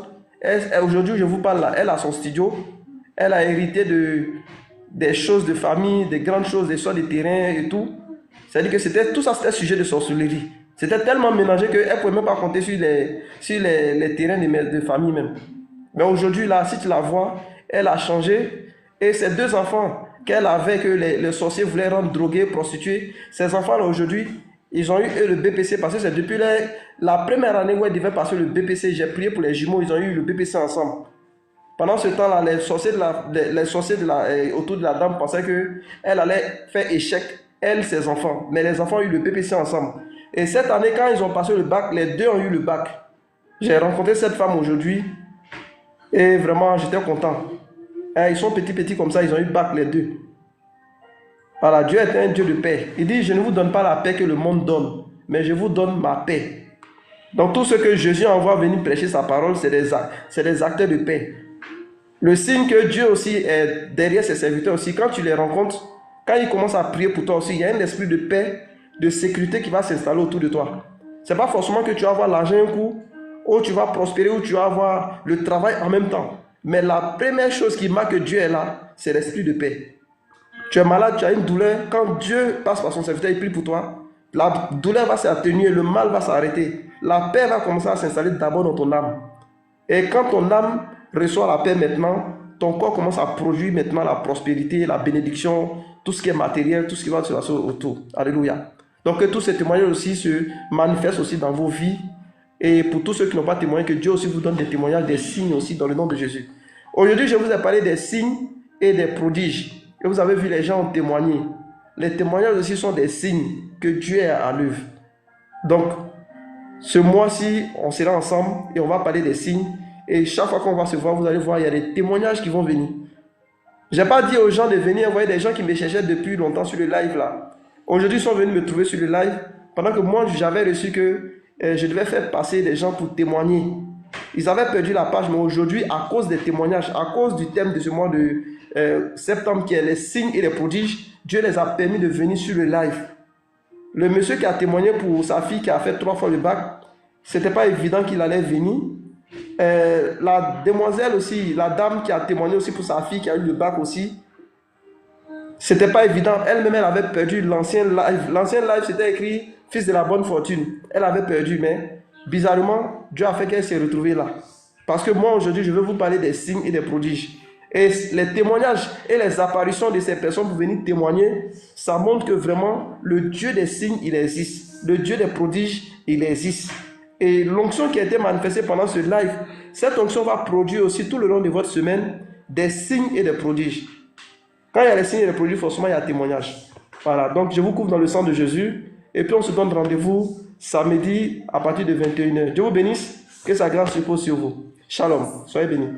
Aujourd'hui, je vous parle là, elle a son studio. Elle a hérité des choses de famille, des grandes choses, des soins de terrain et tout. C'est-à-dire que tout ça, c'était sujet de sorcellerie. C'était tellement mélangé qu'elle ne pouvait même pas compter sur les terrains de famille même. Mais aujourd'hui, là, si tu la vois, elle a changé. Et ces deux enfants qu'elle avait, que les sorciers voulaient rendre drogués, prostitués, ces enfants-là, aujourd'hui, ils ont eu le BPC parce que c'est depuis la première année où ils devaient passer le BPC. J'ai prié pour les jumeaux, ils ont eu le BPC ensemble. Pendant ce temps-là, les sorciers autour de la dame pensaient qu'elle allait faire échec, elle, ses enfants. Mais les enfants ont eu le BPC ensemble. Et cette année, quand ils ont passé le bac, les deux ont eu le bac. J'ai rencontré cette femme aujourd'hui et vraiment, j'étais content. Ils sont petits comme ça, ils ont eu le bac les deux. Voilà, Dieu est un Dieu de paix. Il dit, je ne vous donne pas la paix que le monde donne, mais je vous donne ma paix. Donc tout ce que Jésus envoie venir prêcher sa parole, c'est des acteurs de paix. Le signe que Dieu aussi est derrière ses serviteurs aussi, quand tu les rencontres, quand ils commencent à prier pour toi aussi, il y a un esprit de paix, de sécurité qui va s'installer autour de toi. Ce n'est pas forcément que tu vas avoir l'argent un coup, ou tu vas prospérer, ou tu vas avoir le travail en même temps. Mais la première chose qui marque que Dieu est là, c'est l'esprit de paix. Tu es malade, tu as une douleur, quand Dieu passe par son serviteur, il prie pour toi, la douleur va s'atténuer, le mal va s'arrêter. La paix va commencer à s'installer d'abord dans ton âme. Et quand ton âme reçoit la paix maintenant, ton corps commence à produire maintenant la prospérité, la bénédiction, tout ce qui est matériel, tout ce qui va se passer autour. Alléluia. Donc que tous ces témoignages aussi se manifestent aussi dans vos vies. Et pour tous ceux qui n'ont pas témoigné, que Dieu aussi vous donne des témoignages, des signes aussi dans le nom de Jésus. Aujourd'hui, je vous ai parlé des signes et des prodiges. Et vous avez vu, les gens ont témoigné. Les témoignages aussi sont des signes que Dieu est à l'œuvre. Donc, ce mois-ci, on sera ensemble et on va parler des signes. Et chaque fois qu'on va se voir, vous allez voir, il y a des témoignages qui vont venir. Je n'ai pas dit aux gens de venir. Vous voyez des gens qui me cherchaient depuis longtemps sur le live là. Aujourd'hui, ils sont venus me trouver sur le live. Pendant que moi, j'avais reçu que je devais faire passer des gens pour témoigner. Ils avaient perdu la page, mais aujourd'hui, à cause des témoignages, à cause du thème de ce mois de septembre qui est les signes et les prodiges, Dieu les a permis de venir sur le live. Le monsieur qui a témoigné pour sa fille qui a fait 3 fois le bac, c'était pas évident qu'il allait venir. La demoiselle aussi, la dame qui a témoigné aussi pour sa fille qui a eu le bac aussi, c'était pas évident. Elle-même, elle avait perdu l'ancien live. L'ancien live, c'était écrit fils de la bonne fortune. Elle avait perdu, mais bizarrement, Dieu a fait qu'elle s'est retrouvée là. Parce que moi, aujourd'hui, je veux vous parler des signes et des prodiges. Et les témoignages et les apparitions de ces personnes pour venir témoigner, ça montre que vraiment, le Dieu des signes, il existe. Le Dieu des prodiges, il existe. Et l'onction qui a été manifestée pendant ce live, cette onction va produire aussi tout le long de votre semaine des signes et des prodiges. Quand il y a les signes et les prodiges, forcément, il y a témoignage. Voilà, donc je vous couvre dans le sang de Jésus. Et puis on se donne rendez-vous samedi à partir de 21h. Dieu vous bénisse, que sa grâce repose sur vous. Shalom, soyez bénis.